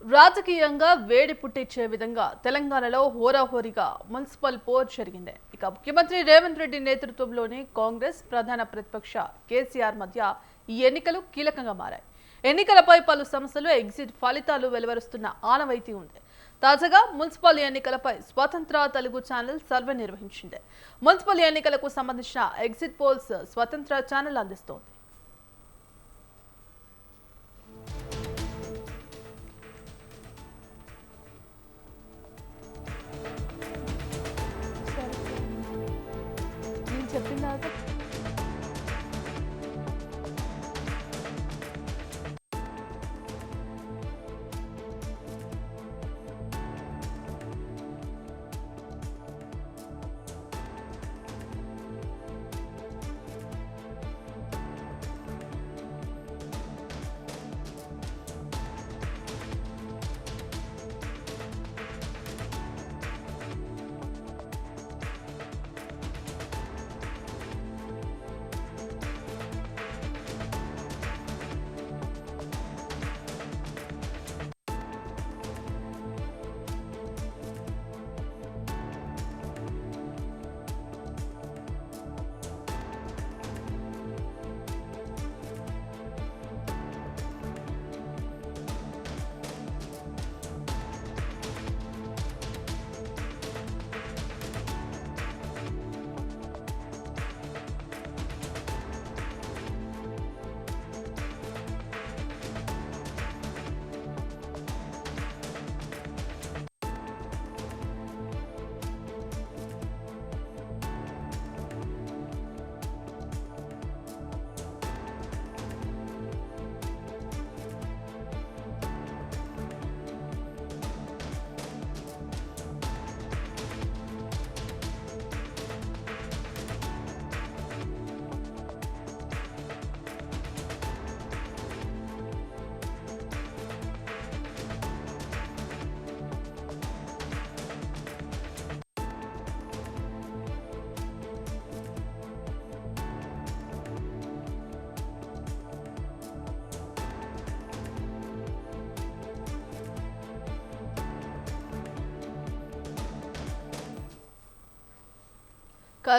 రాజకీయంగా వేడి పుట్టించే విధంగా తెలంగాణలో హోరాహోరీగా మున్సిపల్ పోర్ జరిగింది. ఇక ముఖ్యమంత్రి రేవంత్ రెడ్డి నేతృత్వంలోని కాంగ్రెస్ ప్రధాన ప్రతిపక్ష కేసీఆర్ మధ్య ఈ ఎన్నికలు కీలకంగా మారాయి. ఎన్నికలపై పలు సంస్థలు ఎగ్జిట్ ఫలితాలు వెలువరుస్తున్న ఆనవాయితీ ఉంది. తాజాగా మున్సిపల్ ఎన్నికలపై స్వతంత్ర తెలుగు ఛానల్ సర్వే నిర్వహించింది. మున్సిపల్ ఎన్నికలకు సంబంధించిన ఎగ్జిట్ పోల్స్ స్వతంత్ర ఛానల్ అందిస్తోంది. నేను చెప్పిన తర్వాత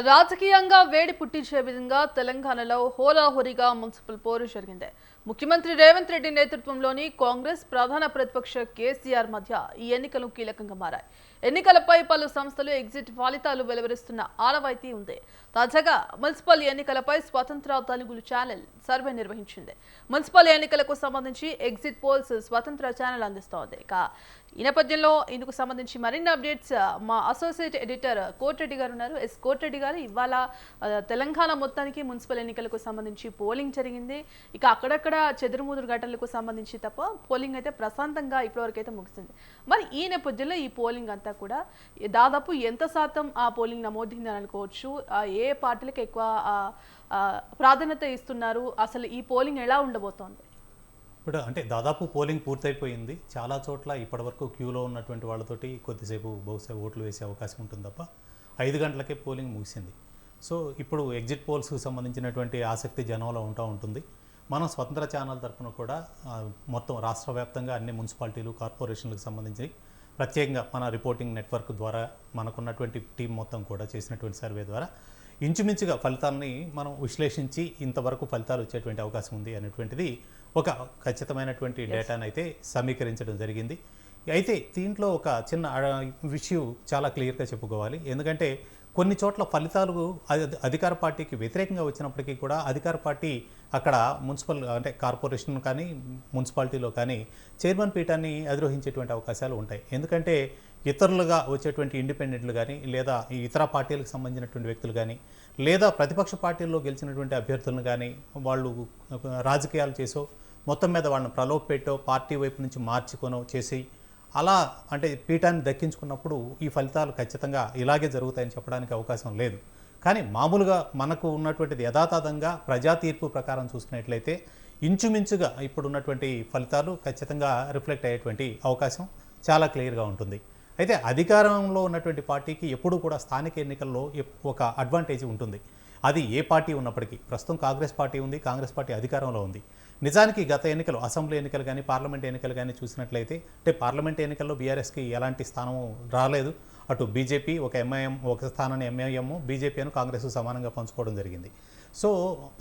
రాజకీయంగా వేడి పుట్టించే విధంగా తెలంగాణలో హోరాహోరీగా మున్సిపల్ పోరు జరిగింది. ముఖ్యమంత్రి రేవంత్ రెడ్డి నేతృత్వంలోని కాంగ్రెస్ ప్రధాన ప్రతిపక్ష కేసీఆర్ మధ్య ఈ ఎన్నికలు కీలకంగా మారాయి. ఎన్నికలపై పలు సంస్థలు ఎగ్జిట్ ఫలితాలు వెలువరిస్తున్న ఆనవాయితీ ఉంది. తాజాగా మున్సిపల్ ఎన్నికలపై స్వతంత్ర తెలుగు ఛానల్ సర్వే నిర్వహించింది. మున్సిపల్ ఎన్నికలకు సంబంధించి ఎగ్జిట్ పోల్స్ స్వతంత్ర ఛానల్ అందిస్తోంది. ఇక ఈ నేపథ్యంలో ఇందుకు సంబంధించి మరిన్ని అప్డేట్స్ మా అసోసియేట్ ఎడిటర్ కోటిరెడ్డి గారు ఉన్నారు. కోటిరెడ్డి గారు, ఇవాళ తెలంగాణ మొత్తానికి మున్సిపల్ ఎన్నికలకు సంబంధించి పోలింగ్ జరిగింది. ఇక అక్కడక్కడ చెదురుముదురు ఘటనలకు సంబంధించి తప్ప పోలింగ్ అయితే ప్రశాంతంగా ఇప్పటివరకు అయితే ముగిసింది. మరి ఈ నేపథ్యంలో ఈ పోలింగ్ అంతా కూడా దాదాపు ఎంత శాతం ఆ పోలింగ్ నమోదైందని అనుకోవచ్చు? ఏ పార్టీలకు ఎక్కువ ప్రాధాన్యత ఇస్తున్నారు? అసలు ఈ పోలింగ్ ఎలా ఉండబోతోంది? ఇప్పుడు అంటే దాదాపు పోలింగ్ పూర్తయిపోయింది. చాలా చోట్ల ఇప్పటివరకు క్యూలో ఉన్నటువంటి వాళ్ళతోటి కొద్దిసేపు బహుశా ఓట్లు వేసే అవకాశం ఉంటుంది తప్ప 5 గంటలకే పోలింగ్ ముగిసింది. సో ఇప్పుడు ఎగ్జిట్ పోల్స్కి సంబంధించినటువంటి ఆసక్తి జనంలో ఉంటుంది. మనం స్వతంత్ర ఛానల్ తరఫున కూడా మొత్తం రాష్ట్ర వ్యాప్తంగా అన్ని మున్సిపాలిటీలు, కార్పొరేషన్లకు సంబంధించి ప్రత్యేకంగా మన రిపోర్టింగ్ నెట్వర్క్ ద్వారా మనకున్నటువంటి టీం మొత్తం కూడా చేసినటువంటి సర్వే ద్వారా ఇంచుమించుగా ఫలితాలని మనం విశ్లేషించి ఇంతవరకు ఫలితాలు వచ్చేటువంటి అవకాశం ఉంది అనేటువంటిది ఒక ఖచ్చితమైనటువంటి డేటాను అయితే సమీకరించడం జరిగింది. అయితే దీంట్లో ఒక చిన్న విషయం చాలా క్లియర్గా చెప్పుకోవాలి. ఎందుకంటే కొన్ని చోట్ల ఫలితాలు అధికార పార్టీకి వ్యతిరేకంగా వచ్చినప్పటికీ కూడా అధికార పార్టీ అక్కడ మున్సిపల్ అంటే కార్పొరేషన్ కానీ మున్సిపాలిటీలో కానీ చైర్మన్ పీఠాన్ని అధిరోహించేటువంటి అవకాశాలు ఉంటాయి. ఎందుకంటే ఇతరులుగా వచ్చేటువంటి ఇండిపెండెంట్లు కానీ లేదా ఇతర పార్టీలకు సంబంధించినటువంటి వ్యక్తులు కానీ లేదా ప్రతిపక్ష పార్టీల్లో గెలిచినటువంటి అభ్యర్థులను కానీ వాళ్ళు రాజకీయాలు చేసో మొత్తం మీద వాళ్ళని ప్రలోభ పెట్టో పార్టీ వైపు నుంచి మార్చుకొనో చేసి అలా అంటే పీఠాన్ని దక్కించుకున్నప్పుడు ఈ ఫలితాలు ఖచ్చితంగా ఇలాగే జరుగుతాయని చెప్పడానికి అవకాశం లేదు. కానీ మామూలుగా మనకు ఉన్నటువంటిది యథాతథంగా ప్రజా తీర్పు ప్రకారం చూసుకున్నట్లయితే ఇంచుమించుగా ఇప్పుడున్నటువంటి ఫలితాలు ఖచ్చితంగా రిఫ్లెక్ట్ అయ్యేటువంటి అవకాశం చాలా క్లియర్గా ఉంటుంది. అయితే అధికారంలో ఉన్నటువంటి పార్టీకి ఎప్పుడూ కూడా స్థానిక ఎన్నికల్లో ఒక అడ్వాంటేజ్ ఉంటుంది. అది ఏ పార్టీ ఉన్నప్పటికీ. ప్రస్తుతం కాంగ్రెస్ పార్టీ ఉంది, కాంగ్రెస్ పార్టీ అధికారంలో ఉంది. నిజానికి గత ఎన్నికలు అసెంబ్లీ ఎన్నికలు కానీ పార్లమెంట్ ఎన్నికలు కానీ చూసినట్లయితే అంటే పార్లమెంట్ ఎన్నికల్లో బీఆర్ఎస్కి ఎలాంటి స్థానం రాలేదు. అటు బీజేపీ ఒక ఎంఐఎం ఒక స్థానాన్ని ఎంఐఎం బీజేపీను కాంగ్రెస్ సమానంగా పంచుకోవడం జరిగింది. సో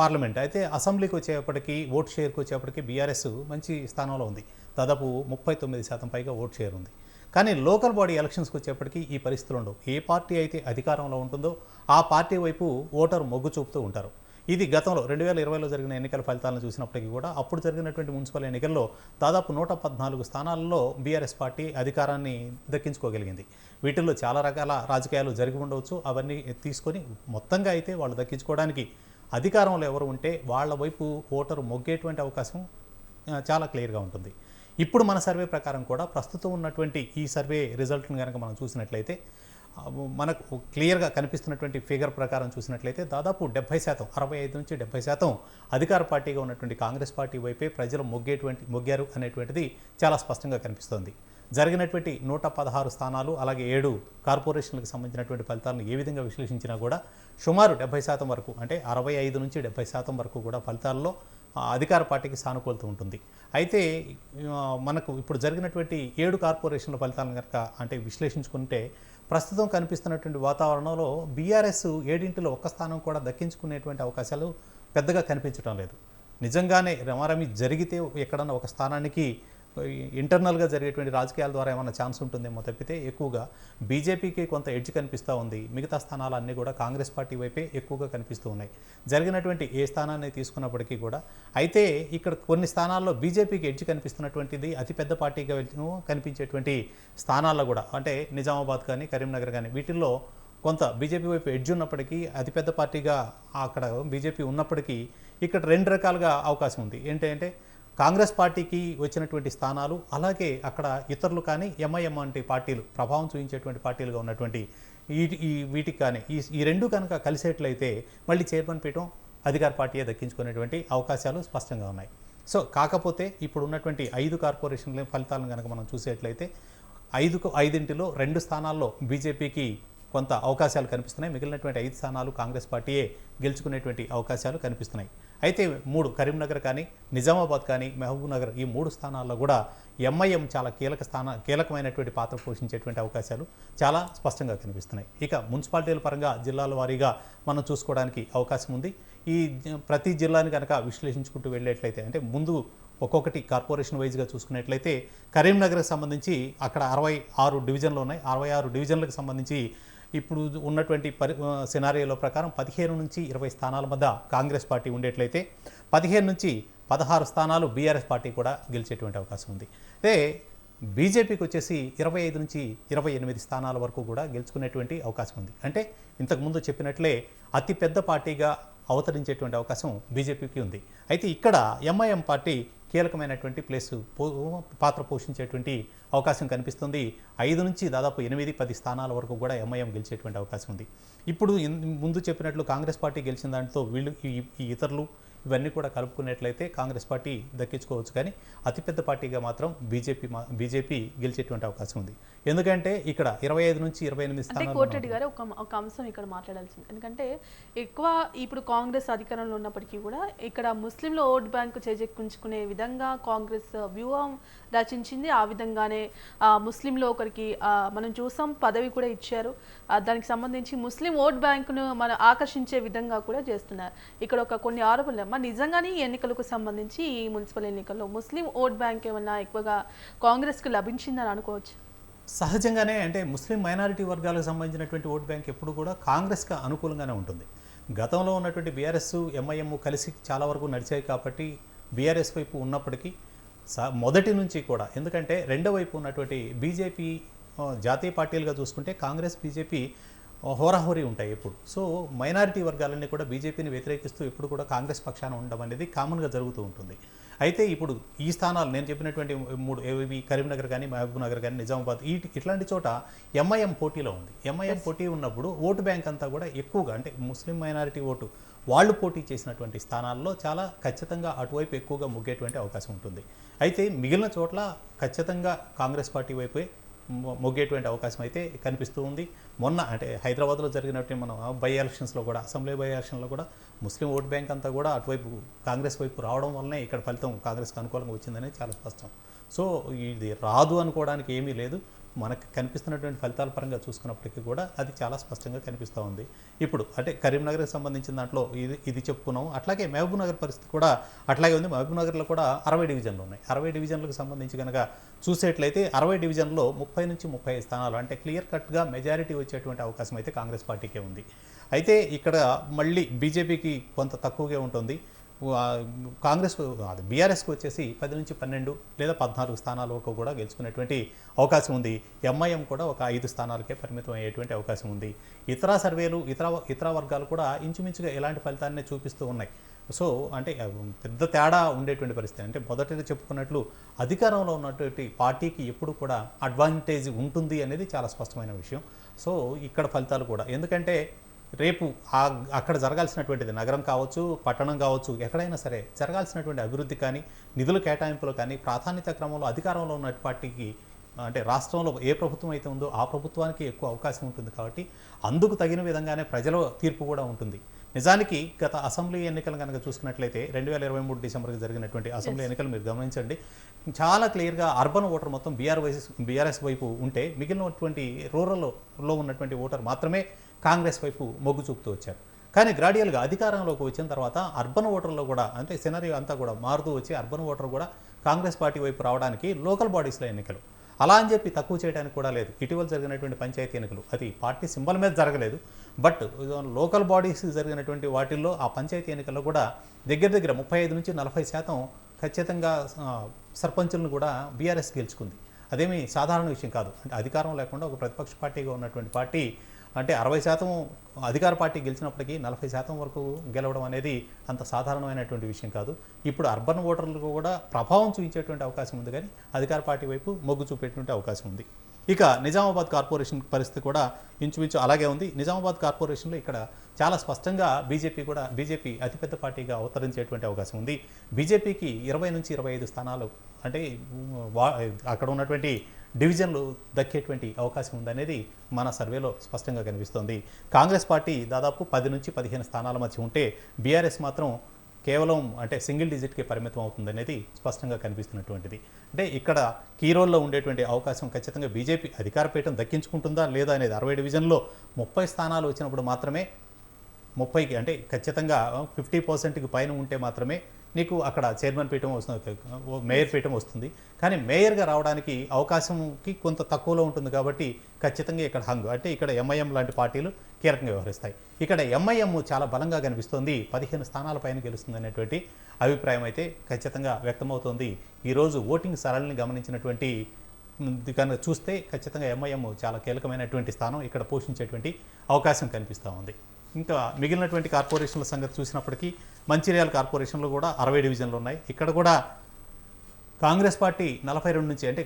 పార్లమెంట్ అయితే అసెంబ్లీకి వచ్చేప్పటికీ ఓట్ షేర్కి వచ్చేప్పటికి బీఆర్ఎస్ మంచి స్థానంలో ఉంది. దాదాపు 39% పైగా ఓట్ షేర్ ఉంది. కానీ లోకల్ బాడీ ఎలక్షన్స్కి వచ్చేప్పటికీ ఈ పరిస్థితులు ఉండవు. ఏ పార్టీ అయితే అధికారంలో ఉంటుందో ఆ పార్టీ వైపు ఓటరు మొగ్గు చూపుతూ ఉంటారు. ఇది గతంలో 2020లో జరిగిన ఎన్నికల ఫలితాలను చూసినప్పటికీ కూడా అప్పుడు జరిగినటువంటి మున్సిపల్ ఎన్నికల్లో దాదాపు 114 స్థానాల్లో బీఆర్ఎస్ పార్టీ అధికారాన్ని దక్కించుకోగలిగింది. వీటిల్లో చాలా రకాల రాజకీయాలు జరిగి ఉండవచ్చు. అవన్నీ తీసుకొని మొత్తంగా అయితే వాళ్ళు దక్కించుకోవడానికి అధికారంలో ఎవరు ఉంటే వాళ్ళ వైపు ఓటరు మొగ్గేటువంటి అవకాశం చాలా క్లియర్గా ఉంటుంది. ఇప్పుడు మన సర్వే ప్రకారం కూడా ప్రస్తుతం ఉన్నటువంటి ఈ సర్వే రిజల్ట్ని కనుక మనం చూసినట్లయితే మనకు క్లియర్గా కనిపిస్తున్నటువంటి ఫిగర్ ప్రకారం చూసినట్లయితే దాదాపు 70%, 65 నుంచి 70% అధికార పార్టీగా ఉన్నటువంటి కాంగ్రెస్ పార్టీ వైపే ప్రజలు మొగ్గారు అనేటువంటిది చాలా స్పష్టంగా కనిపిస్తోంది. జరిగినటువంటి 116 స్థానాలు అలాగే 7 కార్పొరేషన్లకు సంబంధించినటువంటి ఫలితాలను ఏ విధంగా విశ్లేషించినా కూడా సుమారు 70% వరకు అంటే 65 నుంచి 70% వరకు కూడా ఫలితాల్లో అధికార పార్టీకి సానుకూలత ఉంటుంది. అయితే మనకు ఇప్పుడు జరిగినటువంటి 7 కార్పొరేషన్ల ఫలితాలను కనుక అంటే విశ్లేషించుకుంటే ప్రస్తుతం కనిపిస్తున్నటువంటి వాతావరణంలో బీఆర్ఎస్ 7 ఒక్క స్థానం కూడా దక్కించుకునేటువంటి అవకాశాలు పెద్దగా కనిపించడం లేదు. నిజంగానే రమారమి జరిగితే ఎక్కడన్నా ఒక స్థానానికి ఇంటర్నల్గా జరిగేటువంటి రాజకీయాల ద్వారా ఏమైనా ఛాన్స్ ఉంటుందేమో తప్పితే ఎక్కువగా బీజేపీకి కొంత ఎడ్జ్ కనిపిస్తూ ఉంది. మిగతా స్థానాలన్నీ కూడా కాంగ్రెస్ పార్టీ వైపే ఎక్కువగా కనిపిస్తూ ఉన్నాయి. జరిగినటువంటి ఏ స్థానాన్ని తీసుకున్నప్పటికీ కూడా అయితే ఇక్కడ కొన్ని స్థానాల్లో బీజేపీకి ఎడ్జ్ కనిపిస్తున్నటువంటిది అతిపెద్ద పార్టీగా కనిపించేటువంటి స్థానాల్లో కూడా అంటే నిజామాబాద్ కానీ కరీంనగర్ కానీ వీటిల్లో కొంత బీజేపీ వైపు ఎడ్జ్ ఉన్నప్పటికీ అతిపెద్ద పార్టీగా అక్కడ బీజేపీ ఉన్నప్పటికీ ఇక్కడ 2 రకాలుగా అవకాశం ఉంది. ఏంటంటే కాంగ్రెస్ పార్టీకి వచ్చినటువంటి స్థానాలు అలాగే అక్కడ ఇతరులు కానీ ఎంఐఎం వంటి పార్టీలు ప్రభావం చూపించేటువంటి పార్టీలుగా ఉన్నటువంటి వీటికి కానీ ఈ 2 కనుక కలిసేట్లయితే మళ్ళీ చైర్మన్ పీఠం అధికార పార్టీయే దక్కించుకునేటువంటి అవకాశాలు స్పష్టంగా ఉన్నాయి. సో కాకపోతే ఇప్పుడు ఉన్నటువంటి 5 కార్పొరేషన్ల ఫలితాలను కనుక మనం చూసేట్లయితే 5 2 స్థానాల్లో బీజేపీకి కొంత అవకాశాలు కనిపిస్తున్నాయి. మిగిలినటువంటి 5 స్థానాలు కాంగ్రెస్ పార్టీయే గెలుచుకునేటువంటి అవకాశాలు కనిపిస్తున్నాయి. అయితే 3 కరీంనగర్ కానీ నిజామాబాద్ కానీ మహబూబ్ నగర్ ఈ 3 స్థానాల్లో కూడా ఎంఐఎం చాలా కీలకమైనటువంటి పాత్ర పోషించేటువంటి అవకాశాలు చాలా స్పష్టంగా కనిపిస్తున్నాయి. ఇక మున్సిపాలిటీల పరంగా జిల్లాల వారీగా మనం చూసుకోవడానికి అవకాశం ఉంది. ఈ ప్రతి జిల్లాని కనుక విశ్లేషించుకుంటూ వెళ్ళేట్లయితే అంటే ముందు ఒక్కొక్కటి కార్పొరేషన్ వైజ్గా చూసుకున్నట్లయితే కరీంనగర్కి సంబంధించి అక్కడ 66 డివిజన్లు ఉన్నాయి. 66 డివిజన్లకు సంబంధించి ఇప్పుడు ఉన్నటువంటి సినారియోలో ప్రకారం 15 నుంచి 20 స్థానాల మధ్య కాంగ్రెస్ పార్టీ ఉండేట్లయితే 15 నుంచి 16 స్థానాలు బీఆర్ఎస్ పార్టీ కూడా గెలిచేటువంటి అవకాశం ఉంది. అదే బీజేపీకి వచ్చేసి 25 నుంచి 28 స్థానాల వరకు కూడా గెలుచుకునేటువంటి అవకాశం ఉంది. అంటే ఇంతకుముందు చెప్పినట్లే అతిపెద్ద పార్టీగా అవతరించేటువంటి అవకాశం బీజేపీకి ఉంది. అయితే ఇక్కడ ఎంఐఎం పార్టీ కీలకమైనటువంటి పాత్ర పోషించేటువంటి అవకాశం కనిపిస్తుంది. 5 నుంచి దాదాపు 8-10 స్థానాల వరకు కూడా ఎంఐఎం గెలిచేటువంటి అవకాశం ఉంది. ఇప్పుడు ముందు చెప్పినట్లు కాంగ్రెస్ పార్టీ గెలిచిన దాంట్లో వీళ్ళు ఈ ఇతరులు ఇవన్నీ కూడా కలుపుకున్నట్లయితే కాంగ్రెస్ పార్టీ దక్కించుకోవచ్చు. కానీ అతిపెద్ద పార్టీగా మాత్రం బీజేపీ గెలిచేటువంటి అవకాశం ఉంది. ఎందుకంటే ఇక్కడ 25 నుంచి 28 స్థానాలు. కోటిరెడ్డి గారు ఒక అంశం ఇక్కడ మాట్లాడాల్సింది. ఎందుకంటే ఎక్కువ ఇప్పుడు కాంగ్రెస్ అధికారంలో ఉన్నప్పటికీ కూడా ఇక్కడ ముస్లింల ఓట్ బ్యాంకు చేజెక్కించుకునే విధంగా కాంగ్రెస్ వ్యూహం రచించింది. ఆ విధంగానే ముస్లింలో ఒకరికి మనం చూసాం పదవి కూడా ఇచ్చారు. దానికి సంబంధించి ముస్లిం ఓట్ బ్యాంకును మనం ఆకర్షించే విధంగా కూడా చేస్తున్నారు. ఇక్కడ కొన్ని ఆరోపణలు నిజంగానే ఈ ఎన్నికలకు సంబంధించి ఈ మున్సిపల్ ఎన్నికల్లో ముస్లిం ఓట్ బ్యాంక్ ఏమన్నా ఎక్కువగా కాంగ్రెస్కు లభించిందని అనుకోవచ్చు. సహజంగానే అంటే ముస్లిం మైనారిటీ వర్గాలకు సంబంధించినటువంటి ఓట్ బ్యాంక్ ఎప్పుడు కూడా కాంగ్రెస్కి అనుకూలంగానే ఉంటుంది. గతంలో ఉన్నటువంటి బీఆర్ఎస్ ఎంఐఎం కలిసి చాలా వరకు నడిచాయి కాబట్టి బీఆర్ఎస్ వైపు ఉన్నప్పటికీ మొదటి నుంచి కూడా ఎందుకంటే రెండో వైపు ఉన్నటువంటి బీజేపీ జాతీయ పార్టీలుగా చూసుకుంటే కాంగ్రెస్ బీజేపీ హోరాహోరీ ఉంటాయి ఎప్పుడు. సో మైనారిటీ వర్గాలన్నీ కూడా బీజేపీని వ్యతిరేకిస్తూ ఎప్పుడు కూడా కాంగ్రెస్ పక్షాన ఉండడం అనేది కామన్గా జరుగుతూ ఉంటుంది. అయితే ఇప్పుడు ఈ స్థానాలు నేను చెప్పినటువంటి 3 ఏవి కరీంనగర్ కానీ మహబూబ్ నగర్ కానీ నిజామాబాద్ ఇట్లాంటి చోట ఎంఐఎం పోటీలో ఉంది. ఎంఐఎం పోటీ ఉన్నప్పుడు ఓటు బ్యాంక్ అంతా కూడా ఎక్కువగా అంటే ముస్లిం మైనారిటీ ఓటు వాళ్ళు పోటీ చేసినటువంటి స్థానాల్లో చాలా ఖచ్చితంగా అటువైపు ఎక్కువగా ముగ్గేటువంటి అవకాశం ఉంటుంది. అయితే మిగిలిన చోట్ల ఖచ్చితంగా కాంగ్రెస్ పార్టీ వైపే మొగ్గేటువంటి అవకాశం అయితే కనిపిస్తూ ఉంది. మొన్న అంటే హైదరాబాద్లో జరిగినట్టు మనం బై ఎలక్షన్స్లో కూడా అసెంబ్లీ బై ఎలక్షన్లో కూడా ముస్లిం ఓట్ బ్యాంక్ అంతా కూడా అటువైపు కాంగ్రెస్ వైపు రావడం వల్లనే ఇక్కడ ఫలితం కాంగ్రెస్కి అనుకూలంగా వచ్చిందని చాలా స్పష్టం. సో ఇది రాదు అనుకోవడానికి ఏమీ లేదు. మనకు కనిపిస్తున్నటువంటి ఫలితాల పరంగా చూసుకున్నప్పటికీ కూడా అది చాలా స్పష్టంగా కనిపిస్తూ ఉంది. ఇప్పుడు అంటే కరీంనగర్కి సంబంధించిన దాంట్లో ఇది చెప్పుకున్నాం. అట్లాగే మహబూబ్ నగర్ పరిస్థితి కూడా అట్లాగే ఉంది. మహబూబ్ నగర్లో కూడా 60 డివిజన్లు ఉన్నాయి. 60 డివిజన్లకు సంబంధించి కనుక చూసేట్లయితే 60 డివిజన్లో 30 నుంచి 35 స్థానాలు అంటే క్లియర్ కట్గా మెజారిటీ వచ్చేటువంటి అవకాశం అయితే కాంగ్రెస్ పార్టీకే ఉంది. అయితే ఇక్కడ మళ్ళీ బీజేపీకి కొంత తక్కువగా ఉంటుంది. కాంగ్రెస్ బీఆర్ఎస్కి వచ్చేసి 10 నుంచి 12 లేదా 14 స్థానాల వరకు కూడా గెలుచుకునేటువంటి అవకాశం ఉంది. ఎంఐఎం కూడా ఒక 5 స్థానాలకే పరిమితం అయ్యేటువంటి అవకాశం ఉంది. ఇతర సర్వేలు ఇతర వర్గాలు కూడా ఇంచుమించుగా ఇలాంటి ఫలితాన్ని చూపిస్తూ ఉన్నాయి. సో అంటే పెద్ద తేడా ఉండేటువంటి పరిస్థితి. అంటే మొదటిగా చెప్పుకున్నట్లు అధికారంలో ఉన్నటువంటి పార్టీకి ఎప్పుడు కూడా అడ్వాంటేజ్ ఉంటుంది అనేది చాలా స్పష్టమైన విషయం. సో ఇక్కడ ఫలితాలు కూడా ఎందుకంటే రేపు అక్కడ జరగాల్సినటువంటిది నగరం కావచ్చు, పట్టణం కావచ్చు, ఎక్కడైనా సరే జరగాల్సినటువంటి అభివృద్ధి కానీ, నిధుల కేటాయింపులు కానీ ప్రాధాన్యత క్రమంలో అధికారంలో ఉన్న పార్టీకి అంటే రాష్ట్రంలో ఏ ప్రభుత్వం అయితే ఉందో ఆ ప్రభుత్వానికి ఎక్కువ అవకాశం ఉంటుంది. కాబట్టి అందుకు తగిన విధంగానే ప్రజల తీర్పు కూడా ఉంటుంది. నిజానికి గత అసెంబ్లీ ఎన్నికలు కనుక చూసుకున్నట్లయితే 2023 డిసెంబర్కి జరిగినటువంటి అసెంబ్లీ ఎన్నికలు మీరు గమనించండి. చాలా క్లియర్గా అర్బన్ ఓటర్ మొత్తం బీఆర్ఎస్ వైపు ఉంటే మిగిలినటువంటి రూరల్లో ఉన్నటువంటి ఓటర్ మాత్రమే కాంగ్రెస్ వైపు మొగ్గు చూపుతూ వచ్చారు. కానీ గ్రాడ్యువల్గా అధికారంలోకి వచ్చిన తర్వాత అర్బన్ ఓటర్లో కూడా అంటే సినరీ అంతా కూడా మారుతూ వచ్చి అర్బన్ ఓటర్ కూడా కాంగ్రెస్ పార్టీ వైపు రావడానికి లోకల్ బాడీస్లో ఎన్నికలు అలా అని చెప్పి తక్కువ చేయడానికి కూడా లేదు. ఇటీవల జరిగినటువంటి పంచాయతీ ఎన్నికలు అది పార్టీ సింబల్ మీద జరగలేదు. బట్ లోకల్ బాడీస్ జరిగినటువంటి వాటిల్లో ఆ పంచాయతీ ఎన్నికల్లో కూడా దగ్గర 35 నుంచి 40% ఖచ్చితంగా సర్పంచులను కూడా బీఆర్ఎస్ గెలుచుకుంది. అదేమీ సాధారణ విషయం కాదు. అంటే అధికారం లేకుండా ఒక ప్రతిపక్ష పార్టీగా ఉన్నటువంటి పార్టీ అంటే 60% అధికార పార్టీ గెలిచినప్పటికీ 40% వరకు గెలవడం అనేది అంత సాధారణమైనటువంటి విషయం కాదు. ఇప్పుడు అర్బన్ ఓటర్లకు కూడా ప్రభావం చూపించేటువంటి అవకాశం ఉంది, కానీ అధికార పార్టీ వైపు మొగ్గు చూపేటువంటి అవకాశం ఉంది. ఇక నిజామాబాద్ కార్పొరేషన్ పరిస్థితి కూడా ఇంచుమించు అలాగే ఉంది. నిజామాబాద్ కార్పొరేషన్లో ఇక్కడ చాలా స్పష్టంగా బీజేపీ అతిపెద్ద పార్టీగా అవతరించేటువంటి అవకాశం ఉంది. బీజేపీకి 20 నుంచి 25 స్థానాలు అంటే అక్కడ ఉన్నటువంటి డివిజన్లు దక్కేటువంటి అవకాశం ఉందనేది మన సర్వేలో స్పష్టంగా కనిపిస్తోంది. కాంగ్రెస్ పార్టీ దాదాపు 10 నుంచి 15 స్థానాల మధ్య ఉంటే బీఆర్ఎస్ మాత్రం కేవలం అంటే సింగిల్ డిజిట్కే పరిమితం అవుతుందనేది స్పష్టంగా కనిపిస్తున్నటువంటిది. అంటే ఇక్కడ కీ రోల్లో ఉండేటువంటి అవకాశం ఖచ్చితంగా బీజేపీ అధికారపీఠం దక్కించుకుంటుందా లేదా అనేది 60 డివిజన్లో 30 స్థానాలు వచ్చినప్పుడు మాత్రమే 30కి అంటే ఖచ్చితంగా 50%కి పైన ఉంటే మాత్రమే నీకు అక్కడ చైర్మన్ పీఠం వస్తుంది, మేయర్ పీఠం వస్తుంది. కానీ మేయర్గా రావడానికి అవకాశంకి కొంత తక్కువలో ఉంటుంది. కాబట్టి ఖచ్చితంగా ఇక్కడ అంటే ఇక్కడ ఎంఐఎం లాంటి పార్టీలు కీలకంగా వ్యవహరిస్తాయి. ఇక్కడ ఎంఐఎం చాలా బలంగా కనిపిస్తోంది, 15 స్థానాల పైన గెలుస్తుంది అనేటువంటి అభిప్రాయం అయితే ఖచ్చితంగా వ్యక్తమవుతోంది. ఈరోజు ఓటింగ్ సరళిని గమనించినటువంటి కనుక చూస్తే ఖచ్చితంగా ఎంఐఎం చాలా కీలకమైనటువంటి స్థానం ఇక్కడ పోషించేటువంటి అవకాశం కనిపిస్తూ ఉంది. ఇంకా మిగిలినటువంటి కార్పొరేషన్ల సంగతి చూసినప్పటికీ మంచిర్యాల కార్పొరేషన్లో కూడా 60 డివిజన్లు ఉన్నాయి. ఇక్కడ కూడా కాంగ్రెస్ పార్టీ 42 నుంచి అంటే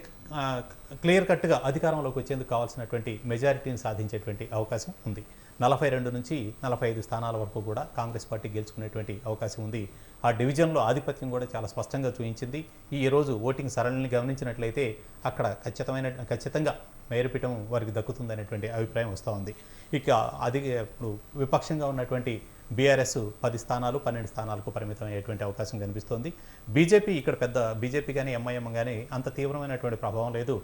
క్లియర్ కట్గా అధికారంలోకి వచ్చేందుకు కావాల్సినటువంటి మెజారిటీని సాధించేటువంటి అవకాశం ఉంది. 42 నుంచి 45 స్థానాల వరకు కూడా కాంగ్రెస్ పార్టీ గెలుచుకునేటువంటి అవకాశం ఉంది. ఆ డివిజన్లో ఆధిపత్యం కూడా చాలా స్పష్టంగా చూపించింది. ఈరోజు ఓటింగ్ సరళిని గమనించినట్లయితే అక్కడ ఖచ్చితంగా మేయర్పీఠం వారికి దక్కుతుందనేటువంటి అభిప్రాయం వస్తూ ఉంది. ఇక అది ఇప్పుడు విపక్షంగా ఉన్నటువంటి బీఆర్ఎస్ 10 స్థానాలు 12 స్థానాలకు పరిమితం అయ్యేటువంటి అవకాశం కనిపిస్తోంది. బీజేపీ కానీ ఎంఐఎం కానీ అంత తీవ్రమైనటువంటి ప్రభావం లేదు.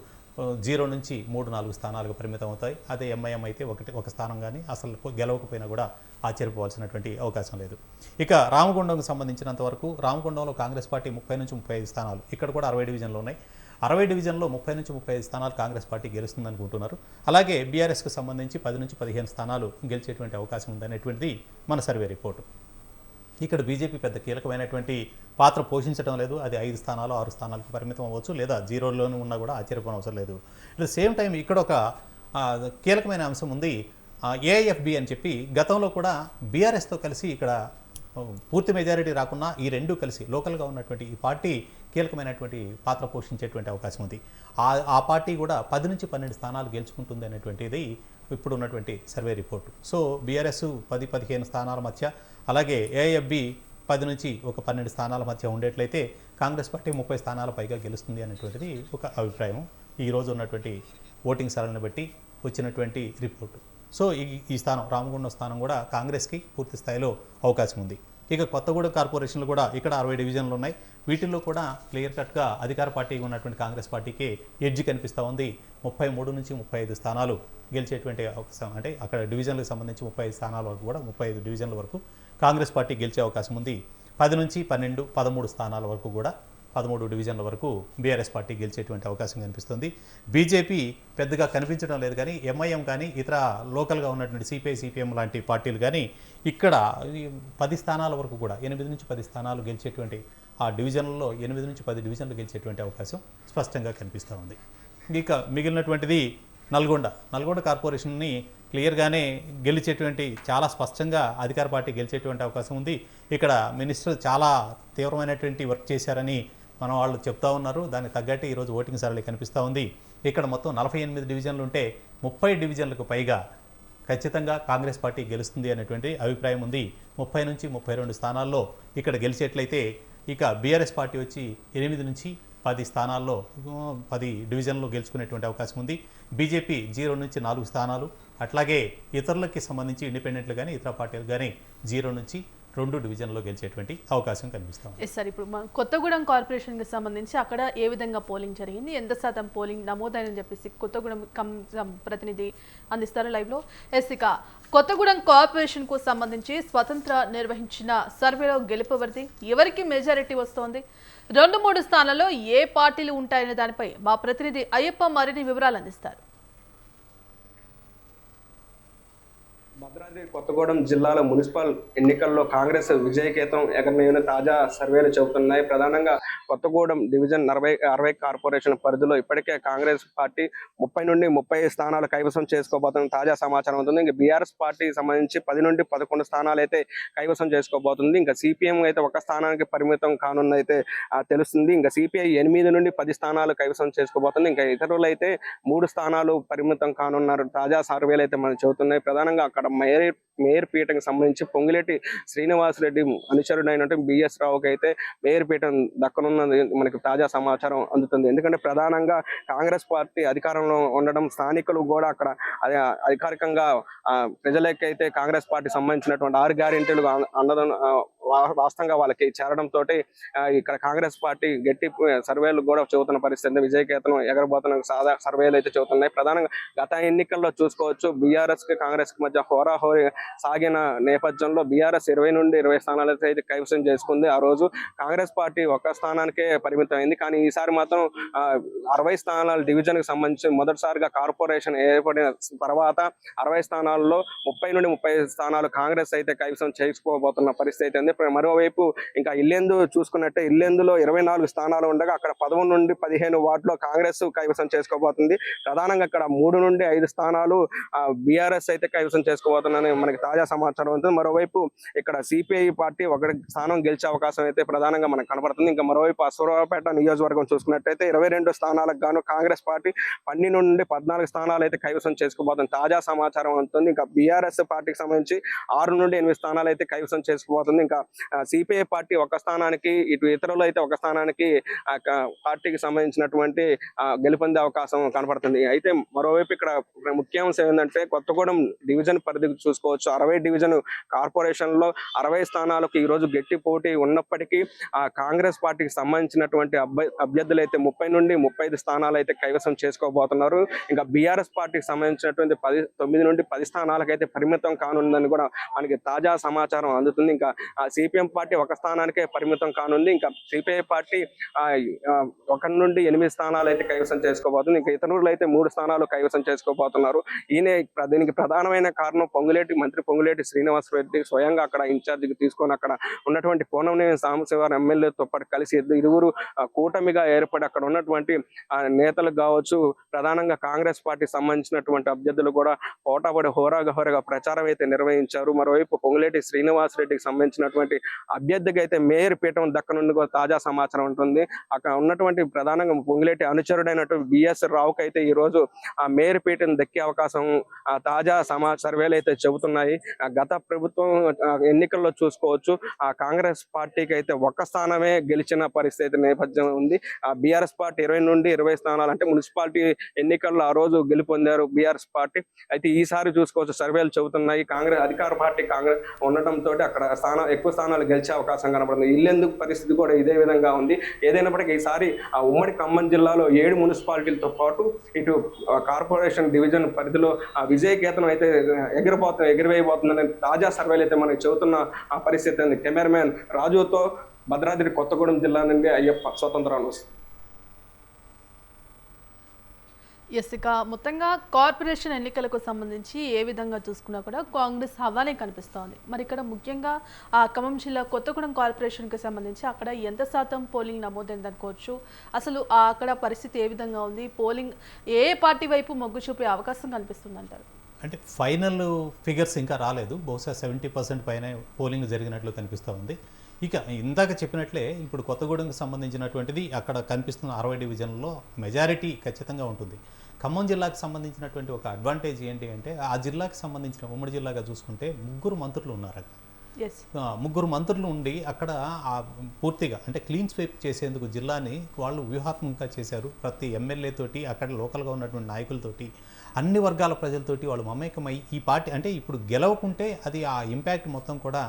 0 నుంచి 3-4 స్థానాలకు పరిమితం అవుతాయి. అదే ఎంఐఎం అయితే ఒక స్థానం కానీ అసలు గెలవకపోయినా కూడా ఆశ్చర్యపోవాల్సినటువంటి అవకాశం లేదు. ఇక రామగుండంకు సంబంధించినంత వరకు రామగుండంలో కాంగ్రెస్ పార్టీ 30 నుంచి 35 స్థానాలు, ఇక్కడ కూడా 60 డివిజన్లు ఉన్నాయి. 60 డివిజన్లో 30 నుంచి 35 స్థానాలు కాంగ్రెస్ పార్టీ గెలుస్తుందనుకుంటున్నారు. అలాగే బీఆర్ఎస్కు సంబంధించి 10 నుంచి 15 స్థానాలు గెలిచేటువంటి అవకాశం ఉందనేటువంటిది మన సర్వే రిపోర్టు. ఇక్కడ బీజేపీ పెద్ద కీలకమైనటువంటి పాత్ర పోషించడం లేదు. అది 5 స్థానాలు 6 స్థానాలకు పరిమితం అవ్వచ్చు, లేదా 0లోనూ ఉన్నా కూడా ఆశ్చర్యపోనవసరం లేదు. అట్ ద సేమ్ టైం ఇక్కడ ఒక కీలకమైన అంశం ఉంది. ఏఐఎఫ్బి అని చెప్పి గతంలో కూడా బీఆర్ఎస్తో కలిసి ఇక్కడ పూర్తి మెజారిటీ రాకున్నా ఈ రెండు కలిసి లోకల్గా ఉన్నటువంటి ఈ పార్టీ కీలకమైనటువంటి పాత్ర పోషించేటువంటి అవకాశం ఉంది. ఆ పార్టీ కూడా 10 నుంచి 12 స్థానాలు గెలుచుకుంటుంది అనేటువంటిది ఇప్పుడు ఉన్నటువంటి సర్వే రిపోర్టు. సో బీఆర్ఎస్ 10-15 స్థానాల మధ్య, అలాగే ఏఐఎఫ్బి 10 నుంచి ఒక 12 స్థానాల మధ్య ఉండేట్లయితే కాంగ్రెస్ పార్టీ 30 స్థానాల పైగా గెలుస్తుంది అనేటువంటిది ఒక అభిప్రాయం ఈరోజు ఉన్నటువంటి ఓటింగ్ సరళిని బట్టి వచ్చినటువంటి రిపోర్టు. సో ఈ స్థానం రామగుండం స్థానం కూడా కాంగ్రెస్కి పూర్తి స్థాయిలో అవకాశం ఉంది. ఇక కొత్తగూడెం కార్పొరేషన్లు కూడా ఇక్కడ 60 డివిజన్లు ఉన్నాయి. వీటిల్లో కూడా క్లియర్ కట్గా అధికార పార్టీగా ఉన్నటువంటి కాంగ్రెస్ పార్టీకి ఎడ్జ్ కనిపిస్తూ ఉంది. 33 నుంచి 35 స్థానాలు గెలిచేటువంటి అవకాశం, అంటే అక్కడ డివిజన్లకు సంబంధించి 35 స్థానాల వరకు కూడా 35 డివిజన్ల వరకు కాంగ్రెస్ పార్టీ గెలిచే అవకాశం ఉంది. 10 నుంచి 12, 13 స్థానాల వరకు కూడా 13 డివిజన్ల వరకు బీఆర్ఎస్ పార్టీ గెలిచేటువంటి అవకాశం కనిపిస్తుంది. బీజేపీ పెద్దగా కనిపించడం లేదు, కానీ ఎంఐఎం కానీ ఇతర లోకల్గా ఉన్నటువంటి సిపిఐ సిపిఎం లాంటి పార్టీలు కానీ ఇక్కడ 10 స్థానాల వరకు కూడా 8 నుంచి 10 స్థానాలు గెలిచేటువంటి ఆ డివిజన్లలో 8 నుంచి 10 డివిజన్లు గెలిచేటువంటి అవకాశం స్పష్టంగా కనిపిస్తూ ఉంది. ఇక మిగిలినటువంటిది నల్గొండ కార్పొరేషన్ని క్లియర్గానే గెలిచేటువంటి, చాలా స్పష్టంగా అధికార పార్టీ గెలిచేటువంటి అవకాశం ఉంది. ఇక్కడ మినిస్టర్ చాలా తీవ్రమైనటువంటి వర్క్ చేశారని మన వాళ్ళు చెప్తా ఉన్నారు. దానికి తగ్గట్టు ఈరోజు ఓటింగ్ సరళి కనిపిస్తూ ఉంది. ఇక్కడ మొత్తం 48 డివిజన్లు ఉంటే 30 డివిజన్లకు పైగా ఖచ్చితంగా కాంగ్రెస్ పార్టీ గెలుస్తుంది అనేటువంటి అభిప్రాయం ఉంది. 30 నుంచి 32 స్థానాల్లో ఇక్కడ గెలిచేట్లయితే ఇక బీఆర్ఎస్ పార్టీ వచ్చి 8 నుంచి 10 స్థానాల్లో 10 డివిజన్లు గెలుచుకునేటువంటి అవకాశం ఉంది. బీజేపీ 0 నుంచి 4 స్థానాలు, అట్లాగే ఇతరులకి సంబంధించి ఇండిపెండెంట్లు కానీ ఇతర పార్టీలు కానీ 0 నుంచి 2 డివిజన్లో గెలిచేటువంటి అవకాశం కనిపిస్తాం. సార్, ఇప్పుడు కొత్తగూడెం కార్పొరేషన్కి సంబంధించి అక్కడ ఏ విధంగా పోలింగ్ జరిగింది, ఎంత శాతం పోలింగ్ నమోదైందని చెప్పేసి కొత్తగూడెం ప్రతినిధి అందిస్తారు లైవ్లో. ఇక కొత్తగూడెం కార్పొరేషన్కు సంబంధించి స్వతంత్ర నిర్వహించిన సర్వేలో గెలుపవరిది, ఎవరికి మెజారిటీ వస్తోంది, 2-3 స్థానాల్లో ఏ పార్టీలు ఉంటాయనే దానిపై మా ప్రతినిధి అయ్యప్ప మరిన్ని వివరాలు అందిస్తారు. భద్రాద్రి కొత్తగూడెం జిల్లాలో మున్సిపల్ ఎన్నికల్లో కాంగ్రెస్ విజయకేతం ఎగరనేని తాజా సర్వేలు చెబుతున్నాయి. ప్రధానంగా కొత్తగూడెం డివిజన్ 60 కార్పొరేషన్ పరిధిలో ఇప్పటికే కాంగ్రెస్ పార్టీ 30 నుండి 30 స్థానాలు కైవసం చేసుకోబోతున్న తాజా సమాచారం ఉంటుంది. ఇంకా బీఆర్ఎస్ పార్టీకి సంబంధించి 10 నుండి 11 స్థానాలు అయితే కైవసం చేసుకోబోతుంది. ఇంకా సిపిఎం అయితే 1 స్థానానికి పరిమితం కానున్నైతే తెలుస్తుంది. ఇంకా సిపిఐ 8 నుండి 10 స్థానాలు కైవసం చేసుకోబోతుంది. ఇంకా ఇతరులు అయితే 3 స్థానాలు పరిమితం కానున్నారు. తాజా సర్వేలు అయితే మనం చెబుతున్నాయి. ప్రధానంగా అక్కడ మేయర్ పీఠకు సంబంధించి పొంగిలేటి శ్రీనివాసరెడ్డి అనుచరుడైనటువంటి బిఎస్ రావుకి అయితే మేయర్ పీఠం దక్కనున్నది మనకి తాజా సమాచారం అందుతుంది. ఎందుకంటే ప్రధానంగా కాంగ్రెస్ పార్టీ అధికారంలో ఉండడం, స్థానికులు కూడా అక్కడ అధికారికంగా ప్రజలకి అయితే కాంగ్రెస్ పార్టీ సంబంధించినటువంటి 6 గ్యారెంటీలు అందడం వాస్తవంగా వాళ్ళకి చేరడంతో ఇక్కడ కాంగ్రెస్ పార్టీ గట్టి సర్వేలు కూడా చెబుతున్న పరిస్థితి. విజయకేతనం ఎగరబోతున్న సర్వేలు అయితే చెబుతున్నాయి. ప్రధానంగా గత ఎన్నికల్లో చూసుకోవచ్చు, బీఆర్ఎస్ కి కాంగ్రెస్ కి మధ్య హోరాహోరీ సాగిన నేపథ్యంలో బీఆర్ఎస్ 20 నుండి 20 స్థానాలు అయితే కైవసం చేసుకుంది. ఆ రోజు కాంగ్రెస్ పార్టీ 1 స్థానానికే పరిమితం అయింది. కానీ ఈసారి మాత్రం 60 స్థానాల డివిజన్ కి సంబంధించి మొదటిసారిగా కార్పొరేషన్ ఏర్పడిన తర్వాత 60 స్థానాల్లో 30 నుండి 30 స్థానాలు కాంగ్రెస్ అయితే కైవసం చేసుకోబోతున్న పరిస్థితి ఉంది. మరోవైపు ఇంకా ఇల్లెందు చూసుకున్నట్టే ఇల్లెందులో 24 స్థానాలు ఉండగా అక్కడ 11 నుండి 15 వార్డులో కాంగ్రెస్ కైవసం చేసుకోబోతుంది. ప్రధానంగా అక్కడ 3 నుండి 5 స్థానాలు బీఆర్ఎస్ అయితే కైవసం చేసుకోబోతుందని మనకి తాజా సమాచారం ఉంటుంది. మరోవైపు ఇక్కడ సిపిఐ పార్టీ 1 స్థానం గెలిచే అవకాశం అయితే ప్రధానంగా మనకు కనబడుతుంది. ఇంకా మరోవైపు అశ్వరావుపేట నియోజకవర్గం చూసుకున్నట్టయితే 22 స్థానాలకు గాను కాంగ్రెస్ పార్టీ 12 నుండి 14 స్థానాలు అయితే కైవసం చేసుకోబోతుంది. తాజా సమాచారం ఉంటుంది. ఇంకా బీఆర్ఎస్ పార్టీకి సంబంధించి 6 నుండి 8 స్థానాలు అయితే కైవసం చేసుకోబోతుంది. ఇంకా సిపిఐ పార్టీ 1 స్థానానికి, ఇటు ఇతరులు అయితే 1 స్థానానికి పార్టీకి సంబంధించినటువంటి గెలుపొందే అవకాశం కనపడుతుంది. అయితే మరోవైపు ఇక్కడ ముఖ్యాంశం ఏంటంటే కొత్తగూడెం డివిజన్ పరిధి చూసుకోవచ్చు, 60 డివిజన్ కార్పొరేషన్ లో 60 స్థానాలకు ఈ రోజు గట్టి పోటీ ఉన్నప్పటికీ కాంగ్రెస్ పార్టీకి సంబంధించినటువంటి అభ్యర్థులు అయితే 30 నుండి 35 స్థానాలు అయితే కైవసం చేసుకోబోతున్నారు. ఇంకా బీఆర్ఎస్ పార్టీకి సంబంధించినటువంటి 9 నుండి 10 స్థానాలకు అయితే పరిమితం కానుందని కూడా మనకి తాజా సమాచారం అందుతుంది. ఇంకా సిపిఎం పార్టీ 1 స్థానానికే పరిమితం కానుంది. ఇంకా సిపిఐ పార్టీ 1 నుండి 8 స్థానాలు అయితే కైవసం చేసుకోబోతుంది. ఇంకా ఇతరులు అయితే 3 స్థానాలు కైవసం చేసుకోబోతున్నారు. దీనికి ప్రధానమైన కారణం మంత్రి పొంగులేటి శ్రీనివాసరెడ్డి స్వయంగా అక్కడ ఇన్ఛార్జికి తీసుకొని అక్కడ ఉన్నటువంటి కోనంనేని సాంబశివరావు ఎమ్మెల్యేతో పాటు కలిసి ఇరువురు కూటమిగా ఏర్పడి అక్కడ ఉన్నటువంటి నేతలు కావచ్చు, ప్రధానంగా కాంగ్రెస్ పార్టీ సంబంధించినటువంటి అభ్యర్థులు కూడా పోటాపడి హోరాగా ప్రచారం అయితే నిర్వహించారు. మరోవైపు పొంగులేటి శ్రీనివాసరెడ్డికి సంబంధించినటువంటి సంబంధించినటువంటి అభ్యర్థికి అయితే మేయర్ పీఠం దక్కనుండి కూడా తాజా సమాచారం ఉంటుంది. అక్కడ ఉన్నటువంటి ప్రధానంగా పొంగులేటి అనుచరుడైనటువంటి బిఎస్ రావుకి అయితే ఈ రోజు ఆ మేయర్ పీఠం దక్కే అవకాశం తాజా సర్వేలు అయితే చెబుతున్నాయి. గత ప్రభుత్వం ఎన్నికల్లో చూసుకోవచ్చు, ఆ కాంగ్రెస్ పార్టీకి అయితే ఒక్క స్థానమే గెలిచిన పరిస్థితి నేపథ్యం ఉంది. ఆ బీఆర్ఎస్ పార్టీ 20 నుండి 20 స్థానాలు అంటే మున్సిపాలిటీ ఎన్నికల్లో ఆ రోజు గెలుపొందారు బీఆర్ఎస్ పార్టీ. అయితే ఈసారి చూసుకోవచ్చు సర్వేలు చెబుతున్నాయి కాంగ్రెస్ అధికార పార్టీ కాంగ్రెస్ ఉండటంతో అక్కడ ఎక్కువ స్థానాలు గెలిచే అవకాశం కనబడుతుంది. ఇల్లెందుకు పరిస్థితి కూడా ఇదే విధంగా ఉంది. ఏదైనప్పటికీ ఈసారి ఆ ఉమ్మడి ఖమ్మం జిల్లాలో 7 మున్సిపాలిటీలతో పాటు ఇటు కార్పొరేషన్ డివిజన్ పరిధిలో ఆ విజయకేతనం అయితే ఎగిరివేయబోతుందని తాజా సర్వేలు అయితే మనకి చెబుతున్న ఆ పరిస్థితి ఉంది. కెమెరామెన్ రాజుతో భద్రాద్రి కొత్తగూడెం జిల్లా నుండి అయ్యప్ప, స్వతంత్ర న్యూస్. ఎస్, ఇక మొత్తంగా కార్పొరేషన్ ఎన్నికలకు సంబంధించి ఏ విధంగా చూసుకున్నా కూడా కాంగ్రెస్ హవానే కనిపిస్తోంది. మరి ఇక్కడ ముఖ్యంగా ఆ ఖమ్మం జిల్లా కొత్తగూడెం కార్పొరేషన్కి సంబంధించి అక్కడ ఎంత శాతం పోలింగ్ నమోదైందనుకోవచ్చు, అసలు అక్కడ పరిస్థితి ఏ విధంగా ఉంది, పోలింగ్ ఏ పార్టీ వైపు మొగ్గు చూపే అవకాశం కనిపిస్తుంది అంటారు? అంటే ఫైనల్ ఫిగర్స్ ఇంకా రాలేదు. బహుశా 70% పైన పోలింగ్ జరిగినట్లు కనిపిస్తూ ఉంది. ఇక ఇందాక చెప్పినట్లే ఇప్పుడు కొత్తగూడెంకి సంబంధించినటువంటిది అక్కడ కనిపిస్తున్న 60 డివిజన్లలో మెజారిటీ ఖచ్చితంగా ఉంటుంది. ఖమ్మం జిల్లాకు సంబంధించినటువంటి ఒక అడ్వాంటేజ్ ఏంటి అంటే ఆ జిల్లాకు సంబంధించిన ఉమ్మడి జిల్లాగా చూసుకుంటే 3 మంత్రులు ఉన్నారు అక్కడ. 3 మంత్రులు ఉండి అక్కడ పూర్తిగా అంటే క్లీన్ స్వీప్ చేసేందుకు జిల్లాని వాళ్ళు వ్యూహాత్మకంగా చేశారు. ప్రతి ఎమ్మెల్యే తోటి అక్కడ లోకల్గా ఉన్నటువంటి నాయకులతోటి అన్ని వర్గాల ప్రజలతోటి వాళ్ళు మమేకమై ఈ పార్టీ అంటే ఇప్పుడు గెలవకుంటే అది ఆ ఇంపాక్ట్ మొత్తం కూడా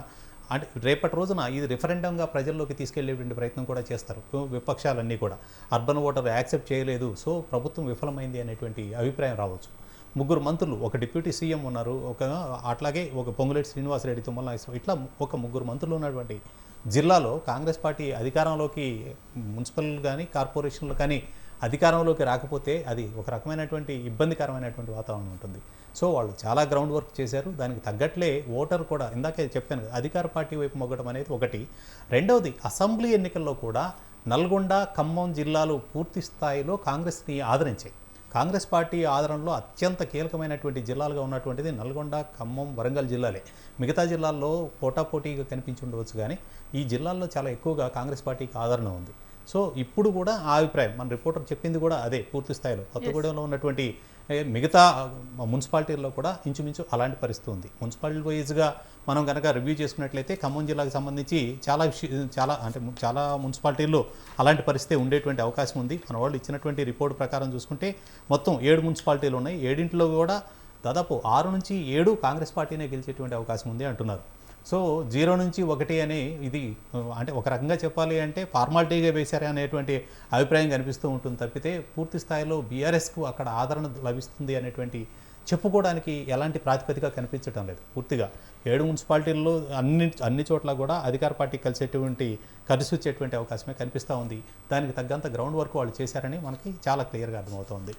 అంటే రేపటి రోజున ఇది రిఫరెండంగా ప్రజల్లోకి తీసుకెళ్లేటువంటి ప్రయత్నం కూడా చేస్తారు విపక్షాలన్నీ కూడా. అర్బన్ ఓటర్ యాక్సెప్ట్ చేయలేదు, సో ప్రభుత్వం విఫలమైంది అనేటువంటి అభిప్రాయం రావచ్చు. 3 మంత్రులు, ఒక డిప్యూటీ సీఎం ఉన్నారు, అట్లాగే ఒక పొంగులేటి శ్రీనివాసరెడ్డి, తుమ్మల నాగేశ్వరరావు, ఇట్లా ఒక 3 మంత్రులు ఉన్నటువంటి జిల్లాలో కాంగ్రెస్ పార్టీ అధికారంలోకి మున్సిపల్ కానీ కార్పొరేషన్లు కానీ అధికారంలోకి రాకపోతే అది ఒక రకమైనటువంటి ఇబ్బందికరమైనటువంటి వాతావరణం ఉంటుంది. సో వాళ్ళు చాలా గ్రౌండ్ వర్క్ చేశారు. దానికి తగ్గట్లే ఓటర్ కూడా ఇందాకే చెప్పాను, అధికార పార్టీ వైపు మొగ్గడం అనేది ఒకటి. రెండవది అసెంబ్లీ ఎన్నికల్లో కూడా నల్గొండ, ఖమ్మం జిల్లాలు పూర్తి స్థాయిలో కాంగ్రెస్ని ఆదరించాయి. కాంగ్రెస్ పార్టీ ఆదరణలో అత్యంత కీలకమైనటువంటి జిల్లాలుగా ఉన్నటువంటిది నల్గొండ, ఖమ్మం, వరంగల్ జిల్లాలే. మిగతా జిల్లాల్లో పోటాపోటీగా కనిపించి ఉండవచ్చు, కానీ ఈ జిల్లాల్లో చాలా ఎక్కువగా కాంగ్రెస్ పార్టీకి ఆదరణ ఉంది. సో ఇప్పుడు కూడా ఆ అభిప్రాయం మన రిపోర్టర్ చెప్పింది కూడా అదే. పూర్తి స్థాయిలో కొత్తగూడెంలో ఉన్నటువంటి మిగతా మున్సిపాలిటీల్లో కూడా ఇంచుమించు అలాంటి పరిస్థితి ఉంది. మున్సిపాలిటీ వైజ్గా మనం కనుక రివ్యూ చేసుకున్నట్లయితే ఖమ్మం జిల్లాకు సంబంధించి చాలా మున్సిపాలిటీల్లో అలాంటి పరిస్థితి ఉండేటువంటి అవకాశం ఉంది. మన వాళ్ళు ఇచ్చినటువంటి రిపోర్ట్ ప్రకారం చూసుకుంటే మొత్తం 7 మున్సిపాలిటీలు ఉన్నాయి. 7 కూడా దాదాపు 6 నుంచి 7 కాంగ్రెస్ పార్టీనే గెలిచేటువంటి అవకాశం ఉంది అంటున్నారు. సో 0 నుంచి 1 అనే ఇది అంటే ఒక రకంగా చెప్పాలి అంటే ఫార్మాలిటీగా వేశారే అనేటువంటి అభిప్రాయం కనిపిస్తూ ఉంటుంది తప్పితే పూర్తి స్థాయిలో బీఆర్ఎస్కు అక్కడ ఆదరణ లభిస్తుంది అనేటువంటి చెప్పుకోవడానికి ఎలాంటి ప్రాతిపదిక కనిపించడం లేదు. పూర్తిగా 7 మున్సిపాలిటీల్లో అన్ని చోట్ల కూడా అధికార పార్టీ కలిసి వచ్చేటువంటి అవకాశమే కనిపిస్తూ ఉంది. దానికి తగ్గంత గ్రౌండ్ వర్క్ వాళ్ళు చేశారని మనకి చాలా క్లియర్గా అర్థమవుతోంది.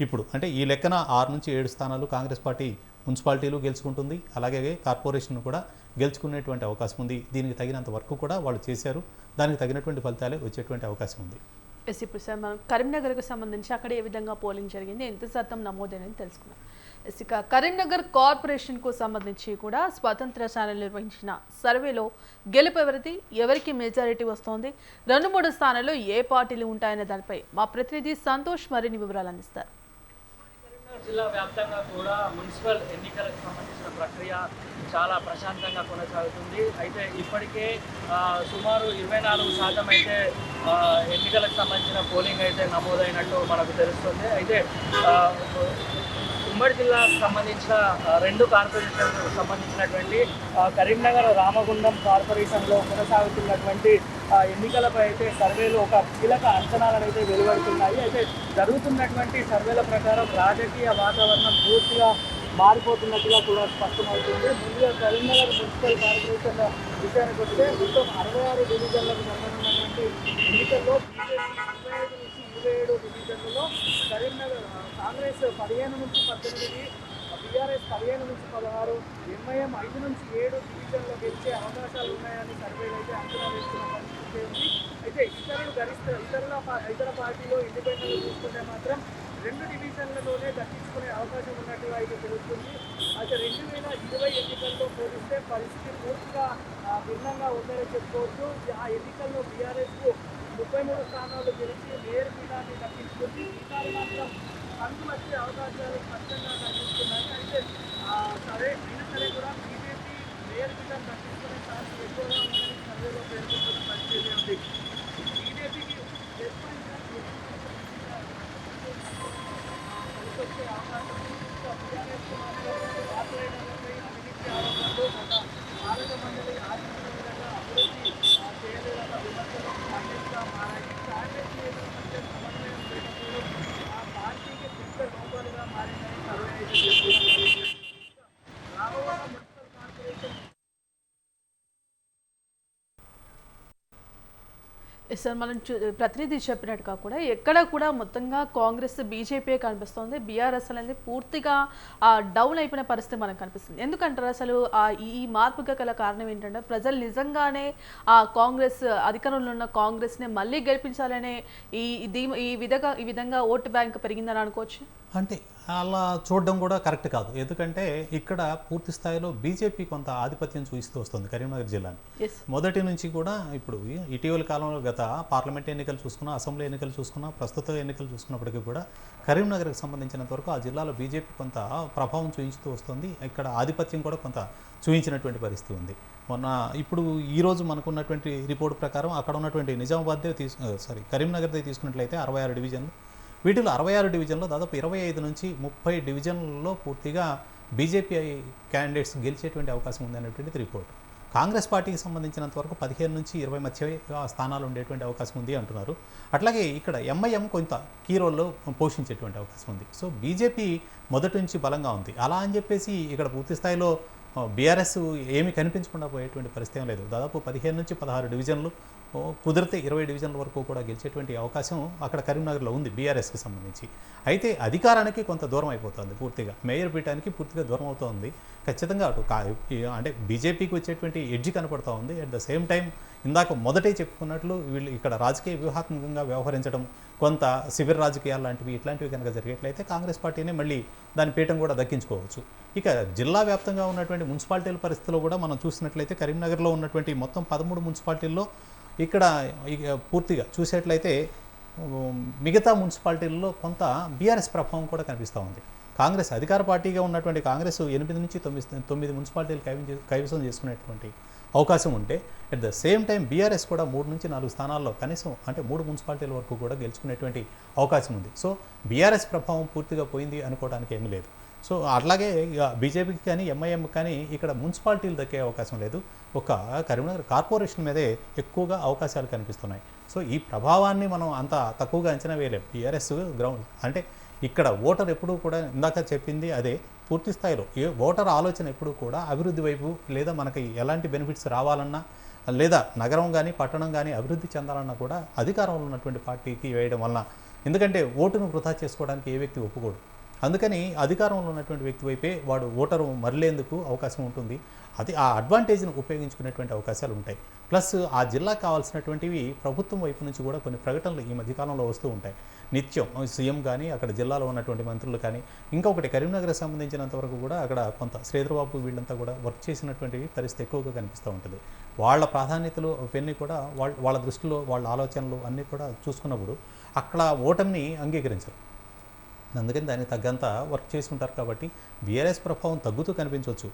ఇప్పుడు అంటే ఈ లెక్కన 6 నుంచి 7 స్థానాలు కాంగ్రెస్ పార్టీ మున్సిపాలిటీలు గెలుచుకుంటుంది, అలాగే కార్పొరేషన్ కూడా గెలుచుకునేటువంటి అవకాశం ఉంది. దీనికి తగినంత వర్క్ కూడా వాళ్ళు చేశారు, దానికి తగినటువంటి ఫలితాలే వచ్చేటువంటి అవకాశం ఉంది. ఎస్, ఇప్పుడు సార్ మనం కరీంనగర్కు సంబంధించి అక్కడ ఏ విధంగా పోలింగ్ జరిగింది, ఎంత శాతం నమోదైనది తెలుసుకున్నాం. ఎస్, ఇక కరీంనగర్ కార్పొరేషన్కు సంబంధించి కూడా స్వతంత్ర ఛానల్ నిర్వహించిన సర్వేలో గెలుపు ఎవరికి మెజారిటీ వస్తోంది, 2-3 స్థానాల్లో ఏ పార్టీలు ఉంటాయనే దానిపై మా ప్రతినిధి సంతోష్ మరిన్ని వివరాలు అందిస్తారు. జిల్లా వ్యాప్తంగా కూడా మున్సిపల్ ఎన్నికలకు సంబంధించిన ప్రక్రియ చాలా ప్రశాంతంగా కొనసాగుతుంది. అయితే ఇప్పటికే సుమారు 24% అయితే ఎన్నికలకు సంబంధించిన పోలింగ్ అయితే నమోదైనట్టు మనకు తెలుస్తుంది. అయితే ఉమ్మడి జిల్లాకు సంబంధించిన 2 కార్పొరేషన్లకు సంబంధించినటువంటి కరీంనగర్, రామగుండం కార్పొరేషన్లో కొనసాగుతున్నటువంటి ఎన్నికలపై అయితే సర్వేలు ఒక కీలక అంచనాలను అయితే వెలువడుతున్నాయి. అయితే జరుగుతున్నటువంటి సర్వేల ప్రకారం రాజకీయ వాతావరణం పూర్తిగా మారిపోతున్నట్టుగా కూడా స్పష్టమవుతుంది. ముందుగా కరీంనగర్ మున్సిపల్ కార్పొరేషన్ విషయానికి వస్తే మొత్తం 66 డివిజన్లకు జరగనున్నటువంటి ఎన్నికల్లో బీజేపీ 25 నుంచి 27 డివిజన్లలో, కరీంనగర్ కాంగ్రెస్ 15 నుంచి 18, బీఆర్ఎస్ 15 నుంచి 16, ఎంఐఎం 5 నుంచి 7 డివిజన్లో గెలిచే అవకాశాలు ఉన్నాయని సర్వేలు అయితే అంచనా వేస్తున్న పరిస్థితి ఉంది. అయితే ఇతర పార్టీలో ఇండిపెండెంట్ చూసుకుంటే మాత్రం 2 డివిజన్లలోనే దక్కించుకునే అవకాశం ఉన్నట్టుగా అయితే తెలుస్తుంది. అయితే 2020 ఎన్నికల్లో పోలిస్తే పరిస్థితి పూర్తిగా భిన్నంగా ఉందని చెప్పుకోవచ్చు. ఆ ఎన్నికల్లో బీఆర్ఎస్కు 33 స్థానాలు గెలిచి మేయర్ పీఠాన్ని దక్కించుకుంది. ఈసారి మాత్రం అందు వచ్చే అవకాశాలు స్పష్టంగా కనిపిస్తున్నాయి. అయితే సరే అయినా సరే కూడా బీజేపీ మేయర్ పీఠం దక్కించుకునే ఛాన్స్ ఎక్కువగా ఉందని సర్వేలో పేర్కొంటున్న పరిస్థితి ఉంది. బీజేపీకి కలిసొచ్చే అవకాశం ఉంది. బీఆర్ఎస్కు మాత్రం కార్పొరేటర్లపై అవినీతి ఆరోపణలు గత పాలక మండలి ఆశించిన విధంగా అభివృద్ధి చేయలేదన్న విమర్శలు ఖండితంగా మారాయి. కాంగ్రెస్ నేతల మధ్య సమన్వయం లేకపోవడం ఆ పార్టీకి పెద్ద లోపాలుగా మారిందని సర్వే అయితే చెప్తున్నారు. రామవరం మున్సిపల్ కార్పొరేషన్ సార్ మనం ప్రతినిధి చెప్పినట్టుగా కూడా ఎక్కడ కూడా మొత్తంగా కాంగ్రెస్ బీజేపీ కనిపిస్తోంది. బీఆర్ఎస్ అనేది పూర్తిగా డౌన్ అయిపోయిన పరిస్థితి మనకు కనిపిస్తుంది. ఎందుకంటారు అసలు ఈ మార్పుగా గల కారణం ఏంటంటే ప్రజలు నిజంగానే కాంగ్రెస్ అధికారంలో ఉన్న కాంగ్రెస్ని మళ్ళీ గెలిపించాలనే ఈ విధంగా ఓటు బ్యాంక్ పెరిగిందని అనుకోవచ్చు. అంటే అలా చూడడం కూడా కరెక్ట్ కాదు. ఎందుకంటే ఇక్కడ పూర్తి స్థాయిలో బీజేపీ కొంత ఆధిపత్యం చూపిస్తూ వస్తుంది కరీంనగర్ జిల్లాని. మొదటి నుంచి కూడా ఇప్పుడు ఇటీవల కాలంలో గత పార్లమెంట్ ఎన్నికలు చూసుకున్నా, అసెంబ్లీ ఎన్నికలు చూసుకున్నా, ప్రస్తుత ఎన్నికలు చూసుకున్నప్పటికీ కూడా కరీంనగర్కి సంబంధించినంత వరకు ఆ జిల్లాలో బీజేపీ కొంత ప్రభావం చూపిస్తూ వస్తుంది. ఇక్కడ ఆధిపత్యం కూడా కొంత చూపించినటువంటి పరిస్థితి ఉంది. ఇప్పుడు ఈరోజు మనకున్నటువంటి రిపోర్ట్ ప్రకారం అక్కడ ఉన్నటువంటి నిజామాబాద్దే కరీంనగర్దే తీసుకున్నట్లయితే 66 డివిజన్లు. వీటిలో 66 డివిజన్లో దాదాపు 25 నుంచి 30 డివిజన్లలో పూర్తిగా బీజేపీ క్యాండిడేట్స్ గెలిచేటువంటి అవకాశం ఉంది అనేటువంటిది రిపోర్ట్. కాంగ్రెస్ పార్టీకి సంబంధించినంత వరకు 15 నుంచి 20 మధ్య స్థానాలు ఉండేటువంటి అవకాశం ఉంది అంటున్నారు. అట్లాగే ఇక్కడ ఎంఐఎం కొంత కీ రోల్లో పోషించేటువంటి అవకాశం ఉంది. సో బీజేపీ మొదటి నుంచి బలంగా ఉంది. అలా అని చెప్పేసి ఇక్కడ పూర్తి స్థాయిలో బీఆర్ఎస్ ఏమీ కనిపించకుండా పోయేటువంటి పరిస్థితి లేదు. దాదాపు 15 నుంచి 16 డివిజన్లు, కుదిరితే 20 డివిజన్ల వరకు కూడా గెలిచేటువంటి అవకాశం అక్కడ కరీంనగర్లో ఉంది బీఆర్ఎస్కి సంబంధించి. అయితే అధికారానికి కొంత దూరం అయిపోతుంది, పూర్తిగా మేయర్ పీఠానికి పూర్తిగా దూరం అవుతుంది. ఖచ్చితంగా అటు అంటే బీజేపీకి వచ్చేటువంటి ఎడ్జి కనపడుతూ ఉంది. అట్ ద సేమ్ టైం ఇందాక మొదటే చెప్పుకున్నట్లు వీళ్ళు ఇక్కడ రాజకీయ వ్యూహాత్మకంగా వ్యవహరించడం, కొంత శిబిర రాజకీయాలు లాంటివి ఇట్లాంటివి కనుక జరిగేట్లయితే కాంగ్రెస్ పార్టీనే మళ్ళీ దాని పీఠం కూడా దక్కించుకోవచ్చు. ఇక జిల్లా వ్యాప్తంగా ఉన్నటువంటి మున్సిపాలిటీల పరిస్థితుల్లో కూడా మనం చూసినట్లయితే కరీంనగర్లో ఉన్నటువంటి మొత్తం 13 మున్సిపాలిటీల్లో ఇక్కడ పూర్తిగా చూసేట్లయితే మిగతా మున్సిపాలిటీల్లో కొంత బీఆర్ఎస్ ప్రభావం కూడా కనిపిస్తూ ఉంది. కాంగ్రెస్ అధికార పార్టీగా ఉన్నటువంటి కాంగ్రెస్ 8 నుంచి 9 మున్సిపాలిటీలు కైవసం చేసుకునేటువంటి అవకాశం ఉంటే at the same time BRS కూడా 3 నుంచి 4 స్థానాల్లో కనీసం అంటే 3 మున్సిపాలిటీల వరకు కూడా గెలుచుకునేటువంటి అవకాశం ఉంది. సో బీఆర్ఎస్ ప్రభావం పూర్తిగా పోయింది అనుకోవడానికి ఏమీ లేదు. సో అట్లాగే బీజేపీకి కానీ ఎంఐఎంకి కానీ ఇక్కడ మున్సిపాలిటీలు దక్కే అవకాశం లేదు. ఒక కరీంనగర్ కార్పొరేషన్ మీదే ఎక్కువగా అవకాశాలు కనిపిస్తున్నాయి. సో ఈ ప్రభావాన్ని మనం అంత తక్కువగా అంచనా వేయలేం. బీఆర్ఎస్ గ్రౌండ్ అంటే ఇక్కడ ఓటర్ ఎప్పుడూ కూడా ఇందాక చెప్పింది అదే, పూర్తి స్థాయిలో ఓటర్ ఆలోచన ఎప్పుడూ కూడా అభివృద్ధి వైపు, లేదా మనకి ఎలాంటి బెనిఫిట్స్ రావాలన్నా, లేదా నగరం కానీ పట్టణం కానీ అభివృద్ధి చెందాలన్నా కూడా అధికారంలో ఉన్నటువంటి పార్టీకి వేయడం వలన, ఎందుకంటే ఓటును వృధా చేసుకోవడానికి ఏ వ్యక్తి ఒప్పుకోడు. అందుకని అధికారంలో ఉన్నటువంటి వ్యక్తి వైపే వాడు ఓటరు మరలేందుకు అవకాశం ఉంటుంది. అది ఆ అడ్వాంటేజ్ను ఉపయోగించుకునేటువంటి అవకాశాలు ఉంటాయి. ప్లస్ ఆ జిల్లాకు కావాల్సినటువంటివి ప్రభుత్వం వైపు నుంచి కూడా కొన్ని ప్రకటనలు ఈ మధ్యకాలంలో వస్తూ ఉంటాయి. నిత్యం సీఎం కానీ అక్కడ జిల్లాలో ఉన్నటువంటి మంత్రులు కానీ, ఇంకొకటి కరీంనగర్కి సంబంధించినంత వరకు కూడా అక్కడ కొంత శ్రీధరబాబు వీళ్ళంతా కూడా వర్క్ చేసినటువంటి పరిస్థితి ఎక్కువగా కనిపిస్తూ ఉంటుంది. వాళ్ళ ప్రాధాన్యతలు అవన్నీ కూడా వాళ్ళ దృష్టిలో వాళ్ళ ఆలోచనలు అన్నీ కూడా చూసుకున్నప్పుడు అక్కడ ఓటమిని అంగీకరించరు. అందుకని దానికి తగ్గంత వర్క్ చేసి ఉంటారు. కాబట్టి బీఆర్ఎస్ ప్రభావం తగ్గుతూ కనిపించవచ్చు.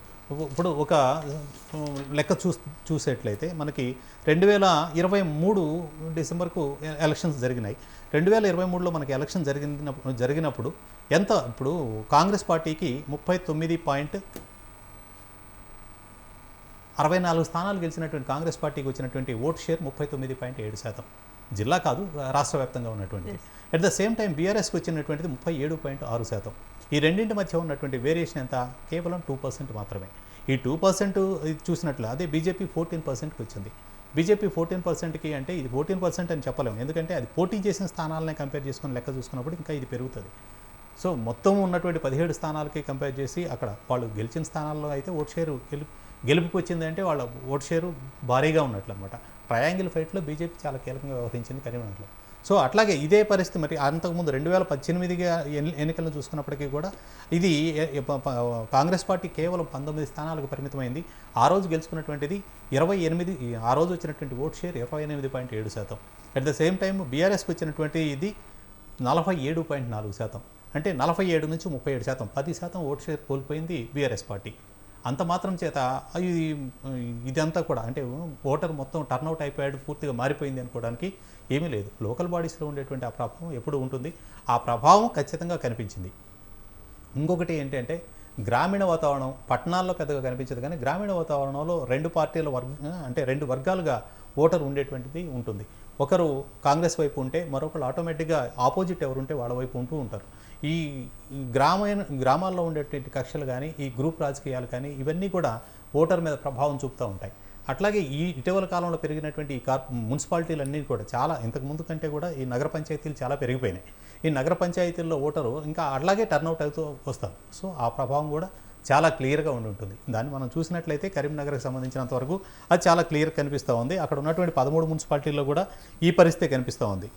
ఇప్పుడు ఒక లెక్క చూసేట్లయితే మనకి 2023 డిసెంబర్కు ఎలక్షన్స్ జరిగినాయి. 2023లో మనకి ఎలక్షన్ జరిగినప్పుడు ఎంత, ఇప్పుడు కాంగ్రెస్ పార్టీకి 39.64 స్థానాలు గెలిచినటువంటి కాంగ్రెస్ పార్టీకి వచ్చినటువంటి ఓట్ షేర్ 39.7%. జిల్లా కాదు, రాష్ట్ర వ్యాప్తంగా ఉన్నటువంటిది. అట్ ద సేమ్ టైం బీఆర్ఎస్కి వచ్చినటువంటిది 37.6%. ఈ రెండింటి మధ్య ఉన్నటువంటి వేరియేషన్ ఎంత? కేవలం 2% మాత్రమే. ఈ 2% చూసినట్లు అదే బీజేపీ 14%కి వచ్చింది. బీజేపీ 14%కి అంటే ఇది 14% అని చెప్పలేము, ఎందుకంటే అది పోటీ చేసిన స్థానాలనే కంపేర్ చేసుకుని లెక్క చూసుకున్నప్పుడు ఇంకా ఇది పెరుగుతుంది. సో మొత్తం ఉన్నటువంటి 17 స్థానాలకి కంపేర్ చేసి అక్కడ వాళ్ళు గెలిచిన స్థానాల్లో అయితే ఓట్ షేరు గెలుపుకి వచ్చిందంటే వాళ్ళ ఓట్ షేరు భారీగా ఉన్నట్లు అనమాట. ట్రయాంగిల్ ఫైట్లో బీజేపీ చాలా కీలకంగా వ్యవహరించింది కరీంనగర్లో. సో అట్లాగే ఇదే పరిస్థితి మరి అంతకుముందు 2018 ఎన్నికలను చూసుకున్నప్పటికీ కూడా ఇది కాంగ్రెస్ పార్టీ కేవలం 19 స్థానాలకు పరిమితమైంది. ఆ రోజు గెలుచుకున్నటువంటిది 28, ఆ రోజు వచ్చినటువంటి vote share 28.7%. At the same time బీఆర్ఎస్కి వచ్చినటువంటి ఇది 47.4%. అంటే 47 నుంచి 37%, 10% ఓట్ షేర్ కోల్పోయింది బీఆర్ఎస్ పార్టీ. అంత మాత్రం చేత ఇదంతా కూడా అంటే ఓటర్ మొత్తం టర్నౌట్ అయిపోయాడు, పూర్తిగా మారిపోయింది అనుకోవడానికి ఏమీ లేదు. లోకల్ బాడీస్లో ఉండేటువంటి ఆ ప్రభావం ఎప్పుడు ఉంటుంది, ఆ ప్రభావం ఖచ్చితంగా కనిపించింది. ఇంకొకటి ఏంటంటే గ్రామీణ వాతావరణం పట్టణాల్లో పెద్దగా కనిపించదు, కానీ గ్రామీణ వాతావరణంలో రెండు వర్గాలుగా ఓటర్ ఉండేటువంటిది ఉంటుంది. ఒకరు కాంగ్రెస్ వైపు ఉంటే మరొకరు ఆటోమేటిక్గా ఆపోజిట్ ఎవరుంటే వాళ్ళ వైపు ఉంటూ ఉంటారు. ఈ గ్రామాల్లో ఉండేటువంటి కక్షలు కానీ ఈ గ్రూప్ రాజకీయాలు కానీ ఇవన్నీ కూడా ఓటర్ మీద ప్రభావం చూపుతూ ఉంటాయి. అట్లాగే ఈ ఇటీవల కాలంలో పెరిగినటువంటి ఈ మున్సిపాలిటీలన్నీ కూడా చాలా ఇంతకుముందు కంటే కూడా ఈ నగర పంచాయతీలు చాలా పెరిగిపోయినాయి. ఈ నగర పంచాయతీల్లో ఓటరు ఇంకా అట్లాగే టర్నౌట్ అవుతూ వస్తారు. సో ఆ ప్రభావం కూడా చాలా క్లియర్గా ఉంటుంది. దాన్ని మనం చూసినట్లయితే కరీంనగర్కి సంబంధించినంత వరకు అది చాలా క్లియర్ కనిపిస్తూ ఉంది. అక్కడ ఉన్నటువంటి 13 మున్సిపాలిటీల్లో కూడా ఈ పరిస్థితి కనిపిస్తూ ఉంది.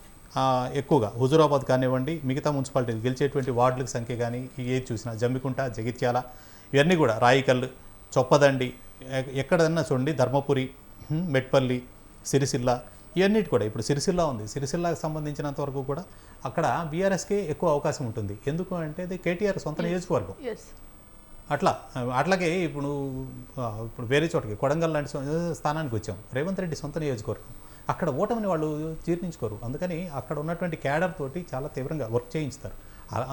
ఎక్కువగా హుజూరాబాద్ కానివ్వండి, మిగతా మున్సిపాలిటీలు గెలిచేటువంటి వార్డులకు సంఖ్య కానీ ఏది చూసినా జమ్మికుంట, జగిత్యాల ఇవన్నీ కూడా రాయికల్, చొప్పదండి, ఎక్కడన్నా చూడండి ధర్మపురి, మెట్పల్లి, సిరిసిల్ల ఇవన్నిటి కూడా ఇప్పుడు సిరిసిల్ల ఉంది. సిరిసిల్లాకు సంబంధించినంత వరకు కూడా అక్కడ బీఆర్ఎస్కే ఎక్కువ అవకాశం ఉంటుంది. ఎందుకు అంటే అది కేటీఆర్ సొంత నియోజకవర్గం. అట్లాగే ఇప్పుడు వేరే చోటకి కొడంగల్ లాంటి స్థానానికి వచ్చాం, రేవంత్ రెడ్డి సొంత నియోజకవర్గం. అక్కడ ఓటమిని వాళ్ళు జీర్ణించుకోరు, అందుకని అక్కడ ఉన్నటువంటి క్యాడర్ తోటి చాలా తీవ్రంగా వర్క్ చేయిస్తారు.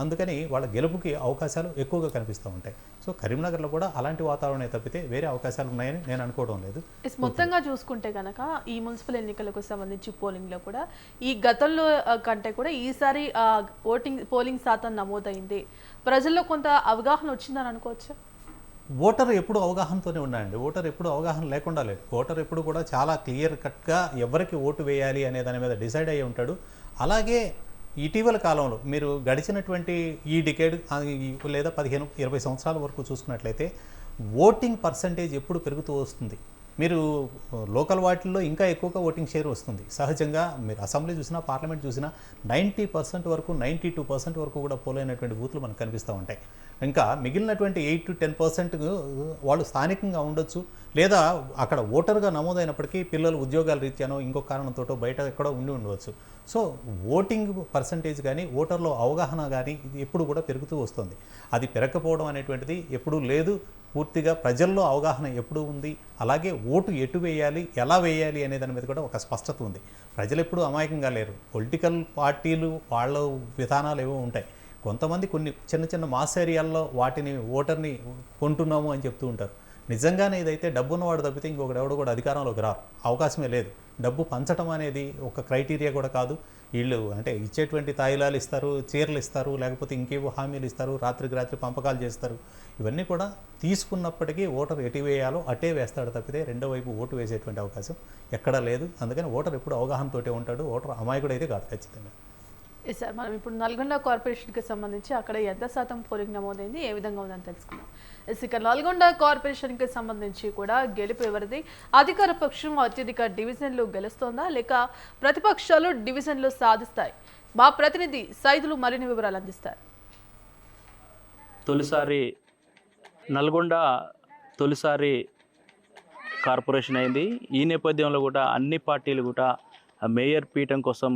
అందుకని వాళ్ళ గెలుపుకి అవకాశాలు ఎక్కువగా కనిపిస్తూ ఉంటాయి. సో కరీంనగర్లో కూడా అలాంటి వాతావరణం తప్పితే వేరే అవకాశాలు ఉన్నాయని నేను అనుకోవడం లేదు. మొత్తంగా చూసుకుంటే కనుక ఈ మున్సిపల్ ఎన్నికలకు సంబంధించి పోలింగ్లో కూడా ఈ గతంలో కంటే కూడా ఈసారి పోలింగ్ శాతం నమోదైంది. ప్రజల్లో కొంత అవగాహన వచ్చిందని అనుకోవచ్చు. ఓటర్ ఎప్పుడు అవగాహనతోనే ఉన్నాయండి. ఓటర్ ఎప్పుడు అవగాహన లేకుండా లేదు. ఓటర్ ఎప్పుడు కూడా చాలా క్లియర్ కట్గా ఎవరికి ఓటు వేయాలి అనే దాని మీద డిసైడ్ అయ్యి ఉంటాడు. అలాగే ఇటీవల కాలంలో మీరు గడిచినటువంటి ఈ డికేడ్ లేదా 15-20 సంవత్సరాల వరకు చూసుకున్నట్లయితే ఓటింగ్ పర్సంటేజ్ ఎప్పుడు పెరుగుతూ వస్తుంది. మీరు లోకల్ వాటిల్లో ఇంకా ఎక్కువగా ఓటింగ్ షేర్ వస్తుంది. సహజంగా మీరు అసెంబ్లీ చూసినా పార్లమెంట్ చూసినా 90% వరకు 92% వరకు కూడా పోలైనటువంటి బూతులు మనకు కనిపిస్తూ ఉంటాయి. ఇంకా మిగిలినటువంటి 8-10% వాళ్ళు స్థానికంగా ఉండొచ్చు, లేదా అక్కడ ఓటర్గా నమోదైనప్పటికీ పిల్లలు ఉద్యోగాల రీత్యానో ఇంకొక కారణంతో బయట ఎక్కడో ఉండవచ్చు. సో ఓటింగ్ పర్సంటేజ్ కానీ ఓటర్లో అవగాహన కానీ ఇది ఎప్పుడు కూడా పెరుగుతూ వస్తుంది. అది పెరగకపోవడం అనేటువంటిది ఎప్పుడూ లేదు. పూర్తిగా ప్రజల్లో అవగాహన ఎప్పుడూ ఉంది. అలాగే ఓటు ఎటు వేయాలి, ఎలా వేయాలి అనే దాని మీద కూడా ఒక స్పష్టత ఉంది. ప్రజలు ఎప్పుడూ అమాయకంగా లేరు. పొలిటికల్ పార్టీలు వాళ్ళ విధానాలు ఏవో ఉంటాయి. కొంతమంది కొన్ని చిన్న చిన్న మాస్ ఏరియాల్లో వాటిని ఓటర్ని కొంటున్నాము అని చెప్తూ ఉంటారు. నిజంగానే ఇదైతే డబ్బున్నవాడు తప్పితే ఇంకొకటి ఎవడు కూడా అధికారంలోకి రారు, అవకాశమే లేదు. డబ్బు పంచడం అనేది ఒక క్రైటీరియా కూడా కాదు. వీళ్ళు అంటే ఇచ్చేటువంటి తాయిలాలు ఇస్తారు, చీరలు ఇస్తారు, లేకపోతే ఇంకేవో హామీలు ఇస్తారు, రాత్రికి రాత్రి పంపకాలు చేస్తారు. ఇవన్నీ కూడా తీసుకున్నప్పటికీ ఓటర్ ఎటు వేయాలో అటే వేస్తాడు తప్పితే రెండో వైపు ఓటు వేసేటువంటి అవకాశం ఎక్కడా లేదు. అందుకని ఓటర్ ఎప్పుడు అవగాహనతోటే ఉంటాడు. ఓటర్ అమాయకుడు అయితే కాదు ఖచ్చితంగా. సార్, మనం ఇప్పుడు నల్గొండ కార్పొరేషన్కి సంబంధించి అక్కడ ఎంత శాతం పోలింగ్ నమోదైంది, ఏ విధంగా ఉందని తెలుసుకున్నాం. ఇక నల్గొండ కార్పొరేషన్కి సంబంధించి కూడా గెలుపు ఎవరిది? అధికార పక్షం అత్యధిక డివిజన్లు గెలుస్తోందా, లేక ప్రతిపక్షాలు డివిజన్లు సాధిస్తాయి? మా ప్రతినిధి సైదులు మరిన్ని వివరాలు అందిస్తారు. నల్గొండ తొలిసారి కార్పొరేషన్ అయింది. ఈ నేపథ్యంలో కూడా అన్ని పార్టీలు కూడా మేయర్ పీఠం కోసం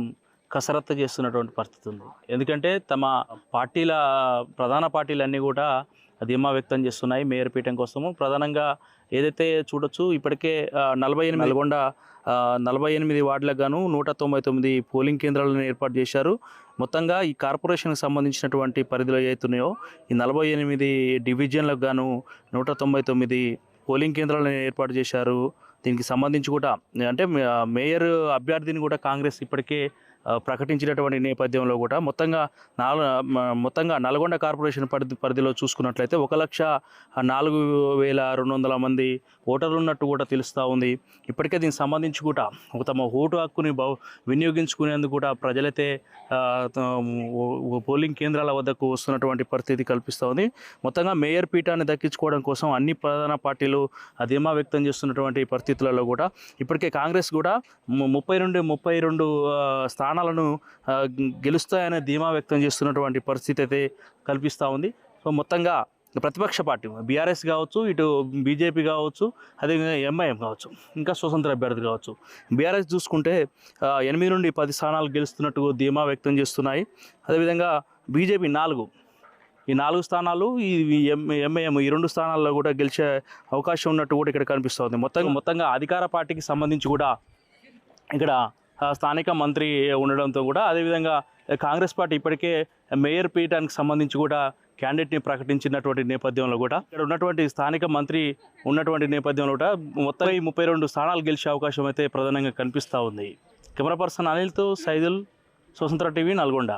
కసరత్తు చేస్తున్నటువంటి పరిస్థితి ఉంది. ఎందుకంటే తమ ప్రధాన పార్టీలన్నీ కూడా ధీమా వ్యక్తం చేస్తున్నాయి మేయర్ పీఠం కోసము. ప్రధానంగా ఏదైతే చూడొచ్చు, ఇప్పటికే 48 నల్గొండ 48 వార్డులకు గాను 199 పోలింగ్ కేంద్రాలను ఏర్పాటు చేశారు. మొత్తంగా ఈ కార్పొరేషన్కి సంబంధించినటువంటి పరిధిలో ఏతున్నాయో ఈ 48 డివిజన్లకు గాను 199 పోలింగ్ కేంద్రాలను ఏర్పాటు చేశారు. దీనికి సంబంధించి కూడా అంటే మేయర్ అభ్యర్థిని కూడా కాంగ్రెస్ ఇప్పటికే ప్రకటించినటువంటి నేపథ్యంలో కూడా మొత్తంగా నల్గొండ కార్పొరేషన్ పరిధిలో చూసుకున్నట్లయితే 1,04,200 మంది ఓటర్లు ఉన్నట్టు కూడా తెలుస్తూ ఉంది. ఇప్పటికే దీనికి సంబంధించి కూడా తమ ఓటు హక్కుని వినియోగించుకునేందుకు కూడా ప్రజలైతే పోలింగ్ కేంద్రాల వద్దకు వస్తున్నటువంటి పరిస్థితి కల్పిస్తూ ఉంది. మొత్తంగా మేయర్ పీఠాన్ని దక్కించుకోవడం కోసం అన్ని ప్రధాన పార్టీలు ధీమా వ్యక్తం చేస్తున్నటువంటి పరిస్థితులలో కూడా ఇప్పటికే కాంగ్రెస్ కూడా 32 స్థానాలు స్థానాలను గెలుస్తాయనే ధీమా వ్యక్తం చేస్తున్నటువంటి పరిస్థితి అయితే కల్పిస్తూ ఉంది. సో మొత్తంగా ప్రతిపక్ష పార్టీ బీఆర్ఎస్ కావచ్చు, ఇటు బీజేపీ కావచ్చు, అదేవిధంగా ఎంఐఎం కావచ్చు, ఇంకా స్వతంత్ర అభ్యర్థి కావచ్చు. బీఆర్ఎస్ చూసుకుంటే 8 నుండి 10 స్థానాలు గెలుస్తున్నట్టు ధీమా వ్యక్తం చేస్తున్నాయి. అదేవిధంగా బీజేపీ 4, ఈ 4 స్థానాలు, ఈ ఎంఐఎం ఈ 2 స్థానాల్లో కూడా గెలిచే అవకాశం ఉన్నట్టు కూడా ఇక్కడ కనిపిస్తుంది. మొత్తంగా అధికార పార్టీకి సంబంధించి కూడా ఇక్కడ స్థానిక మంత్రి ఉండడంతో కూడా, అదేవిధంగా కాంగ్రెస్ పార్టీ ఇప్పటికే మేయర్ పీఠానికి సంబంధించి కూడా క్యాండిడేట్ని ప్రకటించినటువంటి నేపథ్యంలో కూడా, ఇక్కడ ఉన్నటువంటి స్థానిక మంత్రి ఉన్నటువంటి నేపథ్యంలో కూడా మొత్తం 32 స్థానాలు గెలిచే అవకాశం అయితే ప్రధానంగా కనిపిస్తూ ఉంది. కెమెరా పర్సన్ అనిల్తో సైదుల్, స్వతంత్ర టీవీ, నల్గొండ.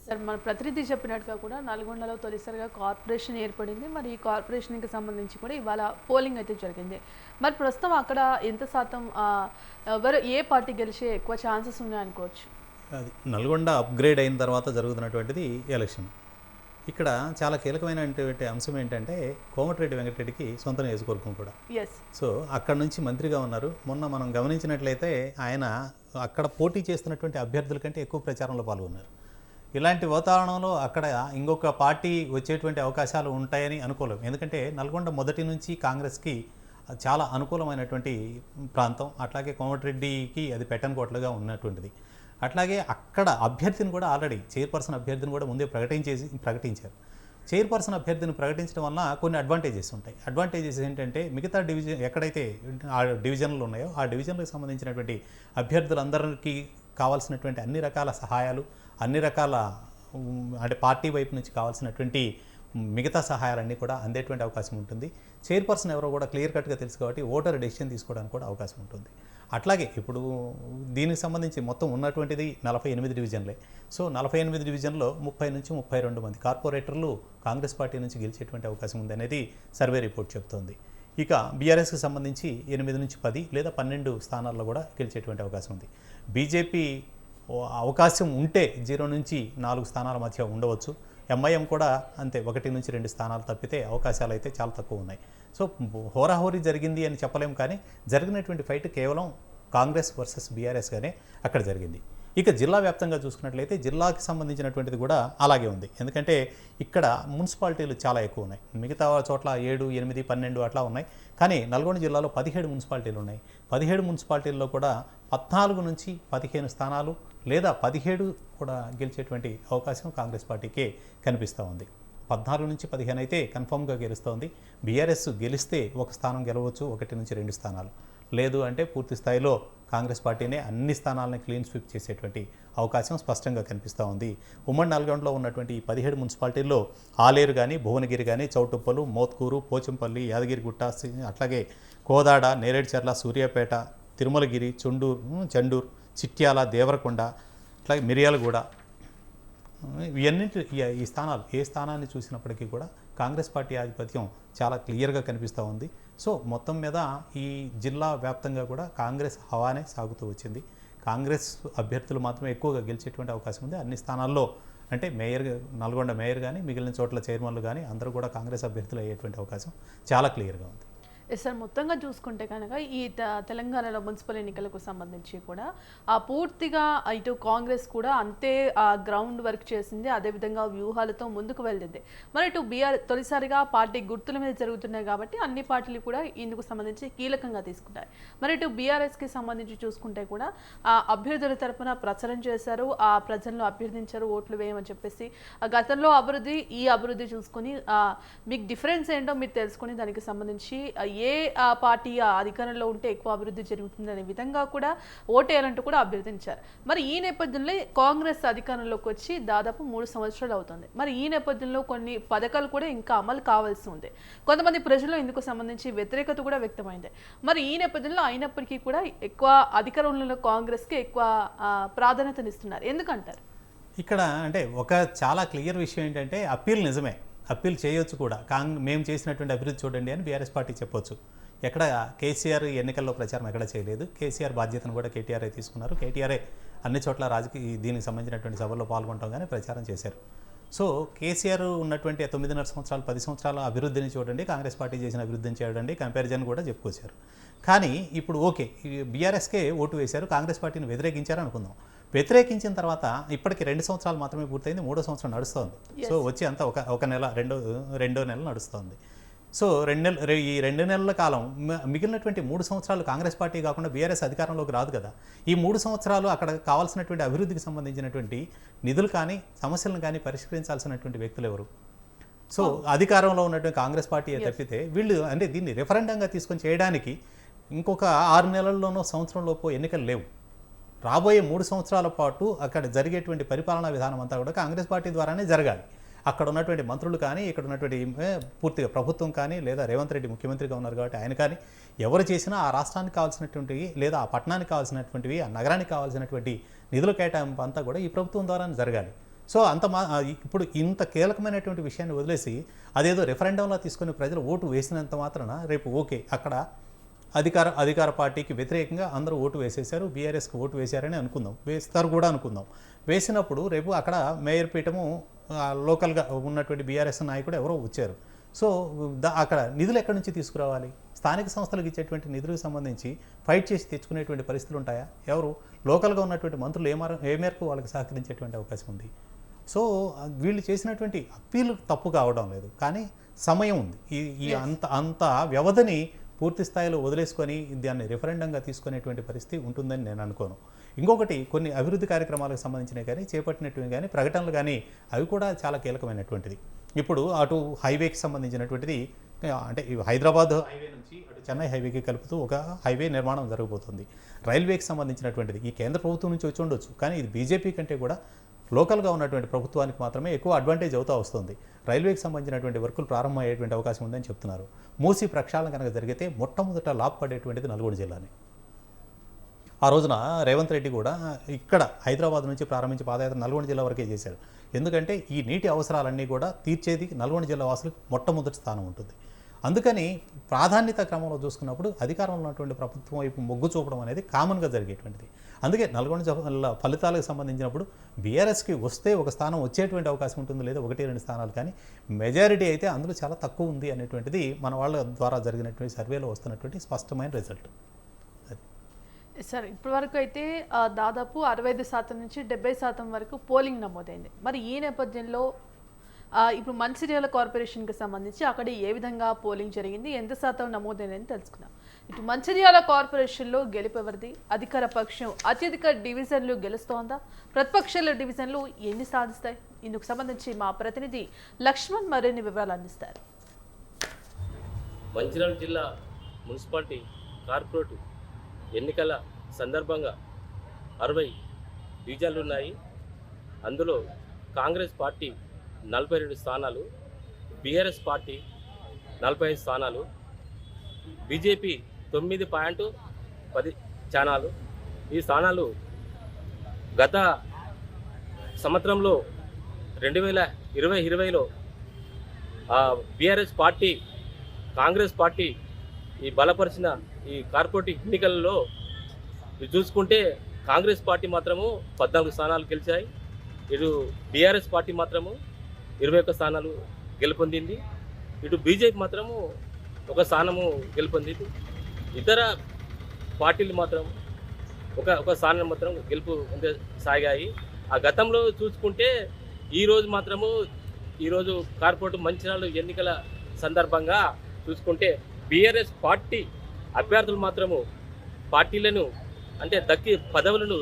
సార్, మన ప్రతినిధి చెప్పినట్టుగా కూడా నల్గొండలో తొలిసారిగా కార్పొరేషన్ ఏర్పడింది. మరి ఈ కార్పొరేషన్కి సంబంధించి కూడా ఇవాళ పోలింగ్ అయితే జరిగింది. మరి ప్రస్తుతం అక్కడ ఎంత శాతం ఎవరు ఏ పార్టీ గెలిచే ఎక్కువ ఛాన్సెస్ ఉన్నాయనుకోవచ్చు? అది నల్గొండ అప్గ్రేడ్ అయిన తర్వాత జరుగుతున్నటువంటిది ఎలక్షన్. ఇక్కడ చాలా కీలకమైనటువంటి అంశం ఏంటంటే కోమటిరెడ్డి వెంకటరెడ్డికి సొంత నియోజకవర్గం కూడా. సో అక్కడ నుంచి మంత్రిగా ఉన్నారు. మొన్న మనం గమనించినట్లయితే ఆయన అక్కడ పోటీ చేస్తున్నటువంటి అభ్యర్థుల కంటే ఎక్కువ ప్రచారంలో పాల్గొన్నారు. ఇలాంటి వాతావరణంలో అక్కడ ఇంకొక పార్టీ వచ్చేటువంటి అవకాశాలు ఉంటాయని అనుకోలేం. ఎందుకంటే నల్గొండ మొదటి నుంచి కాంగ్రెస్కి చాలా అనుకూలమైనటువంటి ప్రాంతం. అట్లాగే కోమటిరెడ్డికి అది పెట్టనుకోట్లుగా ఉన్నటువంటిది. అట్లాగే అక్కడ అభ్యర్థిని కూడా ఆల్రెడీ చైర్పర్సన్ అభ్యర్థిని కూడా ముందే ప్రకటించారు. చైర్పర్సన్ అభ్యర్థిని ప్రకటించడం వల్ల కొన్ని అడ్వాంటేజెస్ ఉంటాయి. అడ్వాంటేజెస్ ఏంటంటే మిగతా డివిజన్ ఎక్కడైతే ఆ డివిజన్లు ఉన్నాయో ఆ డివిజన్లకు సంబంధించినటువంటి అభ్యర్థులందరికీ కావాల్సినటువంటి అన్ని రకాల సహాయాలు, అన్ని రకాల అంటే పార్టీ వైపు నుంచి కావాల్సినటువంటి మిగతా సహాయాలన్నీ కూడా అందేటువంటి అవకాశం ఉంటుంది. చైర్పర్సన్ ఎవరో కూడా క్లియర్ కట్గా తెలుసు కాబట్టి ఓటర్ డెసిషన్ తీసుకోవడానికి కూడా అవకాశం ఉంటుంది. అట్లాగే ఇప్పుడు దీనికి సంబంధించి మొత్తం ఉన్నటువంటిది 48 డివిజన్లే. సో 48 డివిజన్లో 30 నుంచి 32 మంది కార్పొరేటర్లు కాంగ్రెస్ పార్టీ నుంచి గెలిచేటువంటి అవకాశం ఉంది అనేది సర్వే రిపోర్ట్ చెప్తోంది. ఇక బీఆర్ఎస్కి సంబంధించి 8 నుంచి 10 లేదా 12 స్థానాల్లో కూడా గెలిచేటువంటి అవకాశం ఉంది. బీజేపీ అవకాశం ఉంటే 0 నుంచి 4 స్థానాల మధ్య ఉండవచ్చు. ఎంఐఎం కూడా అంతే, 1 నుంచి 2 స్థానాలు తప్పితే అవకాశాలు అయితే చాలా తక్కువ ఉన్నాయి. సో హోరాహోరీ జరిగింది అని చెప్పలేము, కానీ జరిగినటువంటి ఫైట్ కేవలం కాంగ్రెస్ వర్సెస్ బీఆర్ఎస్గానే అక్కడ జరిగింది. ఇక జిల్లా వ్యాప్తంగా చూసుకున్నట్లయితే జిల్లాకి సంబంధించినటువంటిది కూడా అలాగే ఉంది. ఎందుకంటే ఇక్కడ మున్సిపాలిటీలు చాలా ఎక్కువ ఉన్నాయి. మిగతా చోట్ల 7, 8, 12 అట్లా ఉన్నాయి. కానీ నల్గొండ జిల్లాలో 17 మున్సిపాలిటీలు ఉన్నాయి. 17 మున్సిపాలిటీల్లో కూడా 14 నుంచి 15 స్థానాలు లేదా 17 కూడా గెలిచేటువంటి అవకాశం కాంగ్రెస్ పార్టీకే కనిపిస్తూ ఉంది. 14 నుంచి 15 అయితే కన్ఫామ్గా గెలుస్తోంది. బీఆర్ఎస్ గెలిస్తే 1 స్థానం గెలవచ్చు, 1 నుంచి 2 స్థానాలు. లేదు అంటే పూర్తి స్థాయిలో కాంగ్రెస్ పార్టీనే అన్ని స్థానాలను క్లీన్ స్వీప్ చేసేటువంటి అవకాశం స్పష్టంగా కనిపిస్తూ ఉంది. ఉమ్మడి నల్గొండలో ఉన్నటువంటి ఈ 17 మున్సిపాలిటీల్లో ఆలేరు కానీ, భువనగిరి కానీ, చౌటుప్పలు, మోత్కూరు, పోచంపల్లి, యాదగిరిగుట్ట, అట్లాగే కోదాడ, నేరేడుచర్ల, సూర్యాపేట, తిరుమలగిరి, చండూరు, చిట్యాల, దేవరకొండ, అట్లాగే మిర్యాలగూడ, ఇవన్నింటి ఈ స్థానాలు ఏ స్థానాన్ని చూసినప్పటికీ కూడా కాంగ్రెస్ పార్టీ ఆధిపత్యం చాలా క్లియర్గా కనిపిస్తూ ఉంది. సో మొత్తం మీద ఈ జిల్లా వ్యాప్తంగా కూడా కాంగ్రెస్ హవానే సాగుతూ వచ్చింది. కాంగ్రెస్ అభ్యర్థులు మాత్రమే ఎక్కువగా గెలిచేటువంటి అవకాశం ఉంది. అన్ని స్థానాల్లో అంటే నల్గొండ మేయర్ కానీ, మిగిలిన చోట్ల చైర్మన్లు కానీ అందరూ కూడా కాంగ్రెస్ అభ్యర్థులు అయ్యేటువంటి అవకాశం చాలా క్లియర్గా ఉంది. సార్, మొత్తంగా చూసుకుంటే కనుక ఈ తెలంగాణలో మున్సిపల్ ఎన్నికలకు సంబంధించి కూడా పూర్తిగా ఇటు కాంగ్రెస్ కూడా అంతే గ్రౌండ్ వర్క్ చేసింది, అదేవిధంగా వ్యూహాలతో ముందుకు వెళ్ళింది. మరి ఇటు తొలిసారిగా పార్టీ గుర్తుల మీద జరుగుతున్నాయి కాబట్టి అన్ని పార్టీలు కూడా ఇందుకు సంబంధించి కీలకంగా తీసుకుంటాయి. మరి ఇటు బీఆర్ఎస్కి సంబంధించి చూసుకుంటే కూడా అభ్యర్థుల తరఫున ప్రచారం చేశారు, ఆ ప్రజలను అభ్యర్థించారు ఓట్లు వేయమని చెప్పేసి. గతంలో అభివృద్ధి, ఈ అభివృద్ధి చూసుకుని మీకు డిఫరెన్స్ ఏంటో మీరు తెలుసుకుని దానికి సంబంధించి ఏ పార్టీ అధికారంలో ఉంటే ఎక్కువ అభివృద్ధి జరుగుతుందనే విధంగా కూడా ఓటేయాలంటూ కూడా అభ్యర్థించారు. మరి ఈ నేపథ్యంలో కాంగ్రెస్ అధికారంలోకి వచ్చి దాదాపు 3 సంవత్సరాలు అవుతుంది. మరి ఈ నేపథ్యంలో కొన్ని పథకాలు కూడా ఇంకా అమలు కావాల్సి ఉంది. కొంతమంది ప్రజల్లో ఇందుకు సంబంధించి వ్యతిరేకత కూడా వ్యక్తమైంది. మరి ఈ నేపథ్యంలో అయినప్పటికీ కూడా ఎక్కువ అధికారంలో కాంగ్రెస్కి ఎక్కువ ప్రాధాన్యతనిస్తున్నారు. ఎందుకంటారు? ఇక్కడ అంటే ఒక చాలా క్లియర్ విషయం ఏంటంటే అప్పీల్ నిజమే, అప్పీల్ చేయొచ్చు కూడా. మేము చేసినటువంటి అభివృద్ధి చూడండి అని బీఆర్ఎస్ పార్టీ చెప్పొచ్చు. ఎక్కడ కేసీఆర్ ఎన్నికల్లో ప్రచారం ఎక్కడ చేయలేదు. కేసీఆర్ బాధ్యతను కూడా కేటీఆర్ఏ తీసుకున్నారు. కేటీఆర్ఏ అన్ని చోట్ల దీనికి సంబంధించినటువంటి సభల్లో పాల్గొనడం కానీ ప్రచారం చేశారు. సో కేసీఆర్ ఉన్నటువంటి 9.5 సంవత్సరాలు 10 సంవత్సరాల అభివృద్ధిని చూడండి, కాంగ్రెస్ పార్టీ చేసిన అభివృద్ధిని చూడండి, కంపారిజన్ కూడా చెప్పుకొచ్చారు. కానీ ఇప్పుడు ఓకే బీఆర్ఎస్కే ఓటు వేశారు, కాంగ్రెస్ పార్టీని వ్యతిరేకించారు అనుకుందాం. వ్యతిరేకించిన తర్వాత ఇప్పటికి 2 సంవత్సరాలు మాత్రమే పూర్తయింది, 3వ సంవత్సరం నడుస్తోంది. సో వచ్చి అంతా ఒక నెల రెండో నెల నడుస్తోంది. సో ఈ 2 నెలల కాలం మిగిలినటువంటి 3 సంవత్సరాలు కాంగ్రెస్ పార్టీ కాకుండా బీఆర్ఎస్ అధికారంలోకి రాదు కదా. ఈ 3 సంవత్సరాలు అక్కడ కావాల్సినటువంటి అభివృద్ధికి సంబంధించినటువంటి నిధులు కానీ సమస్యలను కానీ పరిష్కరించాల్సినటువంటి వ్యక్తులు ఎవరు? సో అధికారంలో ఉన్నటువంటి కాంగ్రెస్ పార్టీ తప్పితే వీళ్ళు అంటే దీన్ని రెఫరెండంగా తీసుకొని చేయడానికి ఇంకొక 6 నెలల్లోనో సంవత్సరంలోపు ఎన్నికలు లేవు. రాబోయే 3 సంవత్సరాల పాటు అక్కడ జరిగేటువంటి పరిపాలనా విధానం అంతా కూడా కాంగ్రెస్ పార్టీ ద్వారానే జరగాలి. అక్కడ ఉన్నటువంటి మంత్రులు కానీ, ఇక్కడ ఉన్నటువంటి పూర్తిగా ప్రభుత్వం కానీ, లేదా రేవంత్ రెడ్డి ముఖ్యమంత్రిగా ఉన్నారు కాబట్టి ఆయన కానీ, ఎవరు చేసినా ఆ రాష్ట్రానికి కావాల్సినటువంటివి, లేదా ఆ పట్టణానికి కావాల్సినటువంటివి, ఆ నగరానికి కావాల్సినటువంటి నిధుల కేటాయింపు అంతా కూడా ఈ ప్రభుత్వం ద్వారానే జరగాలి. సో ఇప్పుడు ఇంత కీలకమైనటువంటి విషయాన్ని వదిలేసి అదేదో రెఫరెండంలో తీసుకొని ప్రజలు ఓటు వేసినంత మాత్రాన రేపు ఓకే అక్కడ అధికార పార్టీకి వ్యతిరేకంగా అందరూ ఓటు వేసేశారు, బీఆర్ఎస్కి ఓటు వేశారని అనుకుందాం, వేస్తారు కూడా అనుకుందాం. వేసినప్పుడు రేపు అక్కడ మేయర్ పీఠము లోకల్గా ఉన్నటువంటి బీఆర్ఎస్ నాయకుడు ఎవరో వచ్చారు. సో అక్కడ నిధులు ఎక్కడి నుంచి తీసుకురావాలి? స్థానిక సంస్థలకు ఇచ్చేటువంటి నిధులకు సంబంధించి ఫైట్ చేసి తెచ్చుకునేటువంటి పరిస్థితులు ఉంటాయా? ఎవరు లోకల్గా ఉన్నటువంటి మంత్రులు ఏ మేరకు వాళ్ళకి సహకరించేటువంటి అవకాశం ఉంది? సో వీళ్ళు చేసినటువంటి అప్పీలు తప్పు కావడం లేదు, కానీ సమయం ఉంది. ఈ అంత వ్యవధిని పూర్తి స్థాయిలో వదిలేసుకొని దాన్ని రెఫరెండంగా తీసుకునేటువంటి పరిస్థితి ఉంటుందని నేను అనుకోను. ఇంకొకటి కొన్ని అభివృద్ధి కార్యక్రమాలకు సంబంధించినవి కానీ, చేపట్టినటువంటి కానీ, ప్రకటనలు కానీ అవి కూడా చాలా కీలకమైనటువంటిది. ఇప్పుడు అటు హైవేకి సంబంధించినటువంటిది అంటే హైదరాబాద్ హైవే నుంచి అటు చెన్నై హైవేకి కలుపుతూ ఒక హైవే నిర్మాణం జరగబోతుంది. రైల్వేకి సంబంధించినటువంటిది ఈ కేంద్ర ప్రభుత్వం నుంచి వచ్చి ఉండొచ్చు, కానీ ఇది బీజేపీ కంటే కూడా లోకల్గా ఉన్నటువంటి ప్రభుత్వానికి మాత్రమే ఎక్కువ అడ్వాంటేజ్ అవుతూ వస్తుంది. రైల్వేకి సంబంధించినటువంటి వర్కులు ప్రారంభమయ్యేటువంటి అవకాశం ఉందని చెప్తున్నారు. మూసీ ప్రక్షాళన కనుక జరిగితే మొట్టమొదట లాభపడేటువంటిది నల్గొండ జిల్లానే. ఆ రోజున రేవంత్ రెడ్డి కూడా ఇక్కడ హైదరాబాద్ నుంచి ప్రారంభించి పాదయాత్ర నల్గొండ జిల్లా వరకే చేశారు. ఎందుకంటే ఈ నీటి అవసరాలన్నీ కూడా తీర్చేది నల్గొండ జిల్లా వాసులకు మొట్టమొదటి స్థానం ఉంటుంది. అందుకని ప్రాధాన్యత క్రమంలో చూసుకున్నప్పుడు అధికారంలో ఉన్నటువంటి ప్రభుత్వం వైపు మొగ్గు చూపడం అనేది కామన్గా జరిగేటువంటిది. అందుకే నల్గొండ జిల్లా ఫలితాలకు సంబంధించినప్పుడు బీఆర్ఎస్కి వస్తే ఒక స్థానం వచ్చేటువంటి అవకాశం ఉంటుంది, లేదా 1-2 స్థానాలు, కానీ మెజారిటీ అయితే అందులో చాలా తక్కువ ఉంది అనేటువంటిది మన వాళ్ళ ద్వారా జరిగినటువంటి సర్వేలో వస్తున్నటువంటి స్పష్టమైన రిజల్ట్. సార్ ఇప్పటి వరకు అయితే దాదాపు 65% నుంచి 70% వరకు పోలింగ్ నమోదైంది. మరి ఈ నేపథ్యంలో ఇప్పుడు మంచిర్యాల కార్పొరేషన్కి సంబంధించి అక్కడ ఏ విధంగా పోలింగ్ జరిగింది, ఎంత శాతం నమోదైందని తెలుసుకుందాం. ఇటు మంచిర్యాల కార్పొరేషన్లో గెలుపెవరిది? అధికార పక్షం అత్యధిక డివిజన్లు గెలుస్తోందా? ప్రతిపక్షాల డివిజన్లు ఎన్ని సాధిస్తాయి? ఇందుకు సంబంధించి మా ప్రతినిధి లక్ష్మణ్ మరిన్ని వివరాలు అందిస్తారు. మంచిర్యాల జిల్లా మున్సిపాలిటీ కార్పొరేటివ్ ఎన్నికల సందర్భంగా 60 డివిజన్లు ఉన్నాయి. అందులో కాంగ్రెస్ పార్టీ 42 స్థానాలు, బీఆర్ఎస్ పార్టీ 45 స్థానాలు, బీజేపీ 9.10 స్థానాలు. ఈ స్థానాలు గత సంవత్సరంలో 2020లో బీఆర్ఎస్ పార్టీ కాంగ్రెస్ పార్టీ ఈ బలపరిచిన ఈ కార్పొరేటివ్ ఎన్నికలలో చూసుకుంటే కాంగ్రెస్ పార్టీ మాత్రము 14 స్థానాలు గెలిచాయి. ఇటు బీఆర్ఎస్ పార్టీ మాత్రము 21 స్థానాలు గెలుపొందింది. ఇటు బీజేపీ మాత్రము 1 స్థానము గెలుపొందింది. ఇతర పార్టీలు మాత్రం ఒక స్థానం మాత్రం గెలుపు సాగాయి. ఆ గతంలో చూసుకుంటే ఈరోజు కార్పొరేట్ మంచిర్యాల ఎన్నికల సందర్భంగా చూసుకుంటే బీఆర్ఎస్ పార్టీ అభ్యర్థులు మాత్రము పార్టీలను అంటే పదవులను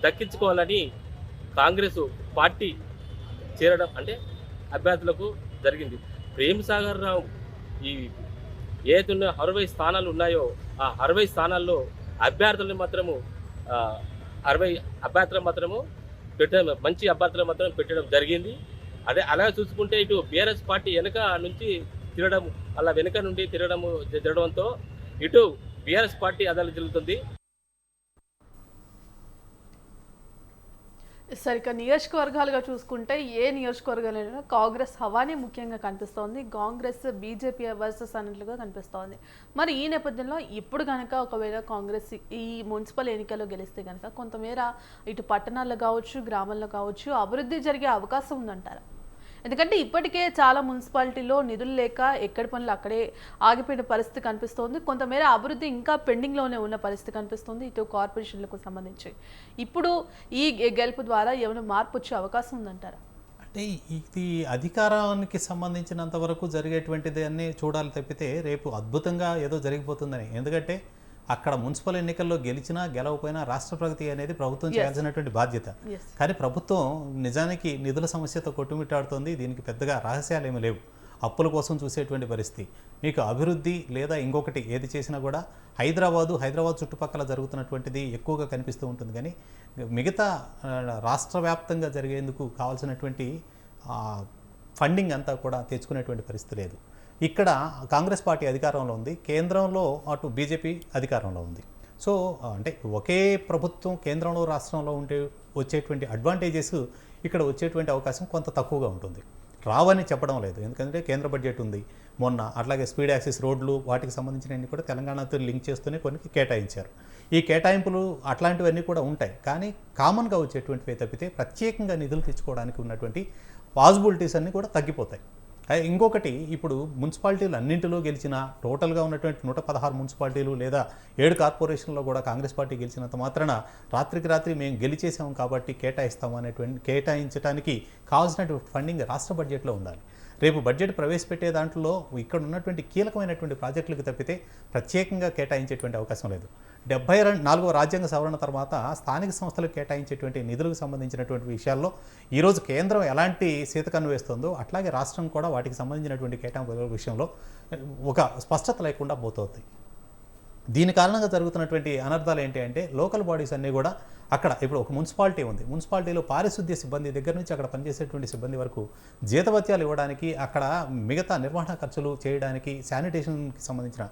దక్కించుకోవాలని కాంగ్రెస్ పార్టీ చేరడం అంటే అభ్యర్థులకు జరిగింది. ప్రేమ్ సాగర్ రావు ఈ ఏదైతే 60 స్థానాలు ఉన్నాయో ఆ 60 స్థానాల్లో అభ్యర్థులను మాత్రము 60 అభ్యర్థులు మాత్రము మంచి అభ్యర్థులు మాత్రం పెట్టడం జరిగింది. అలా చూసుకుంటే ఇటు బీఆర్ఎస్ పార్టీ వెనుక నుండి తిరగడంతో ఇటు బీఆర్ఎస్ పార్టీ అదాలు జరుగుతుంది. సరిగ్గా నియోజకవర్గాలుగా చూసుకుంటే ఏ నియోజకవర్గాలైనా కాంగ్రెస్ హవానే ముఖ్యంగా కనిపిస్తోంది. కాంగ్రెస్ బీజేపీ వర్సెస్ అన్నట్లుగా కనిపిస్తోంది. మరి ఈ నేపథ్యంలో ఇప్పుడు కనుక ఒకవేళ కాంగ్రెస్ ఈ మున్సిపల్ ఎన్నికల్లో గెలిస్తే కనుక కొంతమేర ఇటు పట్టణాల్లో కావచ్చు, గ్రామాల్లో కావచ్చు అభివృద్ధి జరిగే అవకాశం ఉందంటారా? ఎందుకంటే ఇప్పటికే చాలా మున్సిపాలిటీలో నిధులు లేక ఎక్కడి పనులు అక్కడే ఆగిపోయిన పరిస్థితి కనిపిస్తోంది. కొంతమేర అభివృద్ధి ఇంకా పెండింగ్లోనే ఉన్న పరిస్థితి కనిపిస్తుంది ఇటు కార్పొరేషన్లకు సంబంధించి. ఇప్పుడు ఈ గెలుపు ద్వారా ఏమైనా మార్పు వచ్చే అవకాశం ఉందంటారా? అంటే ఇది అధికారానికి సంబంధించినంత వరకు జరిగేటువంటిది అన్నీ చూడాలి తప్పితే రేపు అద్భుతంగా ఏదో జరిగిపోతుందని. ఎందుకంటే అక్కడ మున్సిపల్ ఎన్నికల్లో గెలిచినా గెలవకపోయినా రాష్ట్ర ప్రగతి అనేది ప్రభుత్వం చేయాల్సినటువంటి బాధ్యత. కానీ ప్రభుత్వం నిజానికి నిధుల సమస్యతో కొట్టుమిట్టాడుతోంది. దీనికి పెద్దగా రహస్యాలు ఏమీ లేవు. అప్పుల కోసం చూసేటువంటి పరిస్థితి. మీకు అభివృద్ధి లేదా ఇంకొకటి ఏది చేసినా కూడా హైదరాబాద్ చుట్టుపక్కల జరుగుతున్నటువంటిది ఎక్కువగా కనిపిస్తూ ఉంటుంది. కానీ మిగతా రాష్ట్ర వ్యాప్తంగా జరిగేందుకు కావాల్సినటువంటి ఫండింగ్ అంతా కూడా తెచ్చుకునేటువంటి పరిస్థితి లేదు. ఇక్కడ కాంగ్రెస్ పార్టీ అధికారంలో ఉంది, కేంద్రంలో అటు బీజేపీ అధికారంలో ఉంది. సో అంటే ఒకే ప్రభుత్వం కేంద్రంలో రాష్ట్రంలో వచ్చేటువంటి అడ్వాంటేజెస్ ఇక్కడ వచ్చేటువంటి అవకాశం కొంత తక్కువగా ఉంటుంది. రావని చెప్పడం లేదు, ఎందుకంటే కేంద్ర బడ్జెట్ ఉంది. మొన్న అట్లాగే స్పీడ్ యాక్సెస్ రోడ్లు వాటికి సంబంధించినవన్నీ కూడా తెలంగాణతో లింక్ చేస్తూనే కొన్ని కేటాయించారు. ఈ కేటాయింపులు అట్లాంటివన్నీ కూడా ఉంటాయి. కానీ కామన్గా వచ్చేటువంటివి తప్పితే ప్రత్యేకంగా నిధులు తెచ్చుకోవడానికి ఉన్నటువంటి పాసిబిలిటీస్ అన్నీ కూడా తగ్గిపోతాయి. ఇంకొకటి, ఇప్పుడు మున్సిపాలిటీలు అన్నింటిలో గెలిచిన టోటల్గా ఉన్నటువంటి 116 మున్సిపాలిటీలు లేదా 7 కార్పొరేషన్లో కూడా కాంగ్రెస్ పార్టీ గెలిచినంత మాత్రాన రాత్రికి రాత్రి మేము గెలిచేసాము కాబట్టి కేటాయిస్తాము అనేటువంటి కేటాయించడానికి కావాల్సినటువంటి ఫండింగ్ రాష్ట్ర బడ్జెట్లో ఉండాలి. రేపు బడ్జెట్ ప్రవేశపెట్టే దాంట్లో ఇక్కడ ఉన్నటువంటి కీలకమైనటువంటి ప్రాజెక్టులకు తప్పితే ప్రత్యేకంగా కేటాయించేటువంటి అవకాశం లేదు. 74వ రాజ్యాంగ సవరణ తర్వాత స్థానిక సంస్థలకు కేటాయించేటువంటి నిధులకు సంబంధించినటువంటి విషయాల్లో ఈరోజు కేంద్రం ఎలాంటి సీతకన్ను వేస్తుందో అట్లాగే రాష్ట్రం కూడా వాటికి సంబంధించినటువంటి కేటాయింపుల విషయంలో ఒక స్పష్టత లేకుండా పోతుంది. దీని కారణంగా జరుగుతున్నటువంటి అనర్థాలు ఏంటి అంటే లోకల్ బాడీస్ అన్నీ కూడా అక్కడ ఇప్పుడు ఒక మున్సిపాలిటీ ఉంది, మున్సిపాలిటీలో పారిశుద్ధ్య సిబ్బంది దగ్గర నుంచి అక్కడ పనిచేసేటువంటి సిబ్బంది వరకు జీతభత్యాలు ఇవ్వడానికి, అక్కడ మిగతా నిర్వహణ ఖర్చులు చేయడానికి, శానిటేషన్కి సంబంధించిన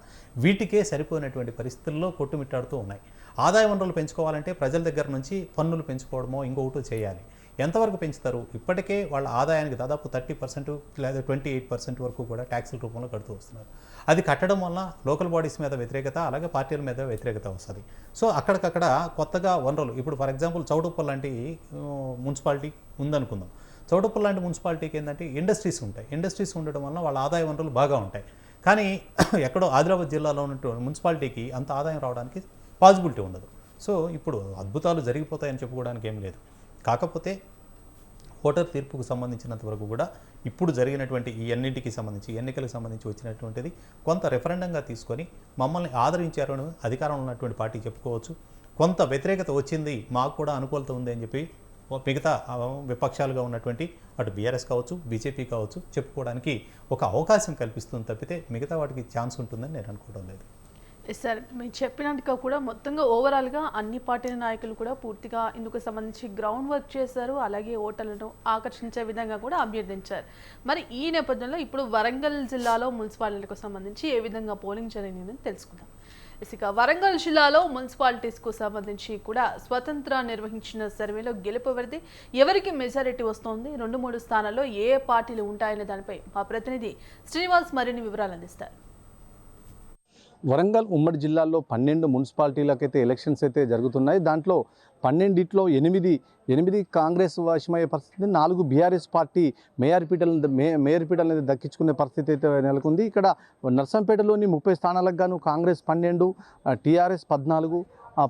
వీటికే సరిపోయినటువంటి పరిస్థితుల్లో కొట్టుమిట్టాడుతూ ఉన్నాయి. ఆదాయ వనరులు పెంచుకోవాలంటే ప్రజల దగ్గర నుంచి పన్నులు పెంచుకోవడమో ఇంకొకటి చేయాలి. ఎంతవరకు పెంచుతారు? ఇప్పటికే వాళ్ళ ఆదాయానికి దాదాపు 30% లేదా 28% వరకు కూడా ట్యాక్సుల రూపంలో కడుతూ వస్తున్నారు. అది కట్టడం వల్ల లోకల్ బాడీస్ మీద వ్యతిరేకత, అలాగే పార్టీల మీద వ్యతిరేకత వస్తుంది. సో అక్కడికక్కడ కొత్తగా వనరులు, ఇప్పుడు ఫర్ ఎగ్జాంపుల్ చౌటుప్పల్ లాంటి మున్సిపాలిటీ ఉందనుకుందాం. చౌటుప్పల్ లాంటి మున్సిపాలిటీకి ఏంటంటే ఇండస్ట్రీస్ ఉంటాయి. ఇండస్ట్రీస్ ఉండడం వల్ల వాళ్ళ ఆదాయ వనరులు బాగా ఉంటాయి. కానీ ఎక్కడో ఆదిలాబాద్ జిల్లాలో ఉన్నటువంటి మున్సిపాలిటీకి అంత ఆదాయం రావడానికి పాసిబిలిటీ ఉండదు. సో ఇప్పుడు అద్భుతాలు జరిగిపోతాయని చెప్పుకోవడానికి ఏం లేదు. కాకపోతే ఓటర్ తీర్పుకు సంబంధించినంత వరకు కూడా ఇప్పుడు జరిగినటువంటి ఈ అన్నింటికి సంబంధించి ఎన్నికలకు సంబంధించి వచ్చినటువంటిది కొంత రెఫరెండంగా తీసుకొని మమ్మల్ని ఆదరించారని అధికారంలో ఉన్నటువంటి పార్టీ చెప్పుకోవచ్చు. కొంత వ్యతిరేకత వచ్చింది, మాకు కూడా అనుకూలత ఉంది అని చెప్పి మిగతా విపక్షాలుగా ఉన్నటువంటి అటు బీఆర్ఎస్ కావచ్చు, బీజేపీ కావచ్చు చెప్పుకోవడానికి ఒక అవకాశం కల్పిస్తుంది తప్పితే మిగతా వాటికి ఛాన్స్ ఉంటుందని నేను అనుకోవడం లేదు. సార్, మీరు చెప్పినట్టుగా కూడా మొత్తంగా ఓవరాల్గా అన్ని పార్టీల నాయకులు కూడా పూర్తిగా ఇందుకు సంబంధించి గ్రౌండ్ వర్క్ చేశారు, అలాగే ఓటర్లను ఆకర్షించే విధంగా కూడా అభ్యర్థించారు. మరి ఈ నేపథ్యంలో ఇప్పుడు వరంగల్ జిల్లాలో మున్సిపాలిటీలకు సంబంధించి ఏ విధంగా పోలింగ్ జరిగిందని తెలుసుకుందాం. ఇక వరంగల్ జిల్లాలో మున్సిపాలిటీస్కు సంబంధించి కూడా స్వతంత్ర నిర్వహించిన సర్వేలో గెలుపు ఎవరికి మెజారిటీ వస్తోంది, 2-3 స్థానాల్లో ఏ పార్టీలు ఉంటాయనే దానిపై మా ప్రతినిధి శ్రీనివాస్ మరిన్ని వివరాలు అందిస్తారు. వరంగల్ ఉమ్మడి జిల్లాలో 12 మున్సిపాలిటీలకైతే ఎలక్షన్స్ అయితే జరుగుతున్నాయి. దాంట్లో 12లో 8 కాంగ్రెస్ వశమయ్యే పరిస్థితి, 4 బీఆర్ఎస్ పార్టీ మేయర్ పీటలను దక్కించుకునే పరిస్థితి అయితే నెలకొంది. ఇక్కడ నర్సంపేటలోని 30 స్థానాలకు గాను కాంగ్రెస్ 12, టీఆర్ఎస్ 14,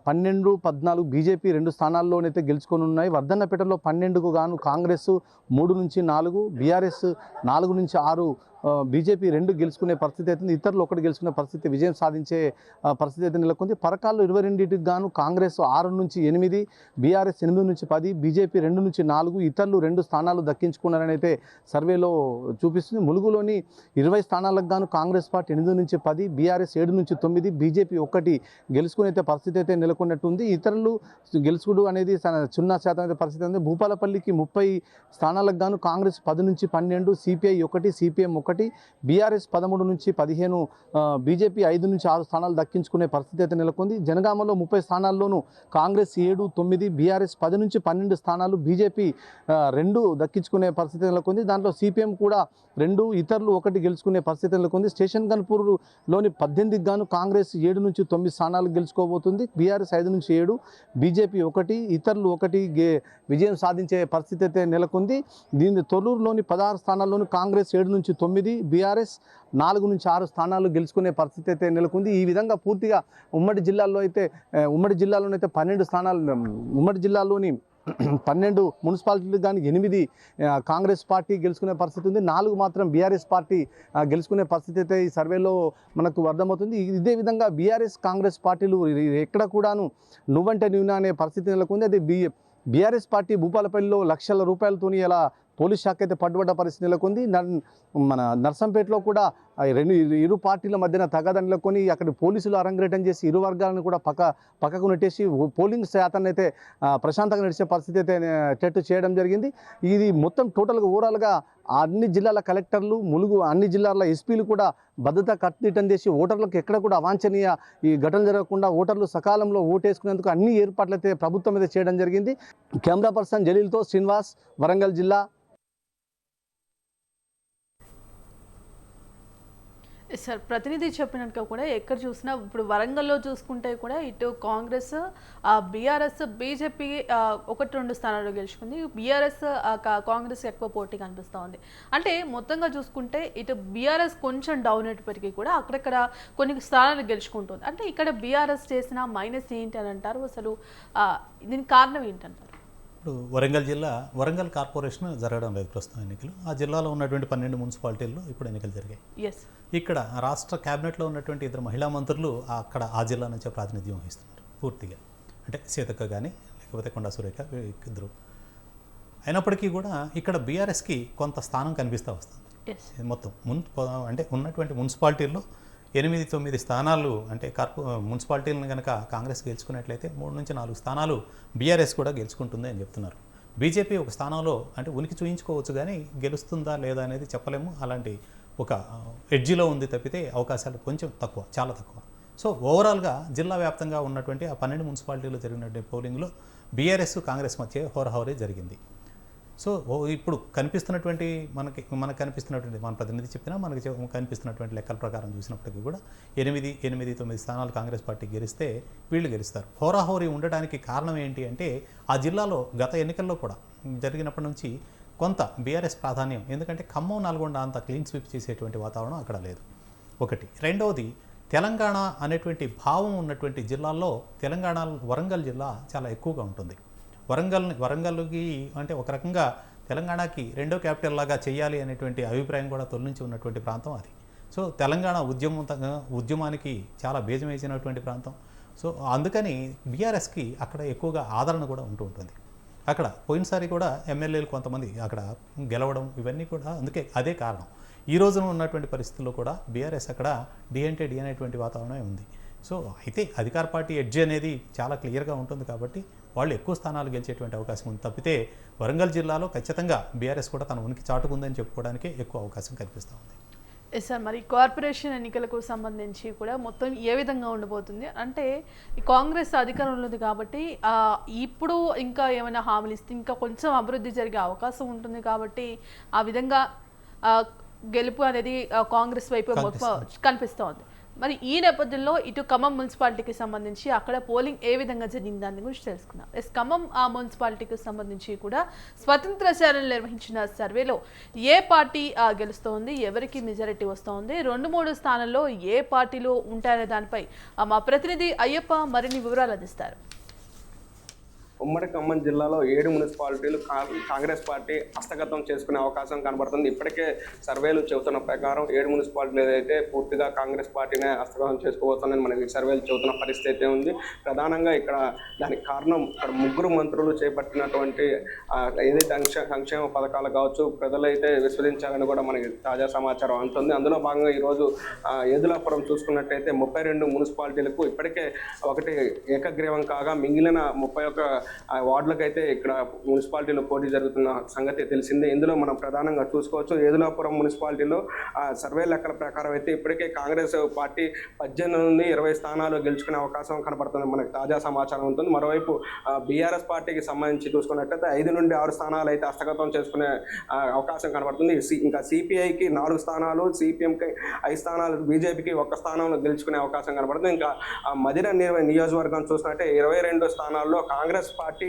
12-14 బీజేపీ 2 స్థానాల్లోనైతే గెలుచుకొని ఉన్నాయి. వర్ధన్నపేటలో 12కు గాను కాంగ్రెస్ 3-4, బీఆర్ఎస్ 4-6, బీజేపీ 2 గెలుచుకునే పరిస్థితి అవుతుంది. ఇతరులు 1 గెలుచుకునే పరిస్థితి, విజయం సాధించే పరిస్థితి అయితే నెలకొంది. పరకాల్లో 22కి గాను కాంగ్రెస్ 6-8, బీఆర్ఎస్ 8-10, బీజేపీ 2-4, ఇతరులు 2 స్థానాలు దక్కించుకున్నారని అయితే సర్వేలో చూపిస్తుంది. ములుగులోని 20 స్థానాలకు గాను కాంగ్రెస్ పార్టీ 8-10, బీఆర్ఎస్ 7-9, బీజేపీ 1 గెలుచుకునే అయితే పరిస్థితి అయితే నెలకొన్నట్టుంది. ఇతరులు గెలుచుకుడు అనేది 0% అయితే పరిస్థితి ఉంది. భూపాలపల్లికి 30 స్థానాలకు గాను కాంగ్రెస్ 10-12, సిపిఐ 1, సిపిఎం 1, 1, బీఆర్ఎస్ 13 నుంచి 15, బీజేపీ 5 నుంచి 6 స్థానాలు దక్కించుకునే పరిస్థితి అయితే నెలకొంది. జనగామలో 30 స్థానాల్లోనూ కాంగ్రెస్ 7, 9, బీఆర్ఎస్ 10 నుంచి 12 స్థానాలు, బీజేపీ 2 దక్కించుకునే పరిస్థితి నెలకొంది. దాంట్లో సిపిఎం కూడా 2, ఇతరులు 1 గెలుచుకునే పరిస్థితి నెలకొంది. స్టేషన్ గన్పూర్లోని 18కి గాను కాంగ్రెస్ 7 నుంచి 9 స్థానాలు గెలుచుకోబోతుంది. బీఆర్ఎస్ 5 నుంచి 7, బీజేపీ 1, ఇతరులు 1 విజయం సాధించే పరిస్థితి అయితే నెలకొంది. దీని తొర్రూరులోని 16 స్థానాల్లోనూ కాంగ్రెస్ 7 నుంచి 9, బీఆర్ఎస్ 4 నుంచి 6 స్థానాలు గెలుచుకునే పరిస్థితి అయితే నెలకొంది. ఈ విధంగా పూర్తిగా ఉమ్మడి జిల్లాలోనైతే 12 స్థానాలు, ఉమ్మడి జిల్లాలోని 12 మున్సిపాలిటీలు కానీ 8 కాంగ్రెస్ పార్టీ గెలుచుకునే పరిస్థితి ఉంది. 4 మాత్రం బీఆర్ఎస్ పార్టీ గెలుచుకునే పరిస్థితి అయితే ఈ సర్వేలో మనకు అర్థమవుతుంది. ఇదే విధంగా బీఆర్ఎస్ కాంగ్రెస్ పార్టీలు ఎక్కడ కూడాను నువ్వంటే నువ్వునా అనే పరిస్థితి నెలకొంది. అది బీఆర్ఎస్ పార్టీ భూపాలపల్లిలో లక్షల రూపాయలతోని ఇలా పోలీస్ శాఖ అయితే పట్టుబడ్డ పరిస్థితి నెలకొంది. మన నర్సంపేటలో కూడా ఇరు పార్టీల మధ్యన తగాదా నెలకొని అక్కడ పోలీసులు అరంగేటం చేసి ఇరు వర్గాలను కూడా పక్కకు నెట్టేసి పోలింగ్ శాతాన్ని అయితే ప్రశాంతంగా నడిచే పరిస్థితి అయితే చేయడం జరిగింది. ఇది మొత్తం టోటల్గా ఓవరాల్గా అన్ని జిల్లాల కలెక్టర్లు, అన్ని జిల్లాల ఎస్పీలు కూడా భద్రత కట్టుదిట్టం చేసి ఓటర్లకు ఎక్కడ కూడా అవాంఛనీయ ఈ ఘటనలు జరగకుండా ఓటర్లు సకాలంలో ఓటేసుకునేందుకు అన్ని ఏర్పాట్లు అయితే ప్రభుత్వం మీద చేయడం జరిగింది. కెమెరా పర్సన్ జలీల్తో శ్రీనివాస్, వరంగల్ జిల్లా. సార్, ప్రతినిధి చెప్పినట్టుగా కూడా ఎక్కడ చూసినా ఇప్పుడు వరంగల్లో చూసుకుంటే కూడా ఇటు కాంగ్రెస్, బీఆర్ఎస్, బీజేపీ 1-2 స్థానాలు గెలుచుకుంది. బీఆర్ఎస్ కాంగ్రెస్ ఎక్కువ పోటీ కనిపిస్తూ ఉంది. అంటే మొత్తంగా చూసుకుంటే ఇటు బీఆర్ఎస్ కొంచెం డౌన్ అయినప్పటికీ కూడా అక్కడక్కడ కొన్ని స్థానాలు గెలుచుకుంటుంది. అంటే ఇక్కడ బీఆర్ఎస్ చేసిన మైనస్ ఏంటి అని అంటారు, అసలు దీనికి కారణం ఏంటంటారు? ఇప్పుడు వరంగల్ కార్పొరేషన్ జరగడం లేదు ప్రస్తుతం ఎన్నికలు. ఆ జిల్లాలో ఉన్నటువంటి 12 మున్సిపాలిటీల్లో ఇప్పుడు ఎన్నికలు జరిగాయి. ఇక్కడ రాష్ట్ర క్యాబినెట్లో ఉన్నటువంటి 2 మహిళా మంత్రులు అక్కడ ఆ జిల్లా నుంచే ప్రాతినిధ్యం వహిస్తున్నారు పూర్తిగా. అంటే సీతక్క కానీ లేకపోతే కొండా సురేఖ, ఇద్దరు. అయినప్పటికీ కూడా ఇక్కడ బీఆర్ఎస్కి కొంత స్థానం కనిపిస్తూ వస్తుంది. మొత్తం అంటే ఉన్నటువంటి మున్సిపాలిటీల్లో 8-9 స్థానాలు అంటే మున్సిపాలిటీలను కనుక కాంగ్రెస్ గెలుచుకున్నట్లయితే 3 నుంచి 4 స్థానాలు బీఆర్ఎస్ కూడా గెలుచుకుంటుంది అని చెప్తున్నారు. బీజేపీ ఒక స్థానంలో అంటే ఉనికి చూయించుకోవచ్చు, కానీ గెలుస్తుందా లేదా అనేది చెప్పలేము. అలాంటి ఒక ఎడ్జిలో ఉంది తప్పితే అవకాశాలు కొంచెం తక్కువ, చాలా తక్కువ. సో ఓవరాల్గా జిల్లా వ్యాప్తంగా ఉన్నటువంటి ఆ 12 మున్సిపాలిటీలో జరిగినటువంటి పోలింగ్లో బీఆర్ఎస్ కాంగ్రెస్ మధ్య హోరాహోరీ జరిగింది. సో ఇప్పుడు కనిపిస్తున్నటువంటి మనకు కనిపిస్తున్నటువంటి మన ప్రతినిధి చెప్పినా మనకి కనిపిస్తున్నటువంటి లెక్కల ప్రకారం చూసినప్పటికీ కూడా 8-9 స్థానాలు కాంగ్రెస్ పార్టీ గెలిస్తే వీళ్ళు గెలుస్తారు. హోరాహోరీ ఉండడానికి కారణం ఏంటి అంటే ఆ జిల్లాలో గత ఎన్నికల్లో కూడా జరిగినప్పటి నుంచి కొంత బీఆర్ఎస్ ప్రాధాన్యం, ఎందుకంటే ఖమ్మం, నల్గొండ అంత క్లీన్ స్వీప్ చేసేటువంటి వాతావరణం అక్కడ లేదు. ఒకటి. రెండవది, తెలంగాణ అనేటువంటి భావం ఉన్నటువంటి జిల్లాల్లో వరంగల్ జిల్లా చాలా ఎక్కువగా ఉంటుంది. వరంగల్కి అంటే ఒక రకంగా తెలంగాణకి రెండో క్యాపిటల్ లాగా చేయాలి అనేటువంటి అభిప్రాయం కూడా తొలి నుంచి ఉన్నటువంటి ప్రాంతం అది. సో తెలంగాణ ఉద్యమానికి చాలా బీజం వేసినటువంటి ప్రాంతం. సో అందుకని బీఆర్ఎస్కి అక్కడ ఎక్కువగా ఆదరణ కూడా ఉంటుంది. అక్కడ పోయినసారి కూడా ఎమ్మెల్యేలు కొంతమంది అక్కడ గెలవడం ఇవన్నీ కూడా అందుకే అదే కారణం. ఈ రోజున ఉన్నటువంటి పరిస్థితుల్లో కూడా బీఆర్ఎస్ అక్కడ డి అనేటువంటి వాతావరణమే ఉంది. సో అయితే అధికార పార్టీ ఎడ్జ్ అనేది చాలా క్లియర్గా ఉంటుంది కాబట్టి వాళ్ళు ఎక్కువ స్థానాలు గెలిచేటువంటి అవకాశం ఉంది తప్పితే వరంగల్ జిల్లాలో ఖచ్చితంగా బీఆర్ఎస్ కూడా తన ఉనికి చాటుకుందని చెప్పుకోవడానికి ఎక్కువ అవకాశం కనిపిస్తూ ఉంది. సార్, మరి కార్పొరేషన్ ఎన్నికలకు సంబంధించి కూడా మొత్తం ఏ విధంగా ఉండబోతుంది అంటే కాంగ్రెస్ అధికారంలో ఉంది కాబట్టి ఇప్పుడు ఇంకా ఏమైనా హామీలు ఇస్తే ఇంకా కొంచెం అభివృద్ధి జరిగే అవకాశం ఉంటుంది కాబట్టి ఆ విధంగా గెలుపు అనేది కాంగ్రెస్ వైపు కనిపిస్తూ ఉంది. మరి ఈ నేపథ్యంలో ఇటు ఖమ్మం మున్సిపాలిటీకి సంబంధించి అక్కడ పోలింగ్ ఏ విధంగా జరిగింది దాని గురించి తెలుసుకుందాం. ఖమ్మం మున్సిపాలిటీకి సంబంధించి కూడా స్వతంత్ర సేనలు నిర్వహించిన సర్వేలో ఏ పార్టీ గెలుస్తోంది, ఎవరికి మెజారిటీ వస్తోంది, 2-3 స్థానాల్లో ఏ పార్టీలు ఉంటాయనే దానిపై మా ప్రతినిధి అయ్యప్ప మరిన్ని వివరాలు అందిస్తారు. ఉమ్మడి ఖమ్మం జిల్లాలో 7 మున్సిపాలిటీలు కాంగ్రెస్ పార్టీ హస్తగతం చేసుకునే అవకాశం కనబడుతుంది. ఇప్పటికే సర్వేలు చెబుతున్న ప్రకారం 7 మున్సిపాలిటీలు ఏదైతే పూర్తిగా కాంగ్రెస్ పార్టీనే హస్తగతం చేసుకోబోతుందని మనకి సర్వేలు చెబుతున్న పరిస్థితి ఉంది. ప్రధానంగా ఇక్కడ దానికి కారణం ఇక్కడ 3 మంత్రులు చేపట్టినటువంటి ఏదైతే సంక్షేమ పథకాలు కావచ్చు ప్రజలైతే విస్మరించాలని కూడా మనకి తాజా సమాచారం అందుతుంది. అందులో భాగంగా ఈరోజు ఏదులాపురం చూసుకున్నట్టయితే 32 మున్సిపాలిటీలకు ఇప్పటికే ఒకటి ఏకగ్రీవం కాగా మిగిలిన 31 ఆ వార్డులకు అయితే ఇక్కడ మున్సిపాలిటీలో పోటీ జరుగుతున్న సంగతి తెలిసిందే. ఇందులో మనం ప్రధానంగా చూసుకోవచ్చు, ఏదులాపురం మున్సిపాలిటీలో సర్వే లెక్కల ప్రకారం అయితే ఇప్పటికే కాంగ్రెస్ పార్టీ 18 నుండి 20 స్థానాలు గెలుచుకునే అవకాశం కనబడుతుంది, మనకు తాజా సమాచారం ఉంటుంది. మరోవైపు బీఆర్ఎస్ పార్టీకి సంబంధించి చూసుకున్నట్లయితే 5 నుండి 6 స్థానాలు అయితే హస్తగతం చేసుకునే అవకాశం కనబడుతుంది. ఇంకా సిపిఐకి 4 స్థానాలు, సిపిఎంకి 5 స్థానాలు, బీజేపీకి 1 స్థానంలో గెలుచుకునే అవకాశం కనబడుతుంది. ఇంకా మధిర నియోజకవర్గం చూసినట్టే 22 స్థానాల్లో కాంగ్రెస్ పార్టీ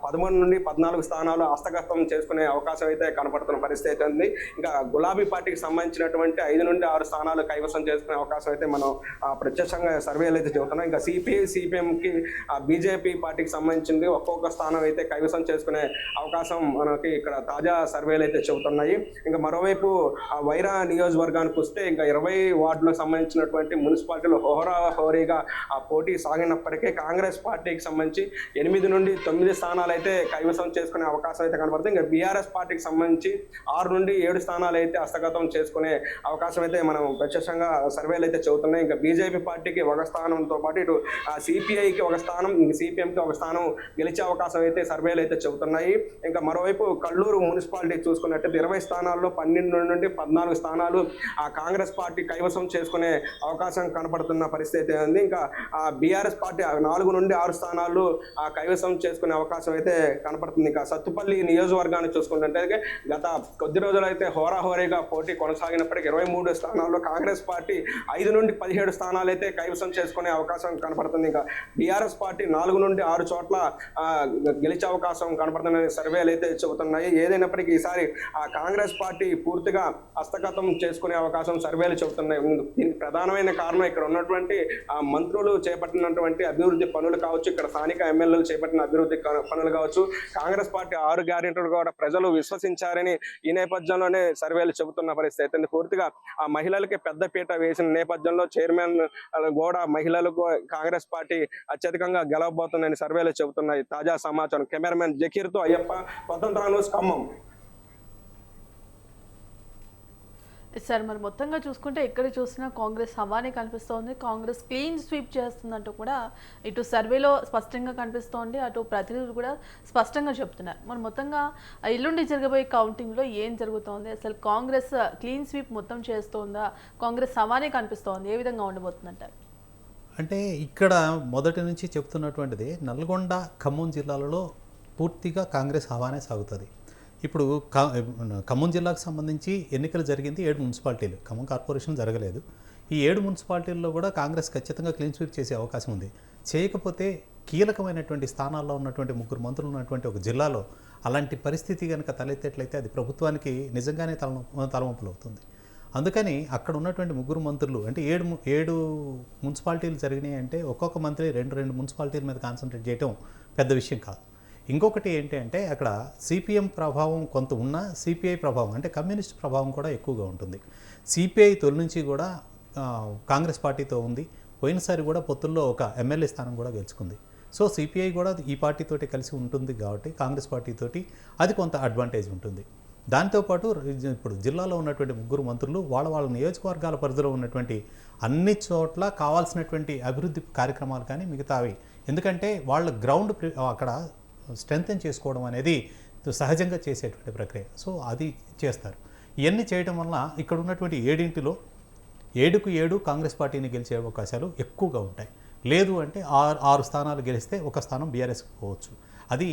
13 నుండి 14 స్థానాలు హస్తగతం చేసుకునే అవకాశం అయితే కనబడుతున్న పరిస్థితి అయితే ఉంది. ఇంకా గులాబీ పార్టీకి సంబంధించినటువంటి 5 నుండి 6 స్థానాలు కైవసం చేసుకునే అవకాశం అయితే మనం ప్రత్యక్షంగా సర్వేలు అయితే చెబుతున్నాం. ఇంకా సిపిఐ, సిపిఎంకి బీజేపీ పార్టీకి సంబంధించింది ఒక్కొక్క స్థానం అయితే కైవసం చేసుకునే అవకాశం మనకి ఇక్కడ తాజా సర్వేలు అయితే చెబుతున్నాయి. ఇంకా మరోవైపు వైరా నియోజకవర్గానికి వస్తే ఇంకా 20 వార్డులకు సంబంధించినటువంటి మున్సిపాలిటీలో హోరాహోరీగా పోటీ సాగినప్పటికీ కాంగ్రెస్ పార్టీకి సంబంధించి 8 నుండి 9 స్థానాలు అయితే కైవసం చేసుకునే అవకాశం అయితే కనబడుతుంది. ఇంకా బీఆర్ఎస్ పార్టీకి సంబంధించి 6 నుండి 7 స్థానాలు అయితే హస్తగతం చేసుకునే అవకాశం అయితే మనం ప్రత్యక్షంగా సర్వేలు అయితే చెబుతున్నాయి. ఇంకా బీజేపీ పార్టీకి 1 స్థానంతో పాటు ఇటు సిపిఐకి 1 స్థానం, ఇంక సిపిఎంకి 1 స్థానం గెలిచే అవకాశం అయితే సర్వేలు అయితే చెబుతున్నాయి. ఇంకా మరోవైపు కల్లూరు మున్సిపాలిటీ చూసుకున్నట్టయితే 20 స్థానాల్లో 12 నుండి 14 స్థానాలు కాంగ్రెస్ పార్టీ కైవసం చేసుకునే అవకాశం కనపడుతున్న పరిస్థితి అయితే ఉంది. ఇంకా బీఆర్ఎస్ పార్టీ 4 నుండి 6 స్థానాలు కైవసం చేసుకునే అవకాశం అయితే కనపడుతుంది. ఇంకా సత్తుపల్లి నియోజకవర్గాన్ని చూసుకున్నట్టయితే గత కొద్ది రోజులు అయితే హోరాహోరీగా పోటీ కొనసాగినప్పటికీ 23 స్థానాల్లో కాంగ్రెస్ పార్టీ 5 నుండి 17 స్థానాలు అయితే కైవసం చేసుకునే అవకాశం కనపడుతుంది. ఇంకా బీఆర్ఎస్ పార్టీ 4 నుండి 6 చోట్ల గెలిచే అవకాశం కనపడుతున్న సర్వేలు అయితే చెబుతున్నాయి. ఏదైనప్పటికీ ఈసారి కాంగ్రెస్ పార్టీ పూర్తిగా హస్తగతం చేసుకునే అవకాశం సర్వేలు చెబుతున్నాయి. దీనికి ప్రధానమైన కారణం ఇక్కడ ఉన్నటువంటి మంత్రులు చేపట్టినటువంటి అభివృద్ధి పనులు కావచ్చు, ఇక్కడ స్థానిక ఎమ్మెల్యేలు చేపట్టిన అభివృద్ధి పనులు కావచ్చు, కాంగ్రెస్ పార్టీ 6 గ్యారెంటీలు కూడా ప్రజలు విశ్వసించారని ఈ నేపథ్యంలోనే సర్వేలు చెబుతున్న పరిస్థితి అయితే పూర్తిగా మహిళలకి పెద్దపీట వేసిన నేపథ్యంలో చైర్మన్ కూడా మహిళలకు కాంగ్రెస్ పార్టీ అత్యధికంగా గెలవబోతుందని సర్వేలు చెబుతున్నాయి. తాజా సమాచారం కెమెరామెన్ జకీర్తో అయ్యప్ప, స్వతంత్ర న్యూస్, ఖమ్మం. సార్, మరి మొత్తంగా చూసుకుంటే ఎక్కడ చూసినా కాంగ్రెస్ హవానే కనిపిస్తోంది. కాంగ్రెస్ క్లీన్ స్వీప్ చేస్తుందంటూ కూడా ఇటు సర్వేలో స్పష్టంగా కనిపిస్తోంది, అటు ప్రతినిధులు కూడా స్పష్టంగా చెప్తున్నారు. మరి మొత్తంగా ఎల్లుండి జరగబోయే కౌంటింగ్లో ఏం జరుగుతోంది, అసలు కాంగ్రెస్ క్లీన్ స్వీప్ మొత్తం చేస్తోందా, కాంగ్రెస్ హవానే కనిపిస్తోంది, ఏ విధంగా ఉండబోతుందంటారు? అంటే ఇక్కడ మొదటి నుంచి చెప్తున్నటువంటిది నల్గొండ, ఖమ్మం జిల్లాలలో పూర్తిగా కాంగ్రెస్ హవానే సాగుతుంది. ఇప్పుడు ఖమ్మం జిల్లాకు సంబంధించి ఎన్నికలు జరిగింది 7 మున్సిపాలిటీలు, ఖమ్మం కార్పొరేషన్ జరగలేదు. ఈ 7 మున్సిపాలిటీల్లో కూడా కాంగ్రెస్ ఖచ్చితంగా క్లీన్ స్వీప్ చేసే అవకాశం ఉంది. చేయకపోతే కీలకమైనటువంటి స్థానాల్లో ఉన్నటువంటి 3 మంత్రులు ఉన్నటువంటి ఒక జిల్లాలో అలాంటి పరిస్థితి కనుక తలెత్తేట్లయితే అది ప్రభుత్వానికి నిజంగానే తలవంపులు అవుతుంది. అందుకని అక్కడ ఉన్నటువంటి 3 మంత్రులు అంటే 7 మున్సిపాలిటీలు జరిగినాయి అంటే ఒక్కొక్క మంత్రి 2 మున్సిపాలిటీల మీద కాన్సన్ట్రేట్ చేయడం పెద్ద విషయం కాదు. ఇంకొకటి ఏంటి అంటే అక్కడ సిపిఎం ప్రభావం కొంత ఉన్నా సిపిఐ ప్రభావం అంటే కమ్యూనిస్ట్ ప్రభావం కూడా ఎక్కువగా ఉంటుంది. సిపిఐ తొలి నుంచి కూడా కాంగ్రెస్ పార్టీతో ఉంది. పోయినసారి కూడా పొత్తుల్లో ఒక ఎమ్మెల్యే స్థానం కూడా గెలుచుకుంది. సో సిపిఐ కూడా ఈ పార్టీతోటి కలిసి ఉంటుంది కాబట్టి కాంగ్రెస్ పార్టీతోటి అది కొంత అడ్వాంటేజ్ ఉంటుంది. దాంతోపాటు ఇప్పుడు జిల్లాలో ఉన్నటువంటి 3 మంత్రులు వాళ్ళ నియోజకవర్గాల పరిధిలో ఉన్నటువంటి అన్ని చోట్ల కావాల్సినటువంటి అభివృద్ధి కార్యక్రమాలు కానీ మిగతావి, ఎందుకంటే వాళ్ళ గ్రౌండ్ అక్కడ స్ట్రెంథెన్ చేసుకోవడం అనేది సహజంగా చేసేటువంటి ప్రక్రియ. సో అది చేస్తారు. ఇవన్నీ చేయడం వల్ల ఇక్కడ ఉన్నటువంటి 7 7కు 7 కాంగ్రెస్ పార్టీని గెలిచే అవకాశాలు ఎక్కువగా ఉంటాయి. లేదు అంటే 6 స్థానాలు గెలిస్తే 1 స్థానం బీఆర్ఎస్కి పోవచ్చు. అది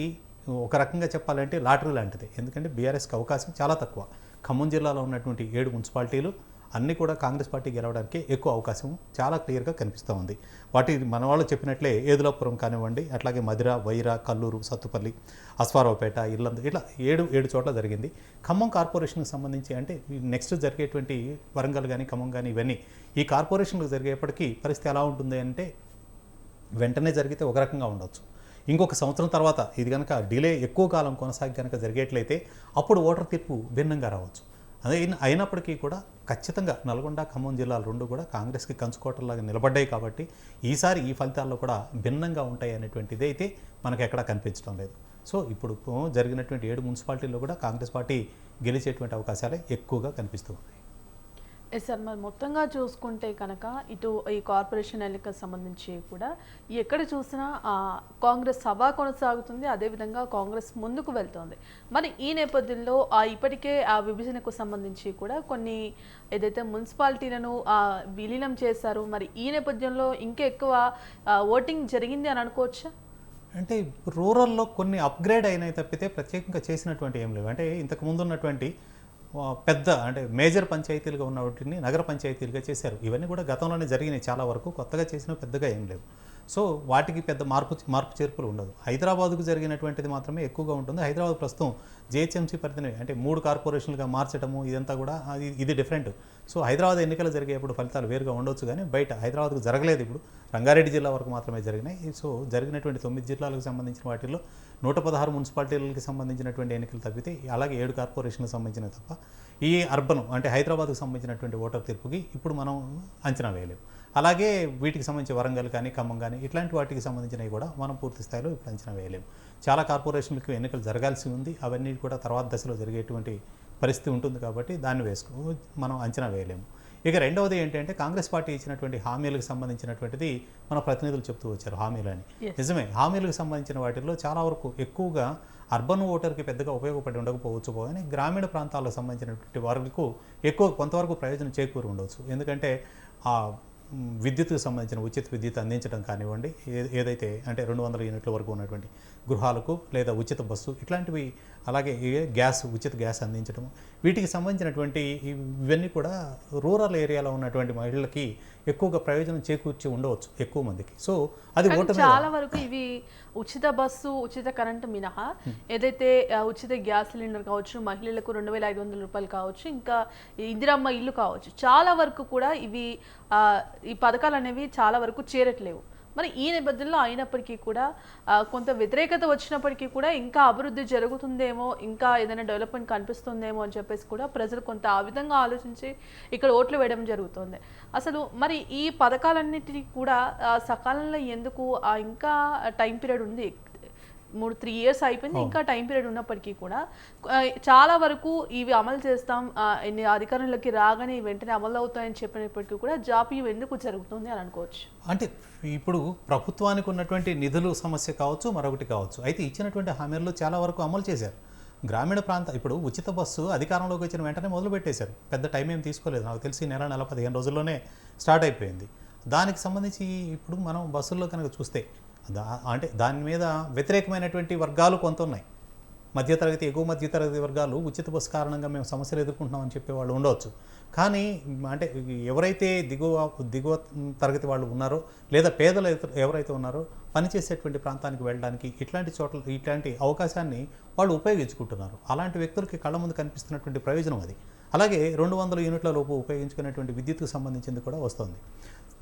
ఒక రకంగా చెప్పాలంటే లాటరీ లాంటిది, ఎందుకంటే బీఆర్ఎస్కి అవకాశం చాలా తక్కువ. ఖమ్మం జిల్లాలో ఉన్నటువంటి 7 మున్సిపాలిటీలు అన్నీ కూడా కాంగ్రెస్ పార్టీ గెలవడానికి ఎక్కువ అవకాశం చాలా క్లియర్గా కనిపిస్తూ ఉంది. వాటి మన వాళ్ళు చెప్పినట్లే ఏదులాపురం కానివ్వండి, అట్లాగే మధిర, వైరా, కల్లూరు, సత్తుపల్లి, అశ్వారావుపేట, ఇల్లందు, ఇట్లా 7 చోట్ల జరిగింది. ఖమ్మం కార్పొరేషన్కి సంబంధించి అంటే నెక్స్ట్ జరిగేటువంటి వరంగల్ కానీ ఖమ్మం కానీ ఇవన్నీ ఈ కార్పొరేషన్లకు జరిగేప్పటికీ పరిస్థితి ఎలా ఉంటుంది అంటే వెంటనే జరిగితే ఒక రకంగా ఉండొచ్చు, ఇంకొక సంవత్సరం తర్వాత ఇది కనుక డిలే ఎక్కువ కాలం కొనసాగి కనుక జరిగేట్లయితే అప్పుడు ఓటర్ తీర్పు భిన్నంగా రావచ్చు. అదే అయినప్పటికీ కూడా ఖచ్చితంగా నల్గొండ, ఖమ్మం జిల్లాలు 2 కూడా కాంగ్రెస్కి కంచుకోటలాగా నిలబడ్డాయి కాబట్టి ఈసారి ఈ ఫలితాల్లో కూడా భిన్నంగా ఉంటాయి అనేటువంటిది అయితే మనకు ఎక్కడా కనిపించడం లేదు. సో ఇప్పుడు జరిగినటువంటి 7 మున్సిపాలిటీల్లో కూడా కాంగ్రెస్ పార్టీ గెలిచేటువంటి అవకాశాలే ఎక్కువగా కనిపిస్తూ ఉన్నాయి. ఎస్ సార్, మరి మొత్తంగా చూసుకుంటే కనుక ఇటు ఈ కార్పొరేషన్ ఎన్నికలకు సంబంధించి కూడా ఎక్కడ చూసినా కాంగ్రెస్ సభ కొనసాగుతుంది, అదేవిధంగా కాంగ్రెస్ ముందుకు వెళ్తోంది. మరి ఈ నేపథ్యంలో ఇప్పటికే ఆ విభజనకు సంబంధించి కూడా కొన్ని ఏదైతే మున్సిపాలిటీలను విలీనం చేశారు, మరి ఈ నేపథ్యంలో ఇంకా ఎక్కువ ఓటింగ్ జరిగింది అని అనుకోవచ్చా? అంటే రూరల్లో కొన్ని అప్గ్రేడ్ అయినాయి తప్పితే ప్రత్యేకంగా చేసినటువంటి ఏం లేవు. అంటే ఇంతకు ముందు ఉన్నటువంటి పెద్ద అంటే మేజర్ పంచాయతీలుగా ఉన్న వాటిని నగర పంచాయతీలుగా చేశారు. ఇవన్నీ కూడా గతంలోనే జరిగినాయి చాలా వరకు, కొత్తగా చేసిన పెద్దగా ఏం లేవు. సో వాటికి పెద్ద మార్పు చేర్పులు ఉండదు. హైదరాబాద్కు జరిగినటువంటిది మాత్రమే ఎక్కువగా ఉంటుంది. హైదరాబాద్ ప్రస్తుతం జిహెచ్ఎంసీ పరిధిని అంటే 3 కార్పొరేషన్లుగా మార్చడము ఇదంతా కూడా ఇది డిఫరెంట్. సో హైదరాబాద్ ఎన్నికలు జరిగేప్పుడు ఫలితాలు వేరుగా ఉండొచ్చు, కానీ బయట హైదరాబాద్కు జరగలేదు. ఇప్పుడు రంగారెడ్డి జిల్లా వరకు మాత్రమే జరిగినాయి. సో జరిగినటువంటి 9 జిల్లాలకు సంబంధించిన వాటిల్లో 116 మున్సిపాలిటీలకి సంబంధించినటువంటి ఎన్నికలు తప్పితే, అలాగే 7 కార్పొరేషన్లకు సంబంధించిన తప్ప ఈ అర్బన్ అంటే హైదరాబాద్కు సంబంధించినటువంటి ఓటర్ తీర్పుకి ఇప్పుడు మనం అంచనా వేయలేము. అలాగే వీటికి సంబంధించి వరంగల్ కానీ ఖమ్మం కానీ ఇట్లాంటి వాటికి సంబంధించినవి కూడా మనం పూర్తి స్థాయిలో ఇప్పుడు అంచనా వేయలేము. చాలా కార్పొరేషన్లకు ఎన్నికలు జరగాల్సి ఉంది, అవన్నీ కూడా తర్వాత దశలో జరిగేటువంటి పరిస్థితి ఉంటుంది కాబట్టి దాన్ని మనం అంచనా వేయలేము. ఇక రెండవది ఏంటంటే కాంగ్రెస్ పార్టీ ఇచ్చినటువంటి హామీలకు సంబంధించినటువంటిది మన ప్రతినిధులు చెప్తూ వచ్చారు హామీలని. నిజమే, హామీలకు సంబంధించిన వాటిల్లో చాలా వరకు ఎక్కువగా అర్బన్ ఓటర్కి పెద్దగా ఉపయోగపడి ఉండకపోవచ్చు, కానీ గ్రామీణ ప్రాంతాలకు సంబంధించినటువంటి వారికి కొంతవరకు ప్రయోజనం చేకూరి ఉండవచ్చు. ఎందుకంటే విద్యుత్కు సంబంధించిన ఉచిత విద్యుత్ అందించడం కానివ్వండి, ఏదైతే అంటే 200 యూనిట్ల వరకు ఉన్నటువంటి గృహాలకు లేదా ఉచిత బస్సు ఇట్లాంటివి, అలాగే ఉచిత గ్యాస్ అందించడం, వీటికి సంబంధించినటువంటి ఇవన్నీ కూడా రూరల్ ఏరియాలో ఉన్నటువంటి మహిళలకి ఎక్కువగా ప్రయోజనం చేకూర్చి ఉండవచ్చు ఎక్కువ మందికి. సో అది చాలా వరకు ఇవి ఉచిత బస్సు, ఉచిత కరెంటు మినహా ఏదైతే ఉచిత గ్యాస్ సిలిండర్ కావచ్చు, మహిళలకు 2500 రూపాయలు కావచ్చు, ఇంకా ఇందిరమ్మ ఇల్లు కావచ్చు, చాలా వరకు కూడా ఈ పథకాలు అనేవి చాలా వరకు చేరట్లేవు. మరి ఈ నేపథ్యంలో అయినప్పటికీ కూడా కొంత వ్యతిరేకత వచ్చినప్పటికీ కూడా ఇంకా అభివృద్ధి జరుగుతుందేమో, ఇంకా ఏదైనా డెవలప్మెంట్ కనిపిస్తుందేమో అని చెప్పేసి కూడా ప్రజలు కొంత ఆ విధంగా ఆలోచించి ఇక్కడ ఓట్లు వేయడం జరుగుతుంది. అసలు మరి ఈ పథకాలన్నిటినీ కూడా సకాలంలో ఎందుకు ఇంకా టైం పీరియడ్ ఉంది, 3-3 ఇయర్స్ అయిపోయింది, ఇంకా టైం పీరియడ్ ఉన్నప్పటికీ కూడా చాలా వరకు ఇవి అమలు చేస్తాం, ఎన్ని అధికారంలోకి రాగానే వెంటనే అమలు అవుతాయని చెప్పినప్పటికీ కూడా జాప్యం ఎందుకు జరుగుతుంది అని అనుకోవచ్చు? అంటే ఇప్పుడు ప్రభుత్వానికి ఉన్నటువంటి నిధులు సమస్య కావచ్చు, మరొకటి కావచ్చు. అయితే ఇచ్చినటువంటి హామీల్లో చాలా వరకు అమలు చేశారు. గ్రామీణ ఇప్పుడు ఉచిత బస్సు అధికారంలోకి వచ్చిన వెంటనే మొదలు పెట్టేశారు, పెద్ద టైం ఏం తీసుకోలేదు. నాకు తెలిసి నెల 15 రోజుల్లోనే స్టార్ట్ అయిపోయింది. దానికి సంబంధించి ఇప్పుడు మనం బస్సుల్లో కనుక చూస్తే అంటే దాని మీద వ్యతిరేకమైనటువంటి వర్గాలు కొంత ఉన్నాయి. మధ్యతరగతి, ఎగువ మధ్యతరగతి వర్గాలు ఉచిత బస్సు కారణంగా మేము సమస్యలు ఎదుర్కొంటున్నామని చెప్పేవాళ్ళు ఉండవచ్చు. కానీ అంటే ఎవరైతే దిగువ తరగతి వాళ్ళు ఉన్నారో లేదా పేదలు ఎవరైతే ఉన్నారో పనిచేసేటువంటి ప్రాంతానికి వెళ్ళడానికి ఇట్లాంటి అవకాశాన్ని వాళ్ళు ఉపయోగించుకుంటున్నారు. అలాంటి వ్యక్తులకి కళ్ళ ముందు కనిపిస్తున్నటువంటి ప్రయోజనం అది. అలాగే 200 యూనిట్ల లోపు ఉపయోగించుకునేటువంటి విద్యుత్కు సంబంధించింది కూడా వస్తుంది.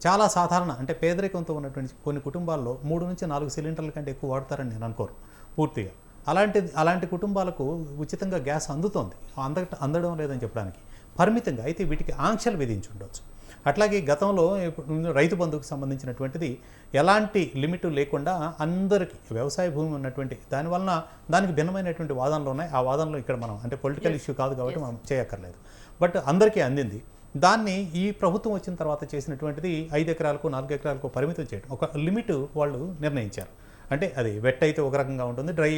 చాలా సాధారణ అంటే పేదరికంతో ఉన్నటువంటి కొన్ని కుటుంబాల్లో 3-4 సిలిండర్ల కంటే ఎక్కువ వాడతారని నేను అనుకోరు పూర్తిగా. అలాంటి కుటుంబాలకు ఉచితంగా గ్యాస్ అందడం లేదని చెప్పడానికి పరిమితంగా అయితే వీటికి ఆంక్షలు విధించి ఉండవచ్చు. అట్లాగే గతంలో రైతు బంధుకు సంబంధించినటువంటిది ఎలాంటి లిమిట్ లేకుండా అందరికీ వ్యవసాయ భూమి ఉన్నటువంటి దానివలన దానికి భిన్నమైనటువంటి వాదనలు ఉన్నాయి. ఆ వాదనలో ఇక్కడ మనం అంటే పొలిటికల్ ఇష్యూ కాదు కాబట్టి మనం చేయక్కర్లేదు. బట్ అందరికీ అందింది. దాన్ని ఈ ప్రభుత్వం వచ్చిన తర్వాత చేసినటువంటిది 5 ఎకరాలకు 4 ఎకరాలకు పరిమితం చేయడం, ఒక లిమిట్ వాళ్ళు నిర్ణయించారు. అంటే అది వెట్ అయితే ఒక రకంగా ఉంటుంది, డ్రై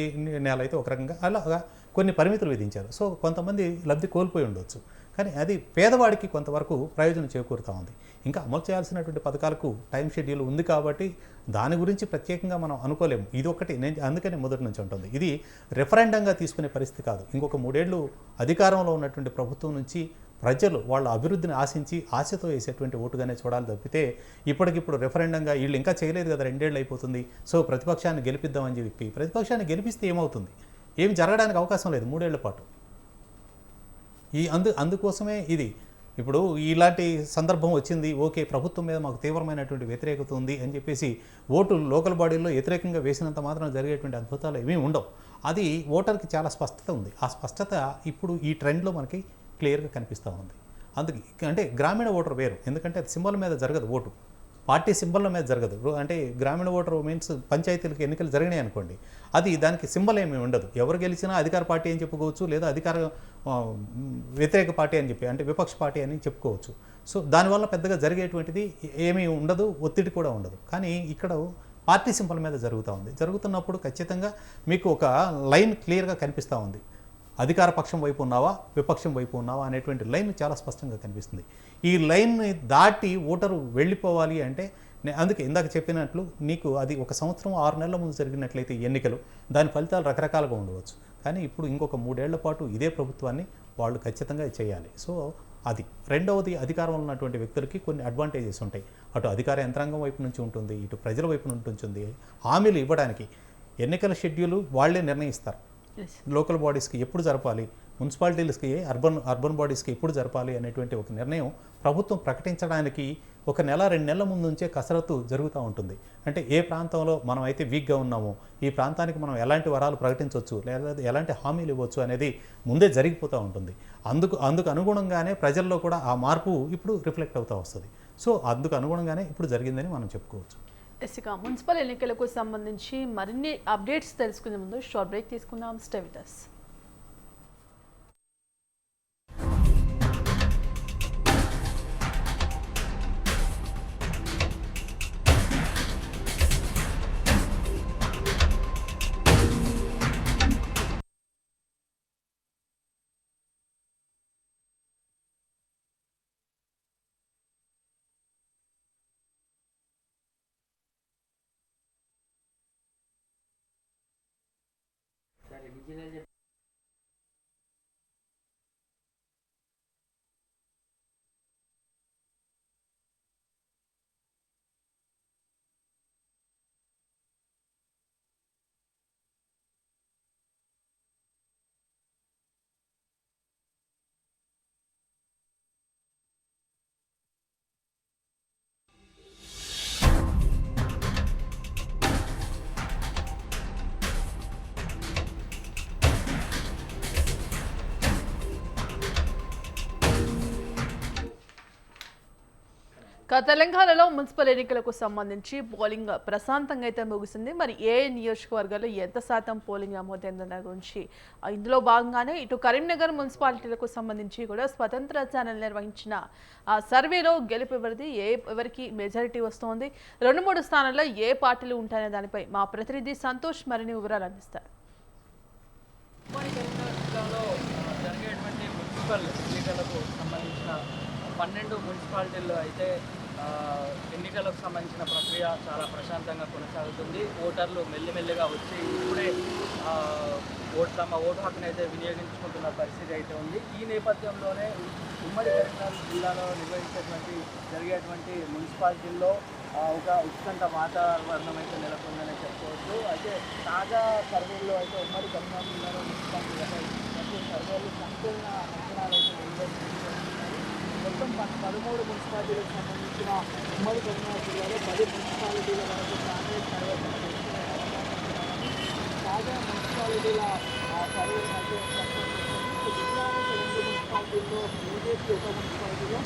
నేల అయితే ఒక రకంగా, అలాగా కొన్ని పరిమితులు విధించారు. సో కొంతమంది లబ్ధి కోల్పోయి ఉండొచ్చు, కానీ అది పేదవాడికి కొంతవరకు ప్రయోజనం చేకూరుతూ ఉంది. ఇంకా అమలు చేయాల్సినటువంటి పథకాలకు టైం షెడ్యూల్ ఉంది కాబట్టి దాని గురించి ప్రత్యేకంగా మనం అనుకోలేము. ఇది ఒకటి అందుకని మొదటి నుంచి ఉంటుంది. ఇది రెఫరెండంగా తీసుకునే పరిస్థితి కాదు. ఇంకొక 3 ఏళ్ళు అధికారంలో ఉన్నటువంటి ప్రభుత్వం నుంచి ప్రజలు వాళ్ళ అభివృద్ధిని ఆశతో వేసేటువంటి ఓటుగానే చూడాలి తప్పితే ఇప్పటికిప్పుడు రెఫరెండంగా వీళ్ళు ఇంకా చేయలేదు కదా, 2 ఏళ్ళు అయిపోతుంది, సో ప్రతిపక్షాన్ని గెలిపిద్దామని చెప్పి ప్రతిపక్షాన్ని గెలిపిస్తే ఏమవుతుంది? ఏం జరగడానికి అవకాశం లేదు 3 ఏళ్ల పాటు. అందుకోసమే ఇది ఇప్పుడు ఇలాంటి సందర్భం వచ్చింది. ఓకే, ప్రభుత్వం మీద మాకు తీవ్రమైనటువంటి వ్యతిరేకత ఉంది అని చెప్పేసి ఓటు లోకల్ బాడీల్లో వ్యతిరేకంగా వేసినంత మాత్రం జరిగేటువంటి అద్భుతాలు ఏమీ ఉండవు. అది ఓటర్కి చాలా స్పష్టత ఉంది. ఆ స్పష్టత ఇప్పుడు ఈ ట్రెండ్లో మనకి క్లియర్గా కనిపిస్తూ ఉంది. అందుకే అంటే గ్రామీణ ఓటర్ వేరు, ఎందుకంటే అది సింబల్ మీద జరగదు ఓటు. పార్టీ సింబల్ మీద జరగదు. అంటే గ్రామీణ ఓటర్ మీన్స్ పంచాయతీలకు ఎన్నికలు జరిగినాయి అనుకోండి, అది దానికి సింబల్ ఏమీ ఉండదు. ఎవరు గెలిచినా అధికార పార్టీ అని చెప్పుకోవచ్చు, లేదా ఆ, వ్యతిరేక పార్టీ అని చెప్పి అంటే విపక్ష పార్టీ అని చెప్పుకోవచ్చు. సో దానివల్ల పెద్దగా జరిగేటువంటిది ఏమీ ఉండదు, ఒత్తిడి కూడా ఉండదు. కానీ ఇక్కడ పార్టీ సింబల్ మీద జరుగుతూ ఉంది. జరుగుతున్నప్పుడు ఖచ్చితంగా మీకు ఒక లైన్ క్లియర్గా కనిపిస్తూ ఉంది. అధికార పక్షం వైపు ఉన్నావా, విపక్షం వైపు ఉన్నావా అనేటువంటి లైన్ చాలా స్పష్టంగా కనిపిస్తుంది. ఈ లైన్ని దాటి ఓటరు వెళ్ళిపోవాలి అంటే అందుకే ఇందాక చెప్పినట్లు నీకు అది 1 సంవత్సరం 6 నెలల ముందు జరిగినట్లయితే ఎన్నికలు, దాని ఫలితాలు రకరకాలుగా ఉండవచ్చు. కానీ ఇప్పుడు ఇంకొక 3 ఏళ్ల పాటు ఇదే ప్రభుత్వాన్ని వాళ్ళు ఖచ్చితంగా చేయాలి. సో అది రెండవది, అధికారంలో ఉన్నటువంటి వ్యక్తులకి కొన్ని అడ్వాంటేజెస్ ఉంటాయి. అటు అధికార యంత్రాంగం వైపు నుంచి ఉంటుంది, ఇటు ప్రజల వైపు నుంచి ఉంటుంది. హామీలు ఇవ్వడానికి ఎన్నికల షెడ్యూల్ వాళ్ళే నిర్ణయిస్తారు. లోకల్ బాడీస్కి ఎప్పుడు జరపాలి, మున్సిపాలిటీలకి అర్బన్ బాడీస్కి ఎప్పుడు జరపాలి అనేటువంటి ఒక నిర్ణయం ప్రభుత్వం ప్రకటించడానికి 1 నెల 2 నెలల ముందు నుంచే కసరత్తు జరుగుతూ ఉంటుంది. అంటే ఏ ప్రాంతంలో మనం అయితే వీక్గా ఉన్నామో, ఈ ప్రాంతానికి మనం ఎలాంటి వరాలు ప్రకటించవచ్చు, లేదా ఎలాంటి హామీలు ఇవ్వచ్చు అనేది ముందే జరిగిపోతూ ఉంటుంది. అందుకు అనుగుణంగానే ప్రజల్లో కూడా ఆ మార్పు ఇప్పుడు రిఫ్లెక్ట్ అవుతూ వస్తుంది. సో అందుకు అనుగుణంగానే ఇప్పుడు జరిగిందని మనం చెప్పుకోవచ్చు. ఇక మున్సిపల్ ఎన్నికలకు సంబంధించి మరిన్ని అప్డేట్స్ తెలుసుకునే ముందు షార్ట్ బ్రేక్ తీసుకుందాం. Stay with us. తెలంగాణలో మున్సిపల్ ఎన్నికలకు సంబంధించి పోలింగ్ ప్రశాంతంగా అయితే ముగిసింది. మరి ఏ నియోజకవర్గాల్లో ఎంత శాతం పోలింగ్ నమోదైందన్న గురించి ఇందులో భాగంగానే ఇటు కరీంనగర్ మున్సిపాలిటీలకు సంబంధించి కూడా స్వతంత్ర ఛానల్ నిర్వహించిన సర్వేలో గెలుపు ఎవరికి మెజారిటీ వస్తోంది, 2-3 స్థానాల్లో ఏ పార్టీలు ఉంటాయనే దానిపై మా ప్రతినిధి సంతోష్ మరిన్ని వివరాలు అందిస్తారు. జరిగేటువంటి మున్సిపల్ ఎన్నికలకు సంబంధించిన 12 మున్సిపాలిటీల్లో అయితే ఎన్నికలకు సంబంధించిన ప్రక్రియ చాలా ప్రశాంతంగా కొనసాగుతుంది. ఓటర్లు మెల్లిమెల్లిగా వచ్చి ఇప్పుడే తమ ఓటు హక్కును అయితే వినియోగించుకుంటున్న పరిస్థితి అయితే ఉంది. ఈ నేపథ్యంలోనే ఉమ్మడి కరీంనగర్ జిల్లాలో జరిగేటువంటి మున్సిపాలిటీల్లో ఒక ఉత్కంఠ వాతావరణం అయితే నెలకొందని చెప్పుకోవచ్చు. అయితే తాజా సర్వేల్లో అయితే ఉమ్మడి కరీంనగర్ జిల్లాలో మున్సిపాలిటీ సర్వేలు సంపూర్ణ అంచనాలు అయితే వెలువడుతున్నాయి. మొత్తం 13 మున్సిపాలిటీలకు సంబంధించిన ఉమ్మడి కరీంనగర్ జిల్లాలో 10 మున్సిపాలిటీల వరకు కాంగ్రెస్ సర్వేక్షణ చేసుకునే తాజా మున్సిపాలిటీల సర్వే అయితే జిల్లాలో 2 మున్సిపాలిటీల్లో బీజేపీ ఒక మున్సిపాలిటీలో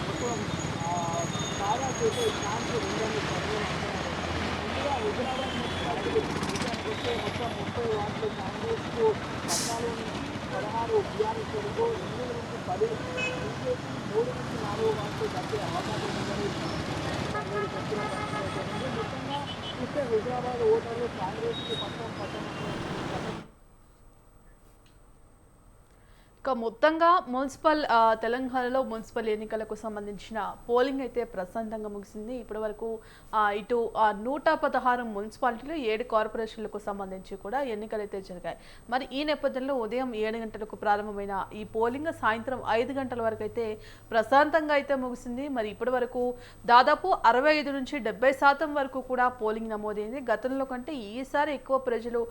మొత్తం బాగా చేసే ఛాన్స్ ఉందని సర్వే ముందుగా హైదరాబాద్ మున్సిపాలిటీ విషయానికి వస్తే మొత్తం 30 వార్డులు కాంగ్రెస్కు 14 నుంచి 16 బీఆర్ఎస్ వరకు 8 నుంచి 10 బీజేపీ 3 నుంచి 4 వార్డులు తగ్గే అవకాశం ఉందని సర్వేలు చెప్తున్న పరిస్థితి. మొత్తంగా చూస్తే హైదరాబాద్ ఓటర్లు కాంగ్రెస్కి మొత్తం మొత్తంగా తెలంగాణలో మున్సిపల్ ఎన్నికలకు సంబంధించిన పోలింగ్ అయితే ప్రశాంతంగా ముగిసింది. ఇప్పటి వరకు ఇటు 116 మున్సిపాలిటీలు 7 కార్పొరేషన్లకు సంబంధించి కూడా ఎన్నికలు అయితే జరిగాయి. మరి ఈ నేపథ్యంలో ఉదయం 7 గంటలకు ప్రారంభమైన ఈ పోలింగ్ సాయంత్రం 5 గంటల వరకు అయితే ప్రశాంతంగా అయితే ముగిసింది. మరి ఇప్పటి వరకు దాదాపు 65 నుంచి 70% వరకు కూడా పోలింగ్ నమోదైంది. గతంలో కంటే ఈసారి ఎక్కువ ప్రజలు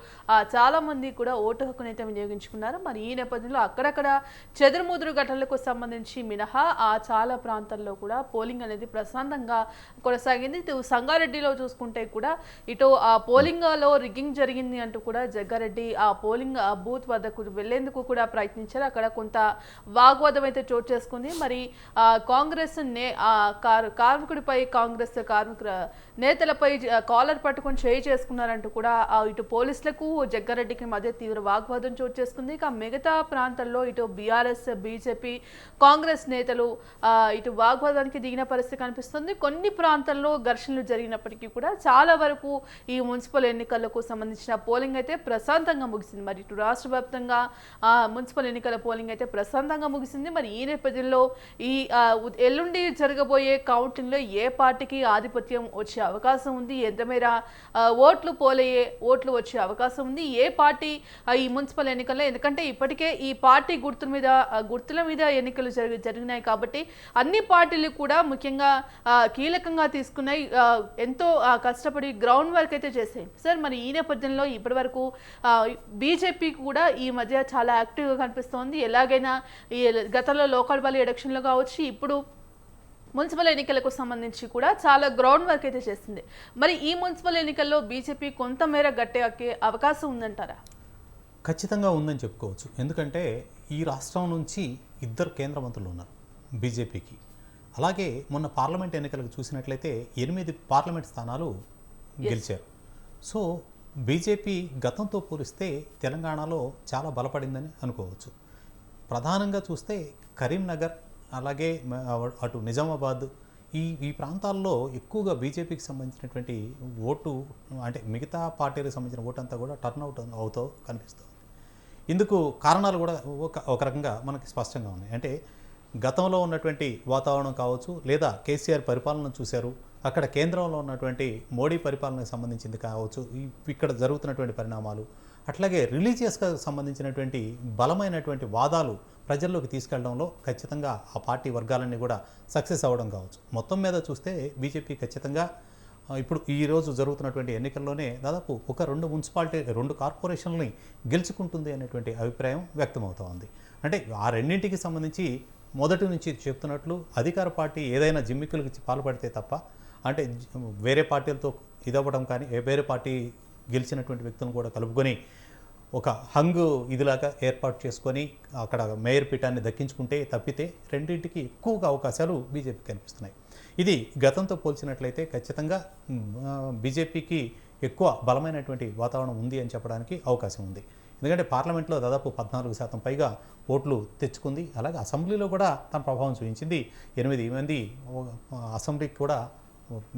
చాలా మంది కూడా ఓటు హక్కునైతే వినియోగించుకున్నారు. మరి ఈ నేపథ్యంలో అక్కడక్కడ అక్కడ చెదురుముదురు ఘటనలకు సంబంధించి మినహా చాలా ప్రాంతాల్లో కూడా పోలింగ్ అనేది ప్రశాంతంగా కొనసాగింది. ఇటు సంగారెడ్డిలో చూసుకుంటే కూడా ఇటు ఆ పోలింగ్లో రిగ్గింగ్ జరిగింది అంటూ కూడా జగ్గారెడ్డి ఆ పోలింగ్ బూత్ వద్దకు వెళ్లేందుకు కూడా ప్రయత్నించారు. అక్కడ కొంత వాగ్వాదం అయితే చోటు చేసుకుంది. మరి కాంగ్రెస్ కార్మికుడిపై కాంగ్రెస్ కార్మికుల నేతలపై కాలర్ పట్టుకొని చేయి చేసుకున్నారంటూ కూడా ఇటు పోలీసులకు జగ్గారెడ్డికి మధ్య తీవ్ర వాగ్వాదం చోటు చేసుకుంది. ఇక మిగతా ప్రాంతాల్లో ఇటు బీఆర్ఎస్ బీజేపీ కాంగ్రెస్ నేతలు ఇటు వాగ్వాదానికి దిగిన పరిస్థితి కనిపిస్తుంది. కొన్ని ప్రాంతాల్లో ఘర్షణలు జరిగినప్పటికీ కూడా చాలా వరకు ఈ మున్సిపల్ ఎన్నికలకు సంబంధించిన పోలింగ్ అయితే ప్రశాంతంగా ముగిసింది. మరి ఇటు రాష్ట్ర వ్యాప్తంగా మున్సిపల్ ఎన్నికల పోలింగ్ అయితే ప్రశాంతంగా ముగిసింది. మరి ఈ నేపథ్యంలో ఈ ఎల్లుండి జరగబోయే కౌంటింగ్లో ఏ పార్టీకి ఆధిపత్యం వచ్చే అవకాశం ఉంది, ఎంత మేర ఓట్లు వచ్చే అవకాశం ఉంది, ఏ పార్టీ ఈ మున్సిపల్ ఎన్నికల్లో, ఎందుకంటే ఇప్పటికే ఈ పార్టీ గుర్తుల మీద ఎన్నికలు జరిగినాయి కాబట్టి అన్ని పార్టీలు కూడా ముఖ్యంగా కీలకంగా తీసుకున్నాయి, ఎంతో కష్టపడి గ్రౌండ్ వర్క్ అయితే చేసాయి సార్. మరి ఈ నేపథ్యంలో ఇప్పటి వరకు బీజేపీ కూడా ఈ మధ్య చాలా యాక్టివ్గా కనిపిస్తోంది. ఎలాగైనా ఈ గతంలో లోకల్ బాడీ ఎలక్షన్లో కావచ్చు, ఇప్పుడు మున్సిపల్ ఎన్నికలకు సంబంధించి కూడా చాలా గ్రౌండ్ వర్క్ అయితే చేస్తుంది. మరి ఈ మున్సిపల్ ఎన్నికల్లో బీజేపీ కొంతమేర గట్టెక్కే అవకాశం ఉందంటారా? ఖచ్చితంగా ఉందని చెప్పుకోవచ్చు. ఎందుకంటే ఈ రాష్ట్రం నుంచి 2 కేంద్ర మంత్రులు ఉన్నారు బీజేపీకి. అలాగే మొన్న పార్లమెంట్ ఎన్నికలకు చూసినట్లయితే 8 పార్లమెంట్ స్థానాలు గెలిచారు. సో బీజేపీ గతంతో పోలిస్తే తెలంగాణలో చాలా బలపడిందని అనుకోవచ్చు. ప్రధానంగా చూస్తే కరీంనగర్, అలాగే అటు నిజామాబాద్, ఈ ప్రాంతాల్లో ఎక్కువగా బీజేపీకి సంబంధించినటువంటి ఓటు, అంటే మిగతా పార్టీలకు సంబంధించిన ఓటు అంతా కూడా టర్న్అవుట్ అవుతూ కనిపిస్తుంది. ఇందుకు కారణాలు కూడా ఒక రకంగా మనకి స్పష్టంగా ఉన్నాయి. అంటే గతంలో ఉన్నటువంటి వాతావరణం కావచ్చు, లేదా కేసీఆర్ పరిపాలన చూశారు, అక్కడ కేంద్రంలో ఉన్నటువంటి మోడీ పరిపాలనకు సంబంధించింది కావచ్చు, ఇక్కడ జరుగుతున్నటువంటి పరిణామాలు, అట్లాగే రిలీజియస్గా సంబంధించినటువంటి బలమైనటువంటి వాదాలు ప్రజల్లోకి తీసుకెళ్లడంలో ఖచ్చితంగా ఆ పార్టీ వర్గాలన్నీ కూడా సక్సెస్ అవ్వడం కావచ్చు. మొత్తం మీద చూస్తే బీజేపీ ఖచ్చితంగా ఇప్పుడు ఈరోజు జరుగుతున్నటువంటి ఎన్నికల్లోనే దాదాపు ఒక 2 కార్పొరేషన్లని గెలుచుకుంటుంది అనేటువంటి అభిప్రాయం వ్యక్తమవుతూ ఉంది. అంటే ఆ రెండింటికి సంబంధించి మొదటి నుంచి చెప్తున్నట్లు అధికార పార్టీ ఏదైనా జిమ్మికులకి పాల్పడితే తప్ప, అంటే వేరే పార్టీలతో ఇదవ్వడం కానీ, వేరే పార్టీ గెలిచినటువంటి వ్యక్తులను కూడా కలుపుకొని ఒక హంగు ఇదిలాగా ఏర్పాటు చేసుకొని అక్కడ మేయర్ పీఠాన్ని దక్కించుకుంటే తప్పితే రెండింటికి ఎక్కువగా అవకాశాలు బీజేపీకి కనిపిస్తున్నాయి. ఇది గతంతో పోల్చినట్లయితే ఖచ్చితంగా బీజేపీకి ఎక్కువ బలమైనటువంటి వాతావరణం ఉంది అని చెప్పడానికి అవకాశం ఉంది. ఎందుకంటే పార్లమెంట్లో దాదాపు 14% పైగా ఓట్లు తెచ్చుకుంది. అలాగే అసెంబ్లీలో కూడా తన ప్రభావం చూపించింది. 8 మంది అసెంబ్లీకి కూడా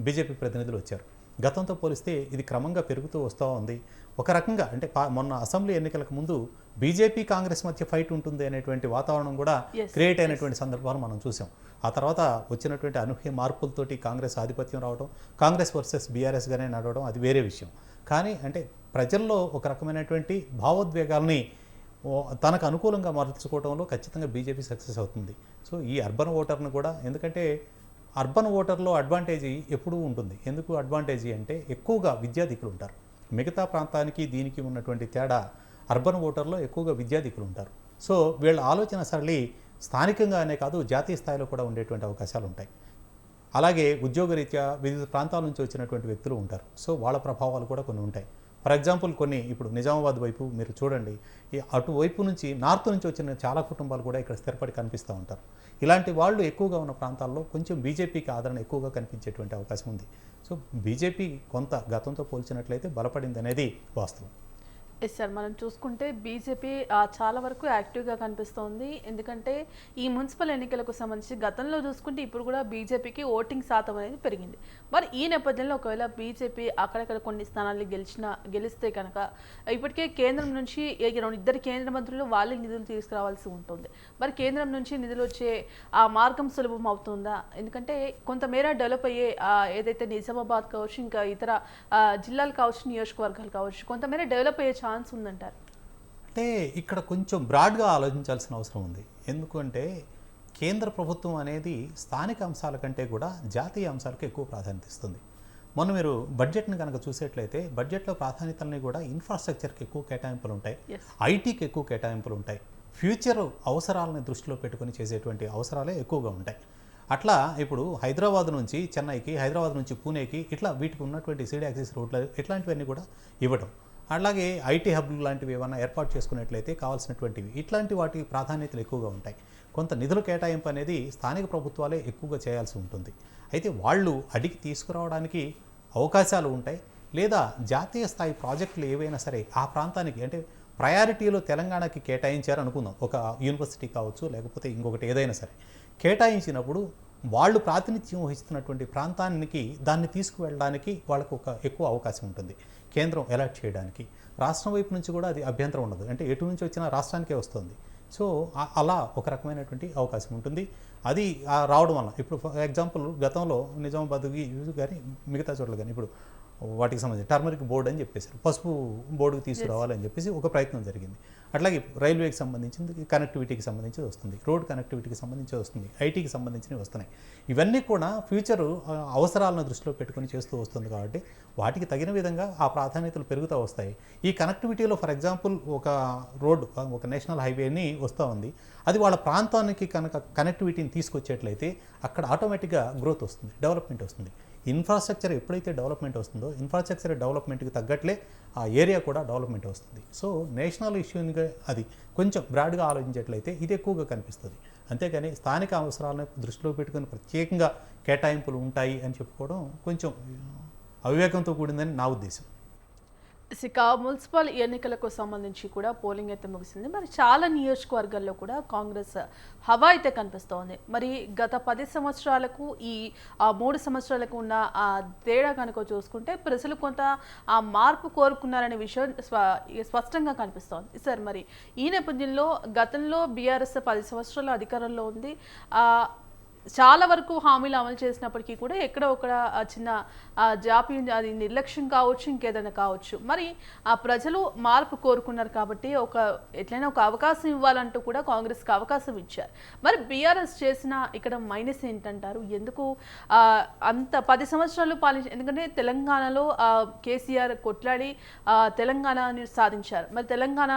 బీజేపీ ప్రతినిధులు వచ్చారు. గతంతో పోలిస్తే ఇది క్రమంగా పెరుగుతూ వస్తూ ఉంది. ఒక రకంగా అంటే మొన్న అసెంబ్లీ ఎన్నికలకు ముందు బీజేపీ కాంగ్రెస్ మధ్య ఫైట్ ఉంటుంది అనేటువంటి వాతావరణం కూడా క్రియేట్ అయినటువంటి సందర్భాలు మనం చూసాం. ఆ తర్వాత వచ్చినటువంటి అనూహ్య మార్పులతోటి కాంగ్రెస్ ఆధిపత్యం రావడం, కాంగ్రెస్ వర్సెస్ బీఆర్ఎస్గానే నడవడం అది వేరే విషయం. కానీ అంటే ప్రజల్లో ఒక రకమైనటువంటి భావోద్వేగాల్ని తనకు అనుకూలంగా మార్చుకోవడంలో ఖచ్చితంగా బీజేపీ సక్సెస్ అవుతుంది. సో ఈ అర్బన్ ఓటర్ను కూడా, ఎందుకంటే అర్బన్ ఓటర్లో అడ్వాంటేజీ ఎప్పుడూ ఉంటుంది. ఎందుకు అడ్వాంటేజీ అంటే ఎక్కువగా విద్యాధికులు ఉంటారు. మిగతా ప్రాంతానికి దీనికి ఉన్నటువంటి తేడా, అర్బన్ ఓటర్లో ఎక్కువగా విద్యాధికులు ఉంటారు. సో వీళ్ళ ఆలోచన సరళి స్థానికంగానే కాదు జాతీయ స్థాయిలో కూడా ఉండేటువంటి అవకాశాలు ఉంటాయి. అలాగే ఉద్యోగరీత్యా వివిధ ప్రాంతాల నుంచి వచ్చినటువంటి వ్యక్తులు ఉంటారు. సో వాళ్ళ ప్రభావాలు కూడా కొన్ని ఉంటాయి. ఫర్ ఎగ్జాంపుల్ కొన్ని ఇప్పుడు నిజామాబాద్ వైపు మీరు చూడండి, ఈ అటువైపు నుంచి నార్త్ నుంచి వచ్చిన చాలా కుటుంబాలు కూడా ఇక్కడ స్థిరపడి కనిపిస్తూ ఉంటారు. ఇలాంటి వాళ్ళు ఎక్కువగా ఉన్న ప్రాంతాల్లో కొంచెం బీజేపీకి ఆదరణ ఎక్కువగా కనిపించేటువంటి అవకాశం ఉంది. సో బీజేపీ కొంత గతంతో పోల్చినట్లయితే బలపడింది అనేది వాస్తవం. ఎస్ సార్, మనం చూసుకుంటే బీజేపీ చాలా వరకు యాక్టివ్గా కనిపిస్తోంది. ఎందుకంటే ఈ మున్సిపల్ ఎన్నికలకు సంబంధించి గతంలో చూసుకుంటే ఇప్పుడు కూడా బీజేపీకి ఓటింగ్ శాతం అనేది పెరిగింది. మరి ఈ నేపథ్యంలో ఒకవేళ బీజేపీ అక్కడక్కడ కొన్ని స్థానాలు గెలిస్తే కనుక ఇప్పటికే కేంద్రం నుంచి 2 కేంద్ర మంత్రులు వాళ్ళే నిధులు తీసుకురావాల్సి ఉంటుంది. మరి కేంద్రం నుంచి నిధులు వచ్చే ఆ మార్గం సులభం అవుతుందా? ఎందుకంటే కొంతమేర డెవలప్ అయ్యే ఏదైతే నిజామాబాద్ కావచ్చు, ఇంకా ఇతర జిల్లాలు కావచ్చు, నియోజకవర్గాలు కావచ్చు, కొంతమేర డెవలప్ అయ్యే ఛాన్స్ ఉందంటారు. అంటే ఇక్కడ కొంచెం బ్రాడ్గా ఆలోచించాల్సిన అవసరం ఉంది. ఎందుకంటే కేంద్ర ప్రభుత్వం అనేది స్థానిక అంశాల కంటే కూడా జాతీయ అంశాలకు ఎక్కువ ప్రాధాన్యత ఇస్తుంది. మొన్న మీరు బడ్జెట్ని కనుక చూసేట్లయితే బడ్జెట్లో ప్రాధాన్యతల్ని కూడా ఇన్ఫ్రాస్ట్రక్చర్కి ఎక్కువ కేటాయింపులు ఉంటాయి, ఐటీకి ఎక్కువ కేటాయింపులు ఉంటాయి, ఫ్యూచర్ అవసరాలను దృష్టిలో పెట్టుకొని చేసేటువంటి అవసరాలే ఎక్కువగా ఉంటాయి. అట్లా ఇప్పుడు హైదరాబాద్ నుంచి చెన్నైకి, హైదరాబాద్ నుంచి పూణేకి ఇట్లా వీటికి ఉన్నటువంటి సీడ్ యాక్సిస్ రోడ్లు ఇట్లాంటివన్నీ కూడా ఇవ్వటం, అలాగే ఐటీ హబ్లు లాంటివి ఏమైనా ఏర్పాటు చేసుకున్నట్లయితే కావాల్సినటువంటివి ఇట్లాంటి వాటి ప్రాధాన్యతలు ఎక్కువగా ఉంటాయి. కొంత నిధుల కేటాయింపు అనేది స్థానిక ప్రభుత్వాలే ఎక్కువగా చేయాల్సి ఉంటుంది. అయితే వాళ్ళు అడిగి తీసుకురావడానికి అవకాశాలు ఉంటాయి, లేదా జాతీయ స్థాయి ప్రాజెక్టులు ఏవైనా సరే ఆ ప్రాంతానికి అంటే ప్రయారిటీలో తెలంగాణకి కేటాయించారు అనుకుందాం, ఒక యూనివర్సిటీ కావచ్చు లేకపోతే ఇంకొకటి ఏదైనా సరే కేటాయించినప్పుడు వాళ్ళు ప్రాతినిధ్యం వహిస్తున్నటువంటి ప్రాంతానికి దాన్ని తీసుకువెళ్ళడానికి వాళ్ళకు ఒక ఎక్కువ అవకాశం ఉంటుంది కేంద్రం అలాట్ చేయడానికి. రాష్ట్రం వైపు నుంచి కూడా అది అభ్యంతరం ఉండదు, అంటే ఎటు నుంచి వచ్చినా రాష్ట్రానికే వస్తుంది. సో అలా ఒక రకమైనటువంటి అవకాశం ఉంటుంది. అది రావడం వల్ల ఇప్పుడు ఫర్ ఎగ్జాంపుల్ గతంలో నిజామాబాద్కి కానీ మిగతా చోట్ల కానీ ఇప్పుడు వాటికి సంబంధించి టర్మరిక్ బోర్డు అని చెప్పేసారు, పసుపు బోర్డుకి తీసుకురావాలని చెప్పేసి ఒక ప్రయత్నం జరిగింది. అట్లాగే రైల్వేకి సంబంధించింది, కనెక్టివిటీకి సంబంధించి వస్తుంది, రోడ్ కనెక్టివిటీకి సంబంధించి వస్తుంది, ఐటీకి సంబంధించినవి వస్తున్నాయి. ఇవన్నీ కూడా ఫ్యూచర్ అవసరాలను దృష్టిలో పెట్టుకొని చేస్తూ వస్తుంది కాబట్టి వాటికి తగిన విధంగా ఆ ప్రాధాన్యతలు పెరుగుతూ వస్తాయి. ఈ కనెక్టివిటీలో ఫర్ ఎగ్జాంపుల్ ఒక రోడ్డు, ఒక నేషనల్ హైవేని వస్తూ ఉంది, అది వాళ్ళ ప్రాంతానికి కనుక కనెక్టివిటీని తీసుకొచ్చేట్లయితే అక్కడ ఆటోమేటిక్గా గ్రోత్ వస్తుంది, డెవలప్మెంట్ వస్తుంది. ఇన్ఫ్రాస్ట్రక్చర్ ఎప్పుడైతే డెవలప్మెంట్ వస్తుందో ఇన్ఫ్రాస్ట్రక్చర్ డెవలప్మెంట్కి తగ్గట్లే ఆ ఏరియా కూడా డెవలప్మెంట్ వస్తుంది. సో నేషనల్ ఇష్యూగా అది కొంచెం బ్రాడ్గా ఆలోచించేట్లయితే ఇది ఎక్కువగా కనిపిస్తుంది. అంతేగాని స్థానిక అవసరాలను దృష్టిలో పెట్టుకుని ప్రత్యేకంగా కేటాయింపులు ఉంటాయి అని చెప్పుకోవడం కొంచెం అవివేకంతో కూడిందని నా ఉద్దేశం. ఇక మున్సిపల్ ఎన్నికలకు సంబంధించి కూడా పోలింగ్ అయితే ముగిసింది. మరి చాలా నియోజకవర్గాల్లో కూడా కాంగ్రెస్ హవా అయితే కనిపిస్తోంది. మరి గత 10 సంవత్సరాలకు ఈ 3 సంవత్సరాలకు ఉన్న ఆ తేడా కనుక చూసుకుంటే ప్రజలు కొంత ఆ మార్పు కోరుకున్నారనే విషయం స్పష్టంగా కనిపిస్తోంది. సార్, మరి ఈ నేపథ్యంలో గతంలో బీఆర్ఎస్ 10 సంవత్సరాలు అధికారంలో ఉంది, చాలా వరకు హామీలు అమలు చేసినప్పటికీ కూడా ఎక్కడో ఒక చిన్న జాప్యం, అది నిర్లక్ష్యం కావచ్చు, ఇంకేదైనా కావచ్చు. మరి ఆ ప్రజలు మార్పు కోరుకున్నారు కాబట్టి ఎట్లయినా ఒక అవకాశం ఇవ్వాలంటూ కూడా కాంగ్రెస్కి అవకాశం ఇచ్చారు. మరి బీఆర్ఎస్ చేసిన ఇక్కడ మైనస్ ఏంటంటారు? ఎందుకు అంత 10 సంవత్సరాలు ఎందుకంటే తెలంగాణలో కేసీఆర్ కొట్లాడి తెలంగాణని సాధించారు. మరి తెలంగాణ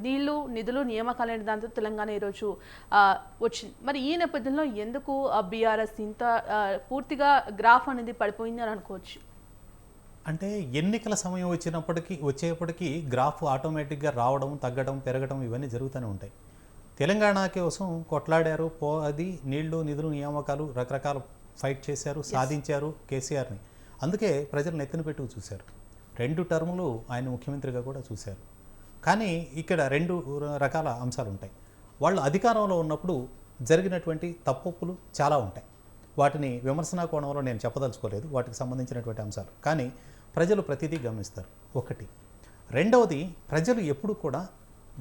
నీళ్లు, నిధులు, నియామకాలు అనే దాంతో తెలంగాణ ఈరోజు వచ్చింది. మరి ఈ నేపథ్యంలో ఎందుకు బీఆర్ఎస్ ఇంత పూర్తిగా గ్రాఫ్ అనేది పడిపోయింది అని అనుకోవచ్చు? అంటే ఎన్నికల సమయం వచ్చేప్పటికీ గ్రాఫ్ ఆటోమేటిక్గా రావడం, తగ్గడం, పెరగడం ఇవన్నీ జరుగుతూనే ఉంటాయి. తెలంగాణ కోసం కొట్లాడారు, అది నీళ్లు, నిధులు, నియామకాలు రకరకాల ఫైట్ చేశారు, సాధించారు కేసీఆర్ని. అందుకే ప్రజలు నెత్తిన పెట్టుకు చూశారు. 2 టర్ములు ఆయన ముఖ్యమంత్రిగా కూడా చూశారు. కానీ ఇక్కడ 2 రకాల అంశాలు ఉంటాయి. వాళ్ళు అధికారంలో ఉన్నప్పుడు జరిగినటువంటి తప్పులు చాలా ఉంటాయి. వాటిని విమర్శనా కోణంలో నేను చెప్పదలుచుకోలేదు, వాటికి సంబంధించినటువంటి అంశాలు. కానీ ప్రజలు ప్రతిదీ గమనిస్తారు, ఒకటి. రెండవది, ప్రజలు ఎప్పుడు కూడా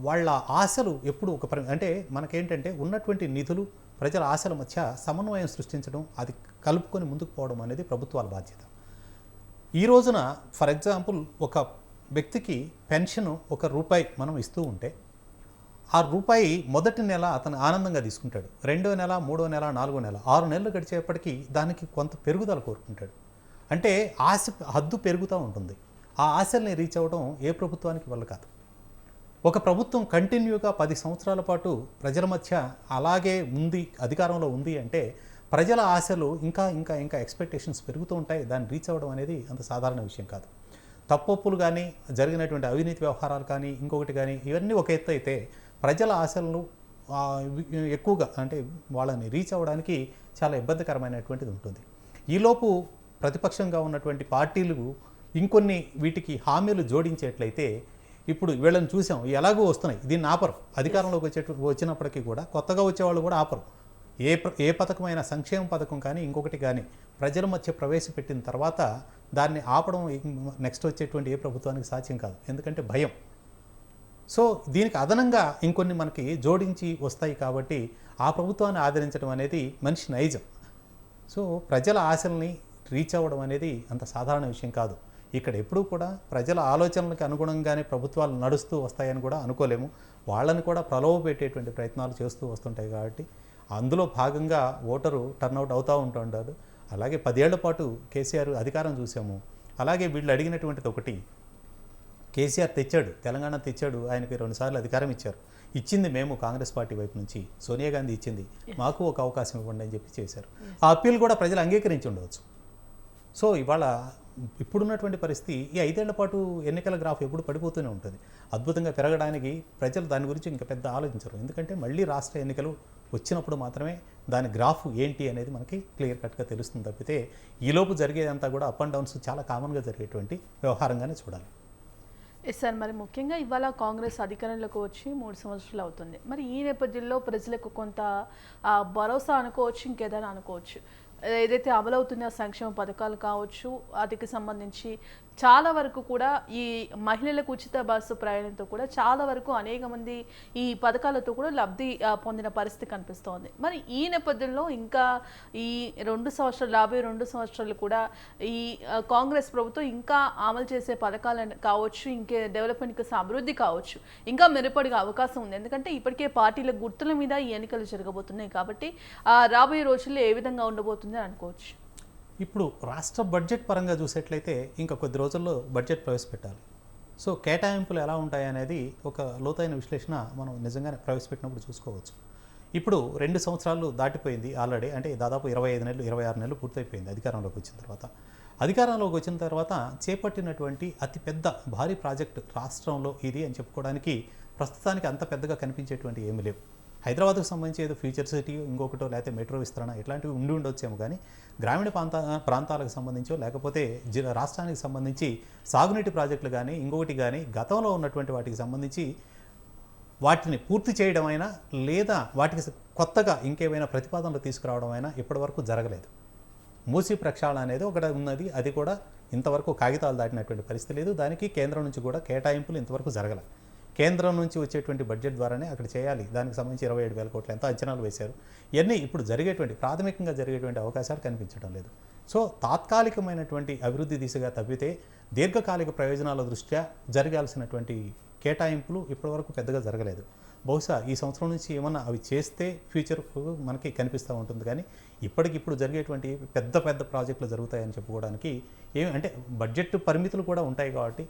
వాళ్ళ ఆశలు ఎప్పుడు అంటే మనకేంటంటే ఉన్నటువంటి నిధులు ప్రజల ఆశల మధ్య సమన్వయం సృష్టించడం, అది కలుపుకొని ముందుకు పోవడం అనేది ప్రభుత్వాల బాధ్యత. ఈ రోజున ఫర్ ఎగ్జాంపుల్ ఒక వ్యక్తికి పెన్షన్ ₹1 మనం ఇస్తూ ఉంటే ఆ రూపాయి మొదటి నెల అతను ఆనందంగా తీసుకుంటాడు, 2వ నెల, 3వ నెల, 4వ నెల, 6 నెలలు గడిచేపటికి దానికి కొంత పెరుగుదల కోరుకుంటాడు. అంటే ఆశ హద్దు పెరుగుతూ ఉంటుంది. ఆ ఆశల్ని రీచ్ అవ్వడం ఏ ప్రభుత్వానికి వల్ల కాదు. ఒక ప్రభుత్వం కంటిన్యూగా 10 సంవత్సరాల పాటు ప్రజల మధ్య అలాగే ఉంది, అధికారంలో ఉంది అంటే ప్రజల ఆశలు ఇంకా ఇంకా ఇంకా ఎక్స్పెక్టేషన్స్ పెరుగుతూ ఉంటాయి. దాన్ని రీచ్ అవ్వడం అనేది అంత సాధారణ విషయం కాదు. తప్పులు కానీ, జరిగినటువంటి అవినీతి వ్యవహారాలు కానీ, ఇంకొకటి కానీ, ఇవన్నీ ఒక ఎత్తు అయితే ప్రజల ఆశలను ఎక్కువగా అంటే వాళ్ళని రీచ్ అవ్వడానికి చాలా ఇబ్బందికరమైనటువంటిది ఉంటుంది. ఈలోపు ప్రతిపక్షంగా ఉన్నటువంటి పార్టీలు ఇంకొన్ని వీటికి హామీలు జోడించేట్లయితే ఇప్పుడు వీళ్ళని చూసాం, ఎలాగో వస్తున్నాయి, దీన్ని ఆపరు. అధికారంలోకి వచ్చినప్పటికీ కూడా కొత్తగా వచ్చేవాళ్ళు కూడా ఆపరు. ఏ పథకమైనా, సంక్షేమ పథకం కానీ ఇంకొకటి కానీ ప్రజల మధ్య ప్రవేశపెట్టిన తర్వాత దాన్ని ఆపడం నెక్స్ట్ వచ్చేటువంటి ఏ ప్రభుత్వానికి సాధ్యం కాదు, ఎందుకంటే భయం. సో దీనికి అదనంగా ఇంకొన్ని మనకి జోడించి వస్తాయి కాబట్టి ఆ ప్రభుత్వాన్ని ఆదరించడం అనేది మనిషి నైజం. సో ప్రజల ఆశల్ని రీచ్ అవ్వడం అనేది అంత సాధారణ విషయం కాదు. ఇక్కడ ఎప్పుడూ కూడా ప్రజల ఆలోచనలకు అనుగుణంగానే ప్రభుత్వాలు నడుస్తూ వస్తాయని కూడా అనుకోలేము. వాళ్ళని కూడా ప్రలోభ పెట్టేటువంటి ప్రయత్నాలు చేస్తూ వస్తుంటాయి కాబట్టి అందులో భాగంగా ఓటరు టర్నౌట్ అవుతూ ఉంటుంటారు. అలాగే 10 ఏళ్ల పాటు కేసీఆర్ అధికారం చూసాము. అలాగే వీళ్ళు అడిగినటువంటిది ఒకటి, కేసీఆర్ తెచ్చాడు, తెలంగాణ తెచ్చాడు, ఆయనకి 2 సార్లు అధికారం ఇచ్చారు. ఇచ్చింది మేము కాంగ్రెస్ పార్టీ వైపు నుంచి, సోనియా గాంధీ ఇచ్చింది, మాకు ఒక అవకాశం ఇవ్వండి అని చెప్పి చేశారు. ఆ అప్పీల్ కూడా ప్రజలు అంగీకరించి ఉండవచ్చు. సో ఇవాళ ఇప్పుడున్నటువంటి పరిస్థితి ఈ 5 ఏళ్ల పాటు ఎన్నికల గ్రాఫ్ ఎప్పుడు పడిపోతూనే ఉంటుంది. అద్భుతంగా పెరగడానికి ప్రజలు దాని గురించి ఇంకా పెద్ద ఆలోచించరు. ఎందుకంటే మళ్ళీ రాష్ట్ర ఎన్నికలు వచ్చినప్పుడు మాత్రమే దాని గ్రాఫ్ ఏంటి అనేది మనకి క్లియర్ కట్గా తెలుస్తుంది తప్పితే ఈలోపు జరిగేదంతా కూడా అప్ అండ్ డౌన్స్ చాలా కామన్గా జరిగేటువంటి వ్యవహారంగానే చూడాలి. సార్, మరి ముఖ్యంగా ఇవాళ కాంగ్రెస్ అధికారంలోకి వచ్చి 3 సంవత్సరాలు అవుతుంది. మరి ఈ నేపథ్యంలో ప్రజలకు కొంత భరోసా అనుకోవచ్చు, ఇంకేదైనా అనుకోవచ్చు. ఏదైతే అమలవుతున్న సంక్షేమ పథకాలు కావచ్చు, వాటికి సంబంధించి చాలా వరకు కూడా ఈ మహిళలకు ఉచిత బస్సు ప్రయాణంతో కూడా చాలా వరకు అనేక మంది ఈ పథకాలతో కూడా లబ్ధి పొందిన పరిస్థితి కనిపిస్తోంది. మరి ఈ నేపథ్యంలో ఇంకా ఈ 2 సంవత్సరాలు, 52 సంవత్సరాలు కూడా ఈ కాంగ్రెస్ ప్రభుత్వం ఇంకా అమలు చేసే పథకాలు కావచ్చు, ఇంకే డెవలప్మెంట్కి అభివృద్ధి కావచ్చు, ఇంకా మెరుగుపడే అవకాశం ఉంది. ఎందుకంటే ఇప్పటికే పార్టీల గుర్తుల మీద ఈ ఎన్నికలు జరగబోతున్నాయి కాబట్టి రాబోయే రోజుల్లో ఏ విధంగా ఉండబోతుంది అనుకోవచ్చు. ఇప్పుడు రాష్ట్ర బడ్జెట్ పరంగా చూసేట్లయితే ఇంకా కొద్ది రోజుల్లో బడ్జెట్ ప్రవేశపెట్టాలి. సో కేటాయింపులు ఎలా ఉంటాయి అనేది ఒక లోతైన విశ్లేషణ మనం నిజంగానే ప్రవేశపెట్టినప్పుడు చూసుకోవచ్చు. ఇప్పుడు 2 సంవత్సరాలు దాటిపోయింది ఆల్రెడీ, అంటే దాదాపు 25 నెలలు 26 నెలలు పూర్తయిపోయింది అధికారంలోకి వచ్చిన తర్వాత. అధికారంలోకి వచ్చిన తర్వాత చేపట్టినటువంటి అతిపెద్ద భారీ ప్రాజెక్టు రాష్ట్రంలో ఇది అని చెప్పుకోవడానికి ప్రస్తుతానికి అంత పెద్దగా కనిపించేటువంటి ఏమీ లేవు. హైదరాబాద్కు సంబంధించి ఏదో ఫ్యూచర్ సిటీ ఇంకొకటో లేకపోతే మెట్రో విస్తరణ ఇట్లాంటివి ఉండొచ్చేమో, కానీ గ్రామీణ ప్రాంతాలకు సంబంధించో లేకపోతే రాష్ట్రానికి సంబంధించి సాగునీటి ప్రాజెక్టులు కానీ ఇంకొకటి కానీ గతంలో ఉన్నటువంటి వాటికి సంబంధించి వాటిని పూర్తి చేయడం అయినా లేదా వాటికి కొత్తగా ఇంకేమైనా ప్రతిపాదనలు తీసుకురావడం అయినా ఇప్పటివరకు జరగలేదు. మూసీ ప్రక్షాళన అనేది ఒకటి ఉన్నది, అది కూడా ఇంతవరకు కాగితాలు దాటినటువంటి పరిస్థితి లేదు. దానికి కేంద్రం నుంచి కూడా కేటాయింపులు ఇంతవరకు జరగలేదు. కేంద్రం నుంచి వచ్చేటువంటి బడ్జెట్ ద్వారానే అక్కడ చేయాలి. దానికి సంబంధించి 27,000 కోట్లు ఎంత అంచనాలు వేశారు. ఇవన్నీ ఇప్పుడు ప్రాథమికంగా జరిగేటువంటి అవకాశాలు కనిపించడం లేదు. సో తాత్కాలికమైనటువంటి అభివృద్ధి దిశగా తప్పితే దీర్ఘకాలిక ప్రయోజనాల దృష్ట్యా జరగాల్సినటువంటి కేటాయింపులు ఇప్పటివరకు పెద్దగా జరగలేదు. బహుశా ఈ సంవత్సరం నుంచి ఏమన్నా అవి చేస్తే ఫ్యూచర్ మనకి కనిపిస్తూ ఉంటుంది, కానీ ఇప్పటికిప్పుడు జరిగేటువంటి పెద్ద ప్రాజెక్టులు జరుగుతాయని చెప్పుకోవడానికి అంటే బడ్జెట్ పరిమితులు కూడా ఉంటాయి కాబట్టి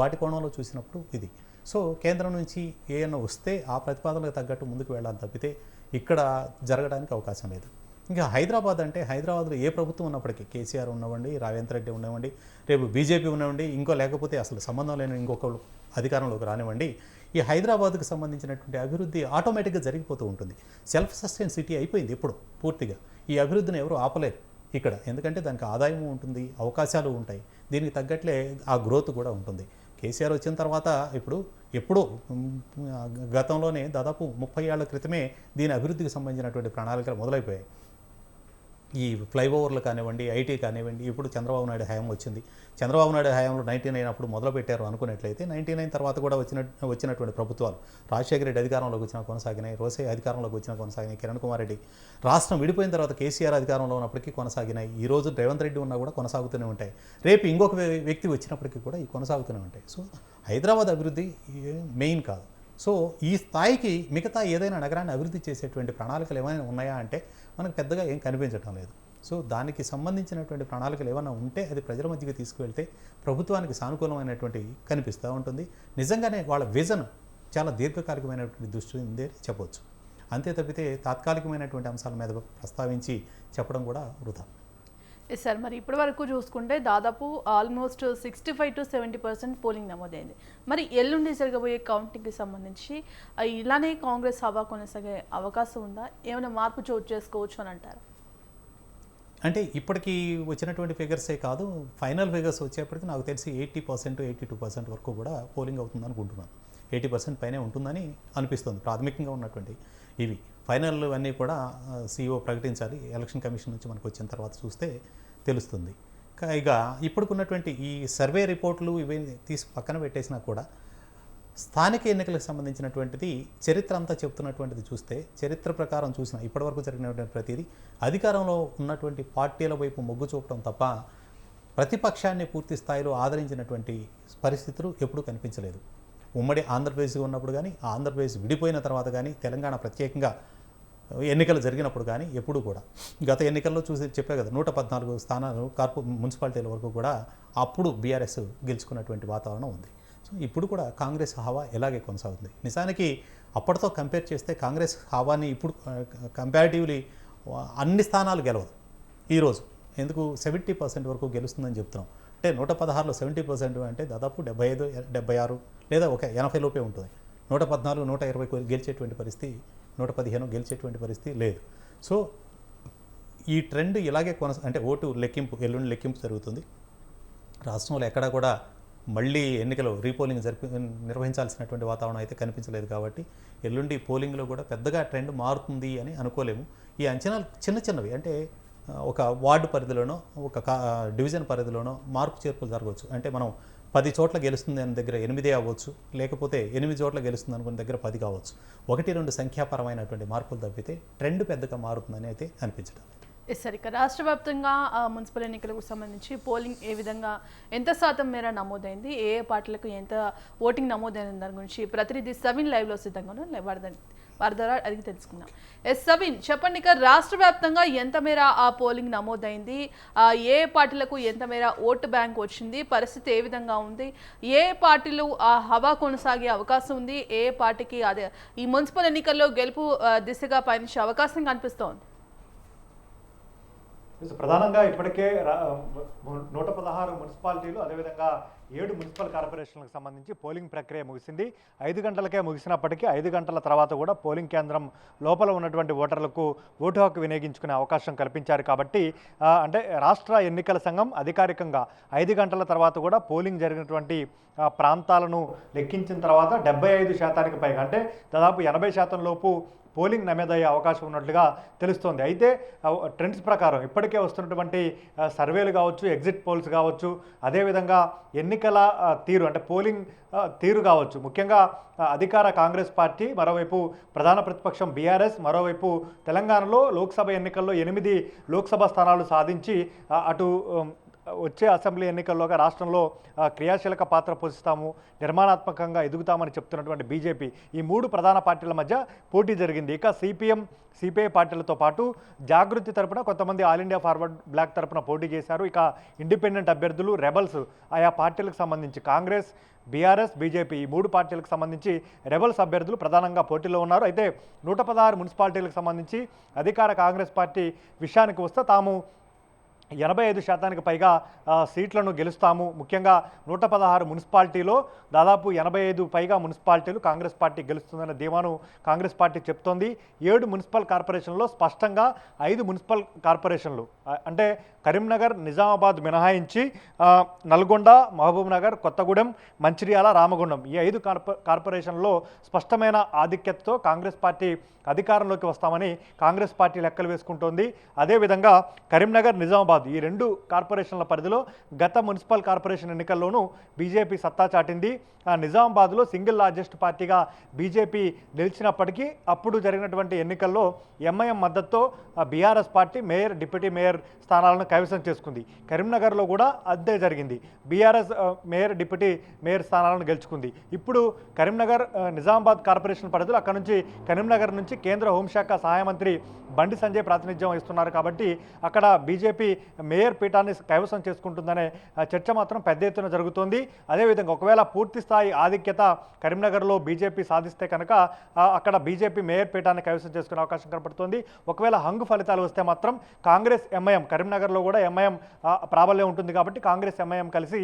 వాటి కోణంలో చూసినప్పుడు ఇది. సో కేంద్రం నుంచి ఏమైనా వస్తే ఆ ప్రతిపాదనలకు తగ్గట్టు ముందుకు వెళ్ళాలి తప్పితే ఇక్కడ జరగడానికి అవకాశం లేదు. ఇంకా హైదరాబాద్ అంటే హైదరాబాద్లో ఏ ప్రభుత్వం ఉన్నప్పటికీ కేసీఆర్ ఉన్నవ్వండి, రేవంత్ రెడ్డి ఉన్నవ్వండి, రేపు బీజేపీ ఉన్నవ్వండి, లేకపోతే అసలు సంబంధం లేని ఇంకొకరు అధికారంలోకి రానివ్వండి, ఈ హైదరాబాద్కు సంబంధించినటువంటి అభివృద్ధి ఆటోమేటిక్గా జరిగిపోతూ ఉంటుంది. సెల్ఫ్ సస్టైన్ సిటీ అయిపోయింది ఇప్పుడు పూర్తిగా. ఈ అభివృద్ధిని ఎవరు ఆపలేరు ఇక్కడ, ఎందుకంటే దానికి ఆదాయము ఉంటుంది, అవకాశాలు ఉంటాయి, దీనికి తగ్గట్లే ఆ గ్రోత్ కూడా ఉంటుంది. కేసీఆర్ వచ్చిన తర్వాత ఎప్పుడో గతంలోనే దాదాపు 30 ఏళ్ల క్రితమే దీని అభివృద్ధికి సంబంధించినటువంటి ప్రణాళికలు మొదలైపోయాయి. ఈ ఫ్లైఓవర్లు కానివ్వండి, ఐటీ కానివ్వండి, ఇప్పుడు చంద్రబాబు నాయుడు హయాం వచ్చింది. చంద్రబాబు నాయుడు హయాంలో 99 అప్పుడు మొదలుపెట్టారు అనుకున్నట్లయితే 99 తర్వాత కూడా వచ్చినటువంటి ప్రభుత్వాలు రాజశేఖర రెడ్డి అధికారంలోకి వచ్చినా కొనసాగినాయి, రోసే అధికారంలోకి వచ్చినా కొనసాగినాయి, కిరణ్ కుమార్ రెడ్డి రాష్ట్రం విడిపోయిన తర్వాత కేసీఆర్ అధికారంలో ఉన్నప్పటికీ కొనసాగినాయి, ఈ రోజు రేవంత్ రెడ్డి ఉన్నా కూడా కొనసాగుతూనే ఉంటాయి, రేపు ఇంకొక వ్యక్తి వచ్చినప్పటికీ కూడా ఇవి కొనసాగుతూనే ఉంటాయి. సో హైదరాబాద్ అభివృద్ధి మెయిన్ కాదు. సో ఈ స్థాయికి మిగతా ఏదైనా నగరాన్ని అభివృద్ధి చేసేటువంటి ప్రణాళికలు ఏమైనా ఉన్నాయా అంటే మనకు పెద్దగా ఏం కనిపించడం లేదు. సో దానికి సంబంధించినటువంటి ప్రణాళికలు ఏమైనా ఉంటే అది ప్రజల మధ్యకి తీసుకువెళ్తే ప్రభుత్వానికి సానుకూలమైనటువంటి కనిపిస్తూ ఉంటుంది. నిజంగానే వాళ్ళ విజన్ చాలా దీర్ఘకాలికమైనటువంటి దృష్టి ఉందే చెప్పవచ్చు. అంతే తప్పితే తాత్కాలికమైనటువంటి అంశాల మీద ప్రస్తావించి చెప్పడం కూడా వృధా. సార్, మరి ఇప్పటి వరకు చూసుకుంటే దాదాపు ఆల్మోస్ట్ 65 to 70% పోలింగ్ నమోదైంది. మరి ఎల్లుండి జరగబోయే కౌంటింగ్కి సంబంధించి ఇలానే కాంగ్రెస్ హవా కొనసాగే అవకాశం ఉందా? ఏమైనా మార్పు చోటు చేసుకోవచ్చు అని అంటారు? అంటే ఇప్పటికీ వచ్చినటువంటి ఫిగర్సే కాదు, ఫైనల్ ఫిగర్స్ వచ్చేప్పటికి నాకు తెలిసి 80% 82% వరకు కూడా పోలింగ్ అవుతుంది అనుకుంటున్నాను. 80% పైనే ఉంటుందని అనిపిస్తుంది ప్రాథమికంగా ఉన్నటువంటి ఇవి. ఫైనల్ అన్నీ కూడా CEO ప్రకటించాలి, ఎలక్షన్ కమిషన్ నుంచి మనకు వచ్చిన తర్వాత చూస్తే తెలుస్తుంది. ఇక ఇప్పటికున్నటువంటి ఈ సర్వే రిపోర్ట్లు ఇవి తీసి పక్కన పెట్టేసినా కూడా స్థానిక ఎన్నికలకు సంబంధించినటువంటిది చరిత్ర అంతా చెప్తున్నటువంటిది చూస్తే, చరిత్ర ప్రకారం చూసిన ఇప్పటివరకు జరిగినటువంటి ప్రతిదీ అధికారంలో ఉన్నటువంటి పార్టీల వైపు మొగ్గు చూపడం తప్ప ప్రతిపక్షాన్ని పూర్తి స్థాయిలో ఆదరించినటువంటి పరిస్థితులు ఎప్పుడూ కనిపించలేదు. ఉమ్మడి ఆంధ్రప్రదేశ్గా ఉన్నప్పుడు కానీ, ఆంధ్రప్రదేశ్ విడిపోయిన తర్వాత కానీ, తెలంగాణ ప్రత్యేకంగా ఎన్నికలు జరిగినప్పుడు కానీ ఎప్పుడు కూడా గత ఎన్నికల్లో చెప్పే కదా 114 స్థానాలు మున్సిపాలిటీల వరకు కూడా అప్పుడు బీఆర్ఎస్ గెలుచుకున్నటువంటి వాతావరణం ఉంది. సో ఇప్పుడు కూడా కాంగ్రెస్ హవా ఎలాగే కొనసాగుతుంది. నిజానికి అప్పటితో కంపేర్ చేస్తే కాంగ్రెస్ హవాని ఇప్పుడు కంపారిటివ్లీ అన్ని స్థానాలు గెలవదు ఈరోజు. ఎందుకు 70% వరకు గెలుస్తుందని చెప్తున్నాం. అంటే 116లో 70% అంటే దాదాపు 75, 76 లేదా ఒక 80 లోపే ఉంటుంది. 114, 120 గెలిచేటువంటి పరిస్థితి, 115 గెలిచేటువంటి పరిస్థితి లేదు. సో ఈ ట్రెండ్ ఇలాగే అంటే ఓటు లెక్కింపు, ఎల్లుండి లెక్కింపు జరుగుతుంది. రాష్ట్రంలో ఎక్కడా కూడా మళ్ళీ ఎన్నికలు రీపోలింగ్ నిర్వహించాల్సినటువంటి వాతావరణం అయితే కనిపించలేదు. కాబట్టి ఎల్లుండి పోలింగ్లో కూడా పెద్దగా ట్రెండ్ మారుతుంది అని అనుకోలేము. ఈ అంచనాలు చిన్న చిన్నవి, అంటే ఒక వార్డు పరిధిలోనో ఒక డివిజన్ పరిధిలోనో మార్పు చేర్పులు జరగవచ్చు. అంటే మనం 10 చోట్ల గెలుస్తుంది అనే దగ్గర 8 అవ్వచ్చు, లేకపోతే 8 చోట్ల గెలుస్తుంది అనుకున్న దగ్గర 10 కావచ్చు. 1-2 సంఖ్యాపరమైనటువంటి మార్పులు తప్పితే ట్రెండ్ పెద్దగా మారుతుందని అయితే అనిపించడం. సార్, ఇక రాష్ట్ర వ్యాప్తంగా మున్సిపల్ ఎన్నికలకు సంబంధించి పోలింగ్ ఏ విధంగా, ఎంత శాతం మేర నమోదైంది, ఏ పార్టీలకు ఎంత ఓటింగ్ నమోదైన దాని గురించి ప్రతినిధి సవిన్ లైవ్లో సిద్ధంగా వారి ద్వారా అడిగి తెలుసుకుందాం. సవిన్, చెప్పండి, ఇక రాష్ట్ర వ్యాప్తంగా ఎంత మేర ఆ పోలింగ్ నమోదైంది, ఏ పార్టీలకు ఎంత మేర ఓటు బ్యాంక్ వచ్చింది, పరిస్థితి ఏ విధంగా ఉంది, ఏ పార్టీలు ఆ హవా కొనసాగే అవకాశం ఉంది, ఏ పార్టీకి అదే ఈ మున్సిపల్ ఎన్నికల్లో గెలుపు దిశగా పయనించే అవకాశం కనిపిస్తోంది? ప్రధానంగా ఇప్పటికే 116 మున్సిపాలిటీలు, అదేవిధంగా 7 మున్సిపల్ కార్పొరేషన్లకు సంబంధించి పోలింగ్ ప్రక్రియ ముగిసింది. 5 గంటలకే ముగిసినప్పటికీ 5 గంటల తర్వాత కూడా పోలింగ్ కేంద్రం లోపల ఉన్నటువంటి ఓటర్లకు ఓటు హక్కు వినియోగించుకునే అవకాశం కల్పించారు. కాబట్టి అంటే రాష్ట్ర ఎన్నికల సంఘం అధికారికంగా 5 గంటల తర్వాత కూడా పోలింగ్ జరిగినటువంటి ప్రాంతాలను లెక్కించిన తర్వాత 75% పైగా, అంటే దాదాపు 80% లోపు పోలింగ్ నమోదయ్యే అవకాశం ఉన్నట్లుగా తెలుస్తోంది. అయితే ట్రెండ్స్ ప్రకారం ఇప్పటికే వస్తున్నటువంటి సర్వేలు కావచ్చు, ఎగ్జిట్ పోల్స్ కావచ్చు, అదేవిధంగా ఎన్నికల తీరు, అంటే పోలింగ్ తీరు కావచ్చు, ముఖ్యంగా అధికార కాంగ్రెస్ పార్టీ, మరోవైపు ప్రధాన ప్రతిపక్షం బీఆర్ఎస్, మరోవైపు తెలంగాణలో లోక్సభ ఎన్నికల్లో 8 లోక్సభ స్థానాలు సాధించి అటు వచ్చే అసెంబ్లీ ఎన్నికల్లోగా రాష్ట్రంలో క్రియాశీలక పాత్ర పోషిస్తాము, నిర్మాణాత్మకంగా ఎదుగుతామని చెప్తున్నటువంటి బీజేపీ, ఈ 3 ప్రధాన పార్టీల మధ్య పోటీ జరిగింది. ఇక సిపిఐ పార్టీలతో పాటు జాగృతి తరపున కొంతమంది ఆల్ ఇండియా ఫార్వర్డ్ బ్లాక్ తరపున పోటీ చేశారు. ఇక ఇండిపెండెంట్ అభ్యర్థులు, రెబల్స్, ఆయా పార్టీలకు సంబంధించి కాంగ్రెస్, బీఆర్ఎస్, బీజేపీ, ఈ 3 పార్టీలకు సంబంధించి రెబల్స్ అభ్యర్థులు ప్రధానంగా పోటీలో ఉన్నారు. అయితే 116 మున్సిపాలిటీలకు సంబంధించి అధికార కాంగ్రెస్ పార్టీ విషయానికి వస్తే తాము 85% పైగా సీట్లను గెలుస్తాము. ముఖ్యంగా 116 మున్సిపాలిటీలో దాదాపు 85 పైగా మున్సిపాలిటీలు కాంగ్రెస్ పార్టీ గెలుస్తుందన్న ధీమాను కాంగ్రెస్ పార్టీ చెప్తోంది. 7 మున్సిపల్ కార్పొరేషన్లో స్పష్టంగా 5 మున్సిపల్ కార్పొరేషన్లు, అంటే కరీంనగర్, నిజామాబాద్ మినహాయించి నల్గొండ, మహబూబ్ నగర్, కొత్తగూడెం, మంచిర్యాల, రామగుండం, ఈ 5 కార్పొరేషన్లో స్పష్టమైన ఆధిక్యతతో కాంగ్రెస్ పార్టీ అధికారంలోకి వస్తామని కాంగ్రెస్ పార్టీ లెక్కలు వేసుకుంటోంది. అదేవిధంగా కరీంనగర్, నిజామాబాద్, ఈ 2 కార్పొరేషన్ల పరిధిలో గత మున్సిపల్ కార్పొరేషన్ ఎన్నికల్లోనూ బీజేపీ సత్తా చాటింది. నిజామాబాద్లో సింగిల్ లార్జెస్ట్ పార్టీగా బీజేపీ నిలిచినప్పటికీ అప్పుడు జరిగినటువంటి ఎన్నికల్లో ఎంఐఎం మద్దతుతో BRS party mayor, deputy mayor స్థానాలను కైవసం చేసుకుంది. కరీంనగర్లో కూడా అదే జరిగింది. బీఆర్ఎస్ మేయర్, డిప్యూటీ మేయర్ స్థానాలను గెలుచుకుంది. ఇప్పుడు కరీంనగర్, నిజామాబాద్ కార్పొరేషన్ పరిధిలో అక్కడ నుంచి కరీంనగర్ నుంచి కేంద్ర హోంశాఖ సహాయ మంత్రి బండి సంజయ్ ప్రాతినిధ్యం వహిస్తున్నారు. కాబట్టి అక్కడ బీజేపీ మేయర్ పీఠాన్ని కైవసం చేసుకుంటుందనే చర్చ మాత్రం పెద్ద ఎత్తున జరుగుతోంది. అదేవిధంగా ఒకవేళ పూర్తి స్థాయి ఆధిక్యత కరీంనగర్లో బీజేపీ సాధిస్తే కనుక అక్కడ బీజేపీ మేయర్ పీఠాన్ని కైవసం చేసుకునే అవకాశం కనపడుతుంది. ఒకవేళ హంగు ఫలితాలు వస్తే మాత్రం కాంగ్రెస్, ఎంఐఎం, కరీంనగర్లో కూడా ఎంఐఎం ప్రాబల్యం ఉంటుంది కాబట్టి కాంగ్రెస్, ఎంఐఎం కలిసి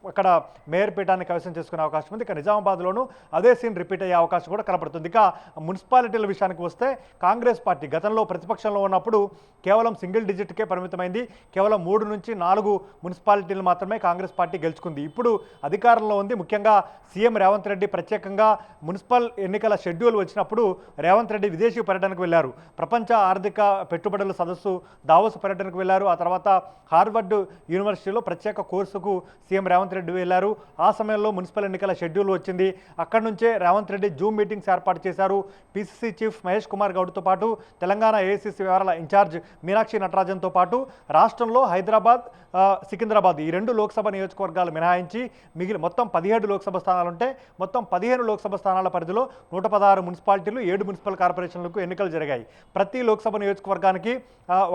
అక్కడ మేయర్ పీఠాన్ని కైవసం చేసుకునే అవకాశం ఉంది. ఇక నిజామాబాద్లోనూ అదే సీన్ రిపీట్ అయ్యే అవకాశం కూడా కనపడుతుంది. ఇక మున్సిపాలిటీల విషయానికి వస్తే కాంగ్రెస్ పార్టీ గతంలో ప్రతిపక్షంలో ఉన్నప్పుడు కేవలం సింగిల్ డిజిట్కే పరిమితమైంది. కేవలం 3 నుంచి 4 మున్సిపాలిటీలు మాత్రమే కాంగ్రెస్ పార్టీ గెలుచుకుంది. ఇప్పుడు అధికారంలో ఉంది. ముఖ్యంగా సీఎం రేవంత్ రెడ్డి ప్రత్యేకంగా మున్సిపల్ ఎన్నికల షెడ్యూల్ వచ్చినప్పుడు రేవంత్ రెడ్డి విదేశీ పర్యటనకు వెళ్లారు. ప్రపంచ ఆర్థిక పెట్టుబడుల సదస్సు దావోస్ పర్యటనకు వెళ్లారు. ఆ తర్వాత హార్వర్డ్ యూనివర్సిటీలో ప్రత్యేక కోర్సుకు సీఎం రేవంత్ రెడ్డి వెళ్లారు. ఆ సమయంలో మున్సిపల్ ఎన్నికల షెడ్యూల్ వచ్చింది. అక్కడి నుంచే రేవంత్ రెడ్డి జూమ్ మీటింగ్స్ ఏర్పాటు చేశారు. పీసీసీ చీఫ్ మహేష్ కుమార్ గౌడ్తో పాటు తెలంగాణ ఏఐసీసీ వ్యవహారాల ఇన్ఛార్జ్ మీనాక్షి నటరాజన్తో పాటు రాష్ట్రంలో హైదరాబాద్, సికింద్రాబాద్, ఈ 2 లోక్సభ నియోజకవర్గాలు మినహాయించి మిగిలిన మొత్తం 17 లోక్సభ స్థానాలుంటే మొత్తం 15 లోక్సభ స్థానాల పరిధిలో 116 మున్సిపాలిటీలు, 7 మున్సిపల్ కార్పొరేషన్లకు ఎన్నికలు జరిగాయి. ప్రతి లోక్సభ నియోజకవర్గానికి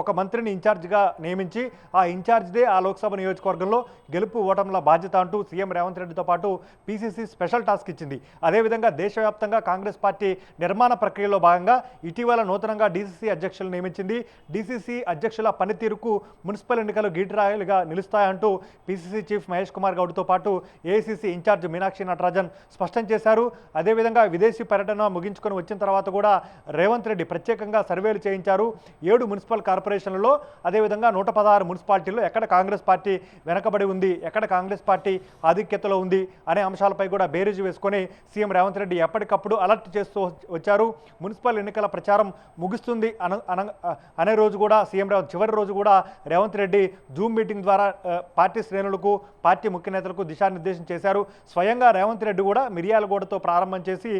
ఒక మంత్రిని ఇన్ఛార్జిగా నియమించి ఆ ఇన్ఛార్జ్దే ఆ లోక్సభ నియోజకవర్గంలో గెలుపు ఓటముల బాధ్యత బాధ్యత అంటూ సీఎం రేవంత్ రెడ్డితో పాటు పీసీసీ స్పెషల్ టాస్క్ ఇచ్చింది. అదేవిధంగా దేశవ్యాప్తంగా కాంగ్రెస్ పార్టీ నిర్మాణ ప్రక్రియలో భాగంగా ఇటీవల నూతనంగా డీసీసీ అధ్యక్షులు నియమించింది. డీసీసీ అధ్యక్షుల పనితీరుకు మున్సిపల్ ఎన్నికలు గీటురాయిలుగా నిలుస్తాయంటూ పీసీసీ చీఫ్ మహేష్ కుమార్ గౌడ్తో పాటు ఏఐసీసీ ఇన్ఛార్జ్ మీనాక్షి నటరాజన్ స్పష్టం చేశారు. అదేవిధంగా విదేశీ పర్యటన ముగించుకొని వచ్చిన తర్వాత కూడా రేవంత్ రెడ్డి ప్రత్యేకంగా సర్వేలు చేయించారు. 7 మున్సిపల్ కార్పొరేషన్లలో అదేవిధంగా 116 మున్సిపాలిటీల్లో ఎక్కడ కాంగ్రెస్ పార్టీ వెనకబడి ఉంది, ఎక్కడ కాంగ్రెస్ పార్టీ ఆధిక్యతలో ఉంది అనే అంశాలపై కూడా బేరీజు వేసుకొని సీఎం రేవంత్ రెడ్డి ఎప్పటికప్పుడు అలర్ట్ చేస్తూ వచ్చారు. మున్సిపల్ ఎన్నికల ప్రచారం ముగుస్తుంది అనే రోజు కూడా చివరి రోజు కూడా రేవంత్ రెడ్డి జూమ్ మీటింగ్ ద్వారా పార్టీ శ్రేణులకు, పార్టీ ముఖ్య నేతలకు దిశానిర్దేశం చేశారు. స్వయంగా రేవంత్ రెడ్డి కూడా మిర్యాలగూడతో ప్రారంభం చేసి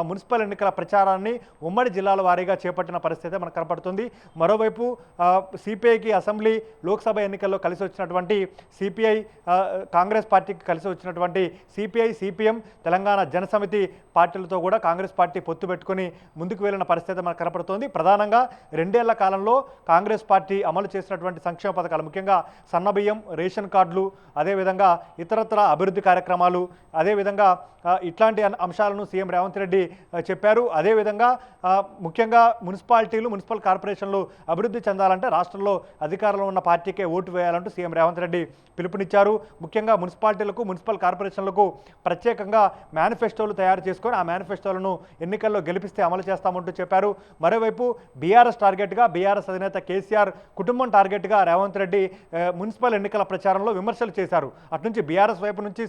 మున్సిపల్ ఎన్నికల ప్రచారాన్ని ఉమ్మడి జిల్లాల వారీగా చేపట్టిన పరిస్థితి మనకు కనపడుతుంది. మరోవైపు సిపిఐకి అసెంబ్లీ, లోక్సభ ఎన్నికల్లో కలిసి వచ్చినటువంటి సిపిఐ, కాంగ్రెస్ పార్టీకి కలిసి వచ్చినటువంటి సిపిఐ, సిపిఎం, తెలంగాణ జనసమితి పార్టీలతో కూడా కాంగ్రెస్ పార్టీ పొత్తు పెట్టుకుని ముందుకు వెళ్ళిన పరిస్థితి మనకు కనపడుతోంది. ప్రధానంగా 2 ఏళ్ల కాలంలో కాంగ్రెస్ పార్టీ అమలు చేసినటువంటి సంక్షేమ పథకాలు, ముఖ్యంగా సన్నబియ్యం, రేషన్ కార్డులు, అదేవిధంగా ఇతరత్ర అభివృద్ధి కార్యక్రమాలు, అదేవిధంగా ఇట్లాంటి అంశాలను సీఎం రేవంత్ రెడ్డి చెప్పారు. అదేవిధంగా ముఖ్యంగా మున్సిపాలిటీలు, మున్సిపల్ కార్పొరేషన్లు అభివృద్ధి చెందాలంటే రాష్ట్రంలో అధికారంలో ఉన్న పార్టీకే ఓటు వేయాలంటూ సీఎం రేవంత్ రెడ్డి పిలుపునిచ్చారు. ముఖ్యంగా మున్సిపాలిటీలకు, మున్సిపల్ కార్పొరేషన్లకు ప్రత్యేకంగా మేనిఫెస్టోలు తయారు చేసుకొని ఆ మేనిఫెస్టోలను ఎన్నికల్లో గెలిపిస్తే అమలు చేస్తామంటూ చెప్పారు. మరోవైపు బీఆర్ఎస్ టార్గెట్గా, బీఆర్ఎస్ అధినేత కేసీఆర్ కుటుంబం టార్గెట్గా రేవంత్ రెడ్డి మున్సిపల్ ఎన్నికల ప్రచారంలో విమర్శలు చేశారు. అటునుంచి బీఆర్ఎస్ వైపు నుంచి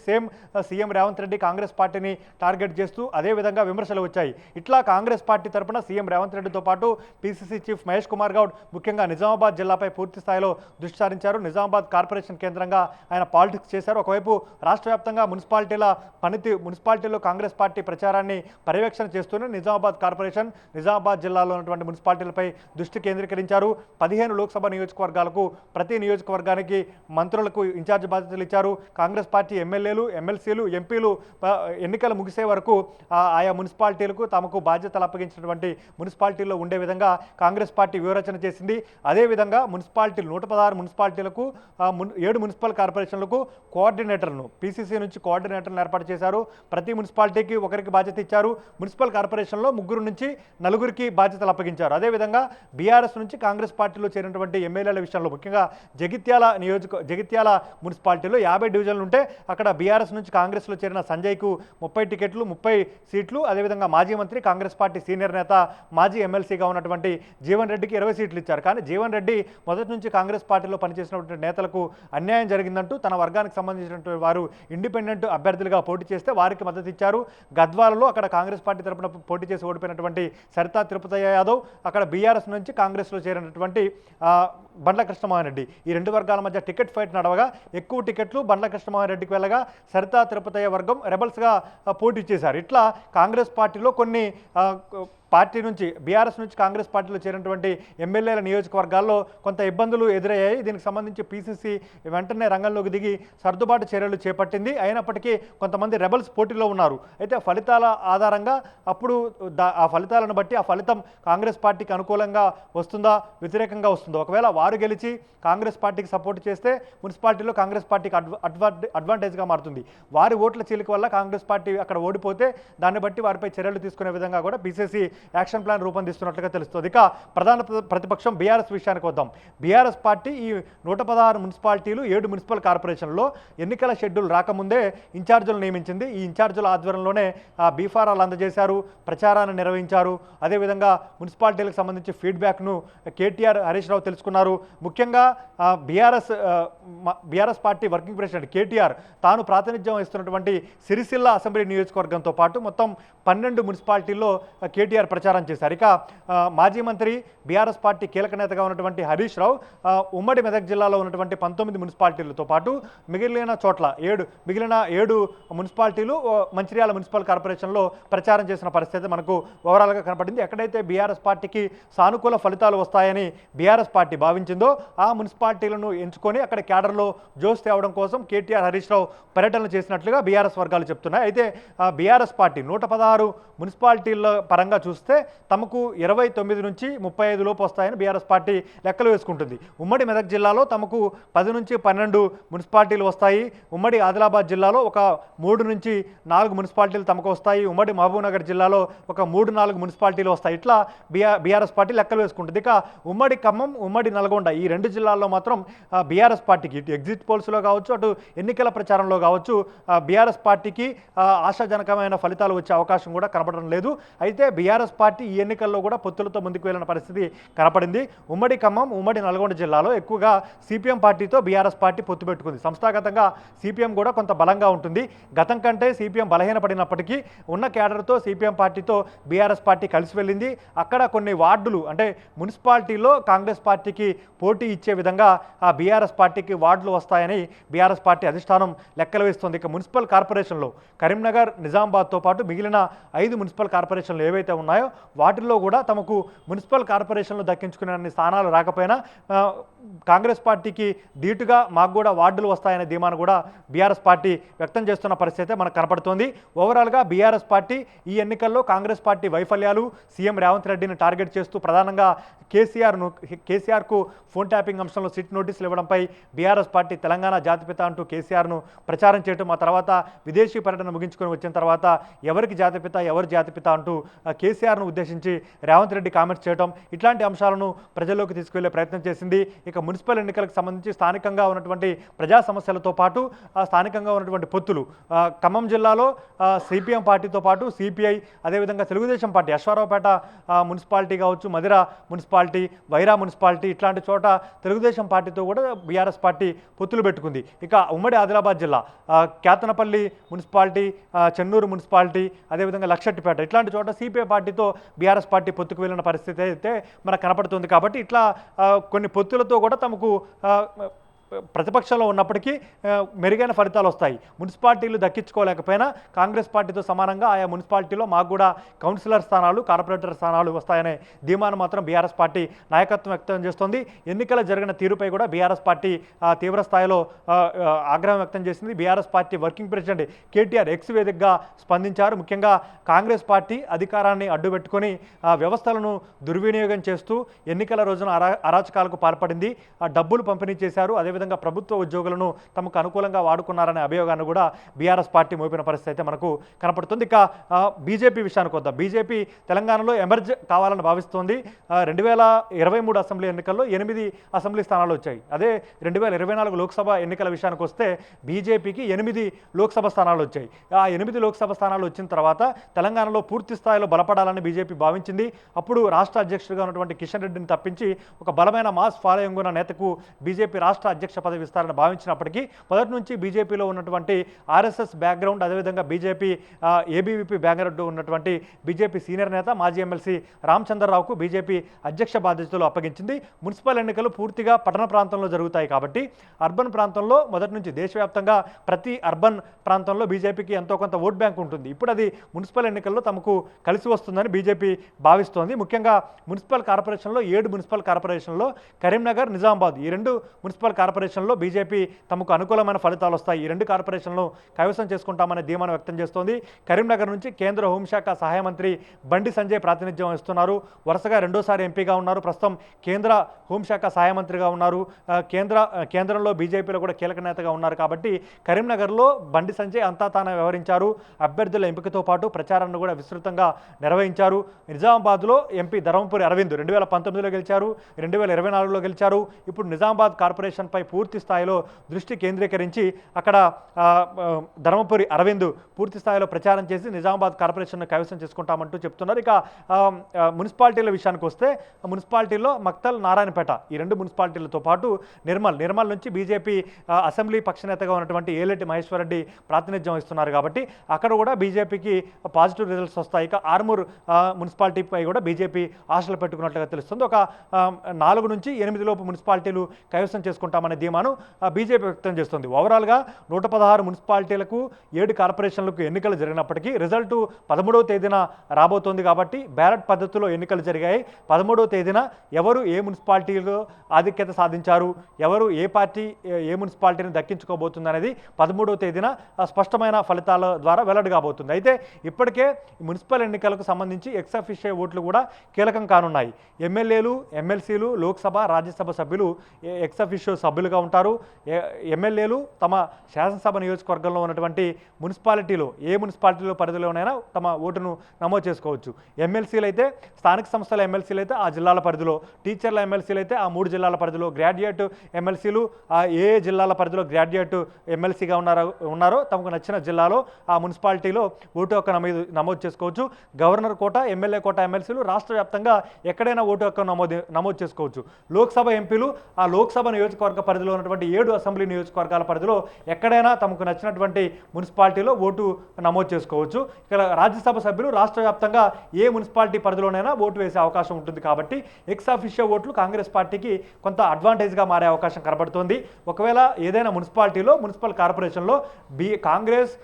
సీఎం రేవంత్ రెడ్డి కాంగ్రెస్ పార్టీని టార్గెట్ చేస్తూ అదేవిధంగా విమర్శలు వచ్చాయి. ఇట్లా కాంగ్రెస్ పార్టీ తరపున సీఎం రేవంత్ రెడ్డితో పాటు పీసీసీ చీఫ్ మహేష్ కుమార్ గౌడ్ ముఖ్యంగా నిజామాబాద్ జిల్లాపై పూర్తి స్థాయిలో దృష్టి సారించారు. నిజామాబాద్ కార్పొరేషన్ కేంద్రంగా ఆయన పాలిటిక్స్ చేశారు. ఒకవైపు రాష్ట్ర వ్యాప్తంగా మున్సిపాలిటీలో కాంగ్రెస్ పార్టీ ప్రచారాన్ని పర్యవేక్షణ చేస్తూనే నిజామాబాద్ కార్పొరేషన్, నిజామాబాద్ జిల్లాలో ఉన్నటువంటి మున్సిపాలిటీలపై దృష్టి కేంద్రీకరించారు. 15 లోక్సభ నియోజకవర్గాలకు, ప్రతి నియోజకవర్గానికి మంత్రులకు ఇన్ఛార్జ్ బాధ్యతలు ఇచ్చారు. కాంగ్రెస్ పార్టీ ఎమ్మెల్యేలు, ఎమ్మెల్సీలు, ఎంపీలు ఎన్నికలు ముగిసే వరకు ఆయా మున్సిపాలిటీలకు తమకు బాధ్యతలు అప్పగించినటువంటి మున్సిపాలిటీల్లో ఉండే విధంగా కాంగ్రెస్ పార్టీ వ్యూహరచన చేసింది. అదేవిధంగా 116 మున్సిపాలిటీలకు, 7 మున్సిపల్ కార్పొరేషన్లకు కోఆర్డినేటర్లను, పీసీసీ నుంచి కోఆర్డినేటర్లను ఏర్పాటు చేశారు. ప్రతి మున్సిపాలిటీకి ఒకరికి బాధ్యత ఇచ్చారు. మున్సిపల్ కార్పొరేషన్లో 3 నుంచి 4కి బాధ్యతలు అప్పగించారు. అదేవిధంగా బీఆర్ఎస్ నుంచి కాంగ్రెస్ పార్టీలో చేరినటువంటి ఎమ్మెల్యేల విషయంలో ముఖ్యంగా జగిత్యాల మున్సిపాలిటీలో 50 డివిజన్లు ఉంటే అక్కడ బీఆర్ఎస్ నుంచి కాంగ్రెస్లో చేరిన సంజయ్కు 30 టికెట్లు, 30 సీట్లు, అదేవిధంగా మాజీ మంత్రి, కాంగ్రెస్ పార్టీ సీనియర్ నేత, మాజీ ఎమ్మెల్సీగా ఉన్నటువంటి జీవన్ రెడ్డికి 20 సీట్లు ఇచ్చారు. కానీ జీవన్ రెడ్డి మొదటి నుంచి కాంగ్రెస్ పార్టీలో పనిచేసినటువంటి నేతలకు అన్యాయం జరిగిందంటూ తన వర్గానికి సంబంధించినటువంటి వారు ఇండిపెండెంట్ అభ్యర్థులుగా పోటీ చేస్తే వారికి మద్దతు ఇచ్చారు. గద్వాలలో అక్కడ కాంగ్రెస్ పార్టీ తరపున పోటీ చేసి ఓడిపోయినటువంటి సరితా తిరుపతయ్య యాదవ్, అక్కడ బీఆర్ఎస్ నుంచి కాంగ్రెస్లో చేరినటువంటి బండ్ల కృష్ణమోహన్ రెడ్డి, ఈ 2 వర్గాల మధ్య టికెట్ ఫైట్ నడవగా ఎక్కువ టికెట్లు బండ్ల కృష్ణమోహన్ రెడ్డికి వెళ్ళగా సరితా తిరుపతయ్య వర్గం రెబల్స్గా పోటీ చేశారు. ఇట్లా కాంగ్రెస్ పార్టీలో కొన్ని పార్టీ నుంచి, బీఆర్ఎస్ నుంచి కాంగ్రెస్ పార్టీలో చేరినటువంటి ఎమ్మెల్యేల నియోజకవర్గాల్లో కొంత ఇబ్బందులు ఎదురయ్యాయి. దీనికి సంబంధించి పీసీసీ వెంటనే రంగంలోకి దిగి సర్దుబాటు చర్యలు చేపట్టింది. అయినప్పటికీ కొంతమంది రెబల్స్ పోటీలో ఉన్నారు. అయితే ఫలితాల ఆధారంగా అప్పుడు ఆ ఫలితాలను బట్టి ఆ ఫలితం కాంగ్రెస్ పార్టీకి అనుకూలంగా వస్తుందా, వ్యతిరేకంగా వస్తుందో, ఒకవేళ వారు గెలిచి కాంగ్రెస్ పార్టీకి సపోర్ట్ చేస్తే మున్సిపాలిటీలో కాంగ్రెస్ పార్టీకి అడ్వాంటేజ్గా మారుతుంది. వారి ఓట్ల చీలిక వల్ల కాంగ్రెస్ పార్టీ అక్కడ ఓడిపోతే దాన్ని బట్టి వారిపై చర్యలు తీసుకునే విధంగా కూడా పీసీసీ యాక్షన్ ప్లాన్ రూపొందిస్తున్నట్లుగా తెలుస్తుంది. ఇక ప్రధాన ప్రతిపక్షం బీఆర్ఎస్ విషయానికి వద్దాం. బీఆర్ఎస్ పార్టీ ఈ 116 మున్సిపాలిటీలు, 7 మున్సిపల్ కార్పొరేషన్లో ఎన్నికల షెడ్యూల్ రాకముందే ఇన్ఛార్జీలు నియమించింది. ఈ ఇన్ఛార్జీల ఆధ్వర్యంలోనే బీఫారాలు అందజేశారు, ప్రచారాన్ని నిర్వహించారు. అదేవిధంగా మున్సిపాలిటీలకు సంబంధించి ఫీడ్బ్యాక్ను కేటీఆర్, హరీష్ రావు తెలుసుకున్నారు. ముఖ్యంగా BRS party working president KTR తాను ప్రాతినిధ్యం వహిస్తున్నటువంటి సిరిసిల్ల అసెంబ్లీ నియోజకవర్గంతో పాటు మొత్తం 12 మున్సిపాలిటీల్లో కేటీఆర్ ప్రచారం చేశారు. ఇక మాజీ మంత్రి, బీఆర్ఎస్ పార్టీ కీలక నేతగా ఉన్నటువంటి హరీష్ రావు ఉమ్మడి మెదక్ జిల్లాలో ఉన్నటువంటి 19 మున్సిపాలిటీలతో పాటు మిగిలిన 7 మున్సిపాలిటీలు, మంచిర్యాల మున్సిపల్ కార్పొరేషన్లో ప్రచారం చేసిన పరిస్థితి మనకు ఓవరాల్గా కనపడింది. ఎక్కడైతే బీఆర్ఎస్ పార్టీకి సానుకూల ఫలితాలు వస్తాయని బీఆర్ఎస్ పార్టీ భావించిందో ఆ మున్సిపాలిటీలను ఎంచుకొని అక్కడ క్యాడర్లో జోష్ తేవడం కోసం కేటీఆర్, హరీష్ రావు పర్యటనలు చేసినట్లుగా బీఆర్ఎస్ వర్గాలు చెప్తున్నాయి. అయితే బీఆర్ఎస్ పార్టీ 116 మున్సిపాలిటీల పరంగా చూస్తే చూస్తే తమకు 29 నుంచి 35 లోపు వస్తాయని బీఆర్ఎస్ పార్టీ లెక్కలు వేసుకుంటుంది. ఉమ్మడి మెదక్ జిల్లాలో తమకు 10 నుంచి 12 మున్సిపాలిటీలు వస్తాయి. ఉమ్మడి ఆదిలాబాద్ జిల్లాలో ఒక 3 నుంచి 4 మున్సిపాలిటీలు తమకు వస్తాయి. ఉమ్మడి మహబూబ్నగర్ జిల్లాలో ఒక 3-4 మున్సిపాలిటీలు వస్తాయి. ఇట్లా బీఆర్ఎస్ పార్టీ లెక్కలు వేసుకుంటుంది. ఇక ఉమ్మడి ఖమ్మం, ఉమ్మడి నల్గొండ ఈ 2 జిల్లాల్లో మాత్రం బీఆర్ఎస్ పార్టీకి ఇటు ఎగ్జిట్ పోల్స్లో కావచ్చు, అటు ఎన్నికల ప్రచారంలో కావచ్చు బీఆర్ఎస్ పార్టీకి ఆశాజనకమైన ఫలితాలు వచ్చే అవకాశం కూడా కనపడడం లేదు. అయితే బీఆర్ఎస్ పార్టీ ఈ ఎన్నికల్లో కూడా పొత్తులతో ముందుకు వెళ్ళిన పరిస్థితి కనపడింది. ఉమ్మడి ఖమ్మం, ఉమ్మడి నల్గొండ జిల్లాలో ఎక్కువగా సిపిఎం పార్టీతో బీఆర్ఎస్ పార్టీ పొత్తు పెట్టుకుంది. సంస్థాగతంగా సిపిఎం కూడా కొంత బలంగా ఉంటుంది. గతం కంటే సిపిఎం బలహీనపడినప్పటికీ ఉన్న క్యాడర్తో సిపిఎం పార్టీతో బీఆర్ఎస్ పార్టీ కలిసి వెళ్ళింది. అక్కడ కొన్ని వార్డులు అంటే మున్సిపాలిటీలో కాంగ్రెస్ పార్టీకి పోటీ ఇచ్చే విధంగా ఆ బీఆర్ఎస్ పార్టీకి వార్డులు వస్తాయని బీఆర్ఎస్ పార్టీ అధిష్టానం లెక్కలు వేస్తుంది. ఇక మున్సిపల్ కార్పొరేషన్లో కరీంనగర్, నిజామాబాద్తో పాటు మిగిలిన 5 మున్సిపల్ కార్పొరేషన్లు ఏవైతే ఉన్నాయో వాటిల్లో కూడా తమకు మున్సిపల్ కార్పొరేషన్లు దక్కించుకునే స్థానాలు రాకపోయినా కాంగ్రెస్ పార్టీకి ధీటుగా మాకు కూడా వార్డులు వస్తాయనే ధీమాను కూడా బీఆర్ఎస్ పార్టీ వ్యక్తం చేస్తున్న పరిస్థితి మనకు కనపడుతోంది. ఓవరాల్గా బీఆర్ఎస్ పార్టీ ఈ ఎన్నికల్లో కాంగ్రెస్ పార్టీ వైఫల్యాలు, సీఎం రేవంత్ రెడ్డిని టార్గెట్ చేస్తూ ప్రధానంగా కేసీఆర్కు ఫోన్ ట్యాపింగ్ అంశంలో సిట్ నోటీసులు ఇవ్వడంపై బీఆర్ఎస్ పార్టీ తెలంగాణ జాతిపిత అంటూ కేసీఆర్ను ప్రచారం చేయడం, ఆ తర్వాత విదేశీ పర్యటన ముగించుకొని వచ్చిన తర్వాత ఎవరికి జాతిపిత ఎవరు జాతిపిత అంటూ కేసీఆర్ను ఉద్దేశించి రేవంత్ రెడ్డి కామెంట్స్ చేయడం, ఇట్లాంటి అంశాలను ప్రజల్లోకి తీసుకువెళ్లే ప్రయత్నం చేసింది. ఇక మున్సిపల్ ఎన్నికలకు సంబంధించి స్థానికంగా ఉన్నటువంటి ప్రజా సమస్యలతో పాటు స్థానికంగా ఉన్నటువంటి పొత్తులు ఖమ్మం జిల్లాలో సిపిఎం పార్టీతో పాటు సిపిఐ, అదేవిధంగా తెలుగుదేశం పార్టీ అశ్వారావుపేట మున్సిపాలిటీ కావచ్చు, మధిర మున్సిపాలిటీ, వైరా మున్సిపాలిటీ ఇట్లాంటి చోట తెలుగుదేశం పార్టీతో కూడా బీఆర్ఎస్ పార్టీ పొత్తులు పెట్టుకుంది. ఇక ఉమ్మడి ఆదిలాబాద్ జిల్లా కేతనపల్లి మున్సిపాలిటీ, చెన్నూరు మున్సిపాలిటీ, అదేవిధంగా లక్షెట్టిపేట ఇట్లాంటి చోట సిపిఐ పార్టీతో బీఆర్ఎస్ పార్టీ పొత్తుకు వెళ్ళిన పరిస్థితి అయితే మనకు కనపడుతుంది. కాబట్టి ఇట్లా కొన్ని పొత్తులతో కూడా తమకు ప్రతిపక్షంలో ఉన్నప్పటికీ మెరుగైన ఫలితాలు వస్తాయి. మున్సిపాలిటీలు దక్కించుకోలేకపోయినా కాంగ్రెస్ పార్టీతో సమానంగా ఆయా మున్సిపాలిటీలో మాకు కూడా కౌన్సిలర్ స్థానాలు, కార్పొరేటర్ స్థానాలు వస్తాయనే ధీమాను మాత్రం బీఆర్ఎస్ పార్టీ నాయకత్వం వ్యక్తం చేస్తోంది. ఎన్నికల జరిగిన తీరుపై కూడా బీఆర్ఎస్ పార్టీ తీవ్ర స్థాయిలో ఆగ్రహం వ్యక్తం చేసింది. BRS party working president KTR X వేదికగా స్పందించారు. ముఖ్యంగా కాంగ్రెస్ పార్టీ అధికారాన్ని అడ్డుపెట్టుకొని వ్యవస్థలను దుర్వినియోగం చేస్తూ ఎన్నికల రోజున అరాచకాలకు పాల్పడింది, డబ్బులు పంపిణీ చేశారు, అదేవిధంగా ప్రభుత్వ ఉద్యోగులను తమకు అనుకూలంగా వాడుకున్నారనే అభియోగాన్ని కూడా బీఆర్ఎస్ పార్టీ మోపిన పరిస్థితి అయితే మనకు కనపడుతుంది. ఇక బీజేపీ విషయానికి వద్దాం. బీజేపీ తెలంగాణలో ఎమర్జ్ కావాలని భావిస్తోంది. 2023 అసెంబ్లీ ఎన్నికల్లో 8 అసెంబ్లీ స్థానాలు వచ్చాయి. అదే 2024 లోక్సభ ఎన్నికల విషయానికి వస్తే బీజేపీకి 8 లోక్సభ స్థానాలు వచ్చాయి. ఆ 8 లోక్సభ స్థానాలు వచ్చిన తర్వాత తెలంగాణలో పూర్తి స్థాయిలో బలపడాలని బీజేపీ భావించింది. అప్పుడు రాష్ట్ర అధ్యక్షుడిగా ఉన్నటువంటి కిషన్ రెడ్డిని తప్పించి ఒక బలమైన మాస్ ఫాలోయింగ్ ఉన్న నేతకు బీజేపీ రాష్ట్ర అధ్యక్ష పదవి ఇస్తారని భావించినప్పటికీ మొదటి నుంచి బీజేపీలో ఉన్నటువంటి ఆర్ఎస్ఎస్ బ్యాక్గ్రౌండ్, అదేవిధంగా బీజేపీ ఏబీవీపీ బ్యాక్గ్రౌండ్ ఉన్నటువంటి బీజేపీ సీనియర్ నేత మాజీ ఎమ్మెల్సీ రామచంద్రరావుకు బీజేపీ అధ్యక్ష బాధ్యతలు అప్పగించింది. మున్సిపల్ ఎన్నికలు పూర్తిగా పట్టణ ప్రాంతంలో జరుగుతాయి కాబట్టి అర్బన్ ప్రాంతంలో మొదటి నుంచి దేశవ్యాప్తంగా ప్రతి అర్బన్ ప్రాంతంలో బీజేపీకి ఎంతో కొంత ఓట్ బ్యాంక్ ఉంటుంది. ఇప్పుడు అది మున్సిపల్ ఎన్నికల్లో తమకు కలిసి వస్తుందని బీజేపీ భావిస్తోంది. ముఖ్యంగా మున్సిపల్ కార్పొరేషన్లో 7 మున్సిపల్ కార్పొరేషన్లో కరీంనగర్, నిజామాబాద్ ఈ 2 మున్సిపల్ కార్పొరేషన్లో బీజేపీ తమకు అనుకూలమైన ఫలితాలు వస్తాయి, ఈ 2 కార్పొరేషన్లు కైవసం చేసుకుంటామనే ధీమాను వ్యక్తం చేస్తోంది. కరీంనగర్ నుంచి కేంద్ర హోంశాఖ సహాయ మంత్రి బండి సంజయ్ ప్రాతినిధ్యం వహిస్తున్నారు. వరుసగా 2వ సారి ఎంపీగా ఉన్నారు. ప్రస్తుతం కేంద్ర హోంశాఖ సహాయ మంత్రిగా ఉన్నారు. కేంద్రంలో బీజేపీలో కూడా కీలక నేతగా ఉన్నారు. కాబట్టి కరీంనగర్లో బండి సంజయ్ అంతా తానే వ్యవహరించారు. అభ్యర్థుల ఎంపికతో పాటు ప్రచారాన్ని కూడా విస్తృతంగా నిర్వహించారు. నిజామాబాద్లో ఎంపీ ధర్మపురి అరవింద్ 2019లో గెలిచారు, 2024లో గెలిచారు. ఇప్పుడు నిజామాబాద్ కార్పొరేషన్పై పూర్తి స్థాయిలో దృష్టి కేంద్రీకరించి అక్కడ ధర్మపురి అరవింద్ పూర్తి స్థాయిలో ప్రచారం చేసి నిజామాబాద్ కార్పొరేషన్ను కైవసం చేసుకుంటామంటూ చెప్తున్నారు. ఇక మున్సిపాలిటీల విషయానికి వస్తే మున్సిపాలిటీల్లో మక్తల్, నారాయణపేట ఈ 2 మున్సిపాలిటీలతో పాటు నిర్మల్ నుంచి బీజేపీ అసెంబ్లీ పక్షనేతగా ఉన్నటువంటి ఏలెట్టి మహేశ్వర్ రెడ్డి ప్రాతినిధ్యం వహిస్తున్నారు. కాబట్టి అక్కడ కూడా బీజేపీకి పాజిటివ్ రిజల్ట్స్ వస్తాయి. ఇక ఆర్మూర్ మున్సిపాలిటీపై కూడా బీజేపీ ఆశలు పెట్టుకున్నట్లుగా తెలుస్తుంది. ఒక 4 నుంచి 8 లోపు మున్సిపాలిటీలు కైవసం చేసుకుంటామనే సాధిస్తామనే ధీమాను బీజేపీ వ్యక్తం చేస్తుంది. ఓవరాల్గా 116 మున్సిపాలిటీలకు 7 కార్పొరేషన్లకు ఎన్నికలు జరిగినప్పటికీ రిజల్టు 13వ తేదీన రాబోతోంది. కాబట్టి బ్యాలెట్ పద్ధతిలో ఎన్నికలు జరిగాయి. 13వ తేదీన ఎవరు ఏ మున్సిపాలిటీలో ఆధిక్యత సాధించారు, ఎవరు ఏ పార్టీ ఏ మున్సిపాలిటీని దక్కించుకోబోతుంది అనేది 13వ తేదీన స్పష్టమైన ఫలితాల ద్వారా వెల్లడి కాబోతుంది. అయితే ఇప్పటికే మున్సిపల్ ఎన్నికలకు సంబంధించి ఎక్స్ అఫిషియో ఓట్లు కూడా కీలకం కానున్నాయి. ఎమ్మెల్యేలు, ఎమ్మెల్సీలు, లోక్సభ, రాజ్యసభ సభ్యులు ఎక్స్ అఫిషియో సభ్యులుగా ఉంటారు. ఎమ్మెల్యేలు తమ శాసనసభ నియోజకవర్గంలో ఉన్నటువంటి మున్సిపాలిటీలో ఏ మున్సిపాలిటీలో పరిధిలోనైనా తమ ఓటును నమోదు చేసుకోవచ్చు. ఎమ్మెల్సీలు అయితే స్థానిక సంస్థల ఎమ్మెల్సీలు అయితే ఆ జిల్లాల పరిధిలో, టీచర్ల ఎమ్మెల్సీలు అయితే ఆ 3 జిల్లాల పరిధిలో, గ్రాడ్యుయేట్ ఎమ్మెల్సీలు ఏ జిల్లాల పరిధిలో గ్రాడ్యుయేట్ ఎమ్మెల్సీగా ఉన్నారో తమకు నచ్చిన జిల్లాలో ఆ మున్సిపాలిటీలో ఓటు హక్కు నమోదు చేసుకోవచ్చు. గవర్నర్ కోట, ఎమ్మెల్యే కోట ఎమ్మెల్సీలు రాష్ట్ర వ్యాప్తంగా ఎక్కడైనా ఓటు హక్కు నమోదు చేసుకోవచ్చు. లోక్సభ ఎంపీలు ఆ లోక్సభ నియోజకవర్గ పరిధిలో ఉన్నటువంటి 7 అసెంబ్లీ నియోజకవర్గాల పరిధిలో ఎక్కడైనా తమకు నచ్చినటువంటి మున్సిపాలిటీలో ఓటు నమోదు చేసుకోవచ్చు. ఇక్కడ రాజ్యసభ సభ్యులు రాష్ట్ర వ్యాప్తంగా ఏ మున్సిపాలిటీ పరిధిలోనైనా ఓటు వేసే అవకాశం ఉంటుంది. కాబట్టి ఎక్స్ అఫిషియో ఓట్లు కాంగ్రెస్ పార్టీకి కొంత అడ్వాంటేజ్గా మారే అవకాశం కనబడుతోంది. ఒకవేళ ఏదైనా మున్సిపల్ కార్పొరేషన్లో కాంగ్రెస్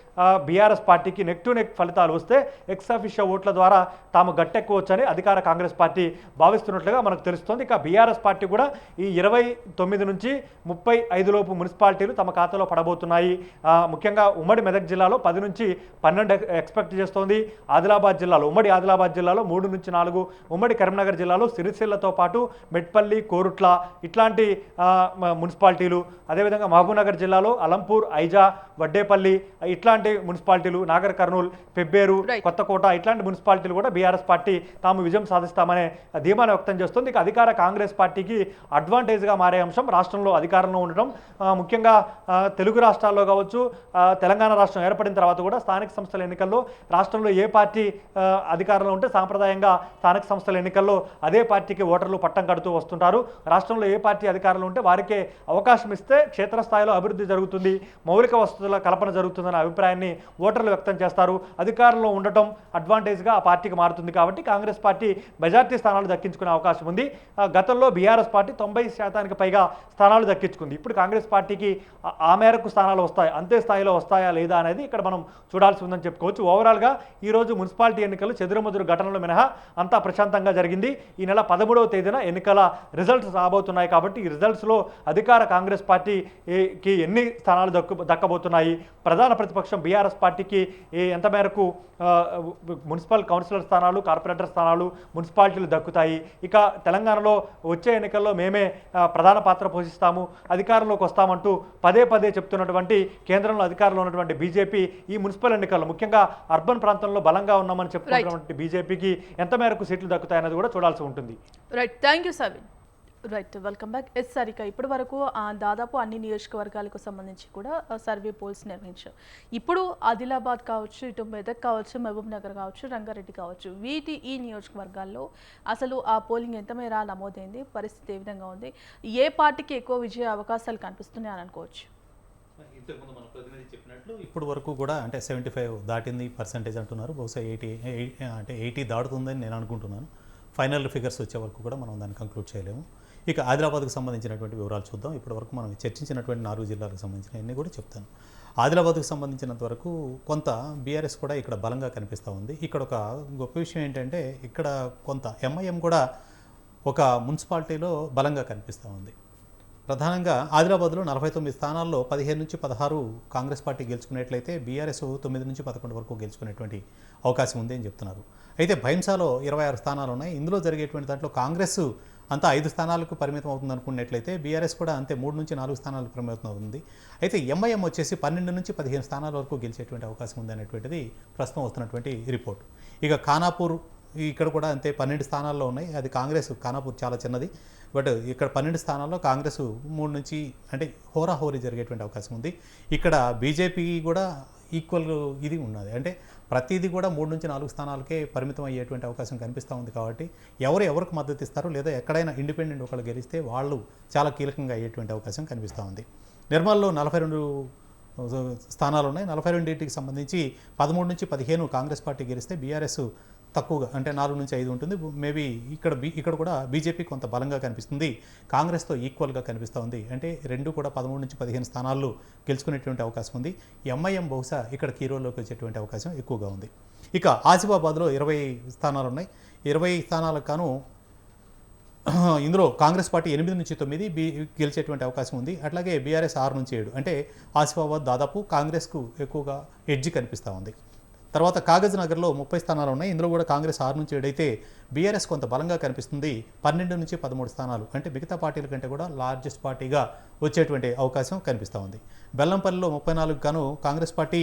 బీఆర్ఎస్ పార్టీకి నెక్ టు నెక్ ఫలితాలు వస్తే ఎక్స్ అఫిషియో ఓట్ల ద్వారా తాము గట్టెక్కవచ్చని అధికార కాంగ్రెస్ పార్టీ భావిస్తున్నట్లుగా మనకు తెలుస్తోంది. ఇక బీఆర్ఎస్ పార్టీ కూడా ఈ 29 నుంచి 35 లోపు మున్సిపాలిటీలు తమ ఖాతాలో పడబోతున్నాయి. ముఖ్యంగా ఉమ్మడి మెదక్ జిల్లాలో 10 నుంచి 12 ఎక్స్పెక్ట్ చేస్తోంది. ఉమ్మడి ఆదిలాబాద్ జిల్లాలో 3 నుంచి 4, ఉమ్మడి కరీంనగర్ జిల్లాలో సిరిసిల్లతో పాటు మెట్పల్లి, కోరుట్ల ఇట్లాంటి మున్సిపాలిటీలు, అదేవిధంగా మహబూబ్నగర్ జిల్లాలో అలంపూర్, ఐజా, వడ్డేపల్లి ఇట్లాంటి మున్సిపాలిటీలు, నాగర్ కర్నూల్, పెబ్బేరు, కొత్తకోట ఇట్లాంటి మున్సిపాలిటీలు కూడా బీఆర్ఎస్ పార్టీ తాము విజయం సాధిస్తామనే ధీమాను వ్యక్తం చేస్తుంది. ఇక అధికార కాంగ్రెస్ పార్టీకి అడ్వాంటేజ్గా మారే అంశం రాష్ట్రంలో అధికారంలో ఉండటం. ముఖ్యంగా తెలుగు రాష్ట్రాల్లో కావచ్చు, తెలంగాణ రాష్ట్రం ఏర్పడిన తర్వాత కూడా స్థానిక సంస్థల ఎన్నికల్లో రాష్ట్రంలో ఏ పార్టీ అధికారంలో ఉంటే సాంప్రదాయంగా స్థానిక సంస్థల ఎన్నికల్లో అదే పార్టీకి ఓటర్లు పట్టం కడుతూ వస్తుంటారు. రాష్ట్రంలో ఏ పార్టీ అధికారంలో ఉంటే వారికే అవకాశం ఇస్తే క్షేత్రస్థాయిలో అభివృద్ధి జరుగుతుంది, మౌలిక వసతుల కల్పన జరుగుతుందన్న అభిప్రాయాన్ని ఓటర్లు వ్యక్తం చేస్తారు. అధికారంలో ఉండటం అడ్వాంటేజ్గా ఆ పార్టీకి మారుతుంది. కాబట్టి కాంగ్రెస్ పార్టీ మెజార్టీ స్థానాలు దక్కించుకునే అవకాశం ఉంది. గతంలో బీఆర్ఎస్ పార్టీ 90% పైగా స్థానాలు దక్కించుకుంది. ఇప్పుడు కాంగ్రెస్ పార్టీకి ఆ మేరకు స్థానాలు వస్తాయి, అంతే స్థాయిలో వస్తాయా లేదా అనేది ఇక్కడ మనం చూడాల్సి ఉందని చెప్పుకోవచ్చు. ఓవరాల్గా ఈరోజు మున్సిపాలిటీ ఎన్నికలు చెదురుమదురు ఘటనలు మినహా అంతా ప్రశాంతంగా జరిగింది. ఈ నెల 13వ తేదీన ఎన్నికల రిజల్ట్స్ రాబోతున్నాయి. కాబట్టి ఈ రిజల్ట్స్లో అధికార కాంగ్రెస్ పార్టీకి ఎన్ని స్థానాలు దక్కబోతున్నాయి, ప్రధాన ప్రతిపక్షం బీఆర్ఎస్ పార్టీకి ఎంత మేరకు మున్సిపల్ కౌన్సిలర్ స్థానాలు, కార్పొరేటర్ స్థానాలు, మున్సిపాలిటీలు దక్కుతాయి. ఇక తెలంగాణలో వచ్చే ఎన్నికల్లో మేమే ప్రధాన పాత్ర పోషిస్తాము, అధికారంలోకి వస్తామంటూ పదే చెప్తున్నటువంటి కేంద్రంలో అధికారంలో ఉన్నటువంటి బీజేపీ ఈ మున్సిపల్ ఎన్నికల్లో ముఖ్యంగా అర్బన్ ప్రాంతంలో బలంగా ఉన్నామని చెప్తున్నటువంటి బీజేపీకి ఎంత మేరకు సీట్లు దక్కుతాయన్నది కూడా చూడాల్సి ఉంటుంది. Right, thank you Savin. Right, welcome back. Yes Sarika, ఇప్పటి వరకు దాదాపు అన్ని నియోజకవర్గాలకు సంబంధించి కూడా సర్వే పోల్స్ నిర్వహించారు. ఇప్పుడు ఆదిలాబాద్ కావచ్చు, ఇటు మెదక్ కావచ్చు, మహబూబ్ నగర్ కావచ్చు, రంగారెడ్డి కావచ్చు, ఈ నియోజకవర్గాల్లో అసలు ఆ పోలింగ్ ఎంత మేర నమోదైంది, పరిస్థితి ఏ విధంగా ఉంది, ఏ పార్టీకి ఎక్కువ విజయ అవకాశాలు కనిపిస్తున్నాయి అని అనుకోవచ్చు? ఇంతకుముందు మన ప్రతినిధి చెప్పినట్లు ఇప్పుడు వరకు కూడా అంటే 75 దాటింది పర్సెంటేజ్ అంటున్నారు. బహుశా 80 దాటుతుందని నేను అనుకుంటున్నాను. ఫైనల్ ఫిగర్స్ వచ్చే వరకు కూడా మనం దాన్ని కంక్లూడ్ చేయలేము. ఇక ఆదిలాబాద్కు సంబంధించినటువంటి వివరాలు చూద్దాం. ఇప్పటివరకు మనం చర్చించినటువంటి 4 జిల్లాలకు సంబంధించిన అన్నీ కూడా చెప్తాను. ఆదిలాబాద్కు సంబంధించినంత వరకు కొంత బీఆర్ఎస్ కూడా ఇక్కడ బలంగా కనిపిస్తూ ఉంది. ఇక్కడ ఒక గొప్ప విషయం ఏంటంటే ఇక్కడ కొంత ఎంఐఎం కూడా ఒక మున్సిపాలిటీలో బలంగా కనిపిస్తూ ఉంది. ప్రధానంగా ఆదిలాబాద్లో 49 స్థానాల్లో 15 నుంచి 16 కాంగ్రెస్ పార్టీ గెలుచుకున్నట్లయితే బీఆర్ఎస్ 9 నుంచి 11 వరకు గెలుచుకునేటువంటి అవకాశం ఉంది అని చెప్తున్నారు. అయితే భైంసాలో 26 స్థానాలు ఉన్నాయి. ఇందులో జరిగేటువంటి దాంట్లో కాంగ్రెస్ అంతా 5 స్థానాలకు పరిమితం అవుతుంది అనుకున్నట్లయితే బీఆర్ఎస్ కూడా అంతే 3 నుంచి 4 స్థానాలకు పరిమితం అవుతుంది. అయితే ఎంఐఎం వచ్చేసి 12 నుంచి 15 స్థానాల వరకు గెలిచేటువంటి అవకాశం ఉంది అనేటువంటిది ప్రస్తుతం వస్తున్నటువంటి రిపోర్ట్. ఇక ఖానాపూర్ ఇక్కడ కూడా అంతే 12 స్థానాల్లో ఉన్నాయి. అది కాంగ్రెస్, ఖానాపూర్ చాలా చిన్నది, బట్ ఇక్కడ 12 స్థానాల్లో కాంగ్రెస్ 3 నుంచి అంటే హోరాహోరీ జరిగేటువంటి అవకాశం ఉంది. ఇక్కడ బీజేపీ కూడా ఈక్వల్ ఇది ఉన్నది, అంటే ప్రతిదీ కూడా 3 నుంచి 4 స్థానాలకే పరిమితం అయ్యేటువంటి అవకాశం కనిపిస్తూ ఉంది. కాబట్టి ఎవరికి మద్దతు ఇస్తారో లేదా ఎక్కడైనా ఇండిపెండెంట్ ఒకళ్ళు గెలిస్తే వాళ్ళు చాలా కీలకంగా అయ్యేటువంటి అవకాశం కనిపిస్తూ ఉంది. నిర్మల్లో 42 స్థానాలు ఉన్నాయి. 42కి సంబంధించి 13 నుంచి 15 కాంగ్రెస్ పార్టీ గెలిస్తే బీఆర్ఎస్ తక్కువగా అంటే 4 నుంచి 5 ఉంటుంది. మేబీ ఇక్కడ కూడా బీజేపీ కొంత బలంగా కనిపిస్తుంది, కాంగ్రెస్తో ఈక్వల్గా కనిపిస్తూ ఉంది. అంటే రెండు కూడా 13 నుంచి 15 స్థానాలు గెలుచుకునేటువంటి అవకాశం ఉంది. ఎంఐఎం బహుశా ఇక్కడ కీరోలోకి వచ్చేటువంటి అవకాశం ఎక్కువగా ఉంది. ఇక ఆసిఫాబాద్లో 20 స్థానాలు ఉన్నాయి. 20 స్థానాలకు గాను ఇందులో కాంగ్రెస్ పార్టీ 8 నుంచి 9 గెలిచేటువంటి అవకాశం ఉంది. అట్లాగే బీఆర్ఎస్ 6 నుంచి 7. అంటే ఆసిఫాబాద్ దాదాపు కాంగ్రెస్కు ఎక్కువగా ఎడ్జ్ కనిపిస్తూ ఉంది. తర్వాత కాగజ్ నగర్లో 30 స్థానాలు ఉన్నాయి. ఇందులో కూడా కాంగ్రెస్ 6 నుంచి 7 అయితే బీఆర్ఎస్ కొంత బలంగా కనిపిస్తుంది, 12 నుంచి 13 స్థానాలు. అంటే మిగతా పార్టీల కంటే కూడా లార్జెస్ట్ పార్టీగా వచ్చేటువంటి అవకాశం కనిపిస్తూ ఉంది. బెల్లంపల్లిలో 34 గాను కాంగ్రెస్ పార్టీ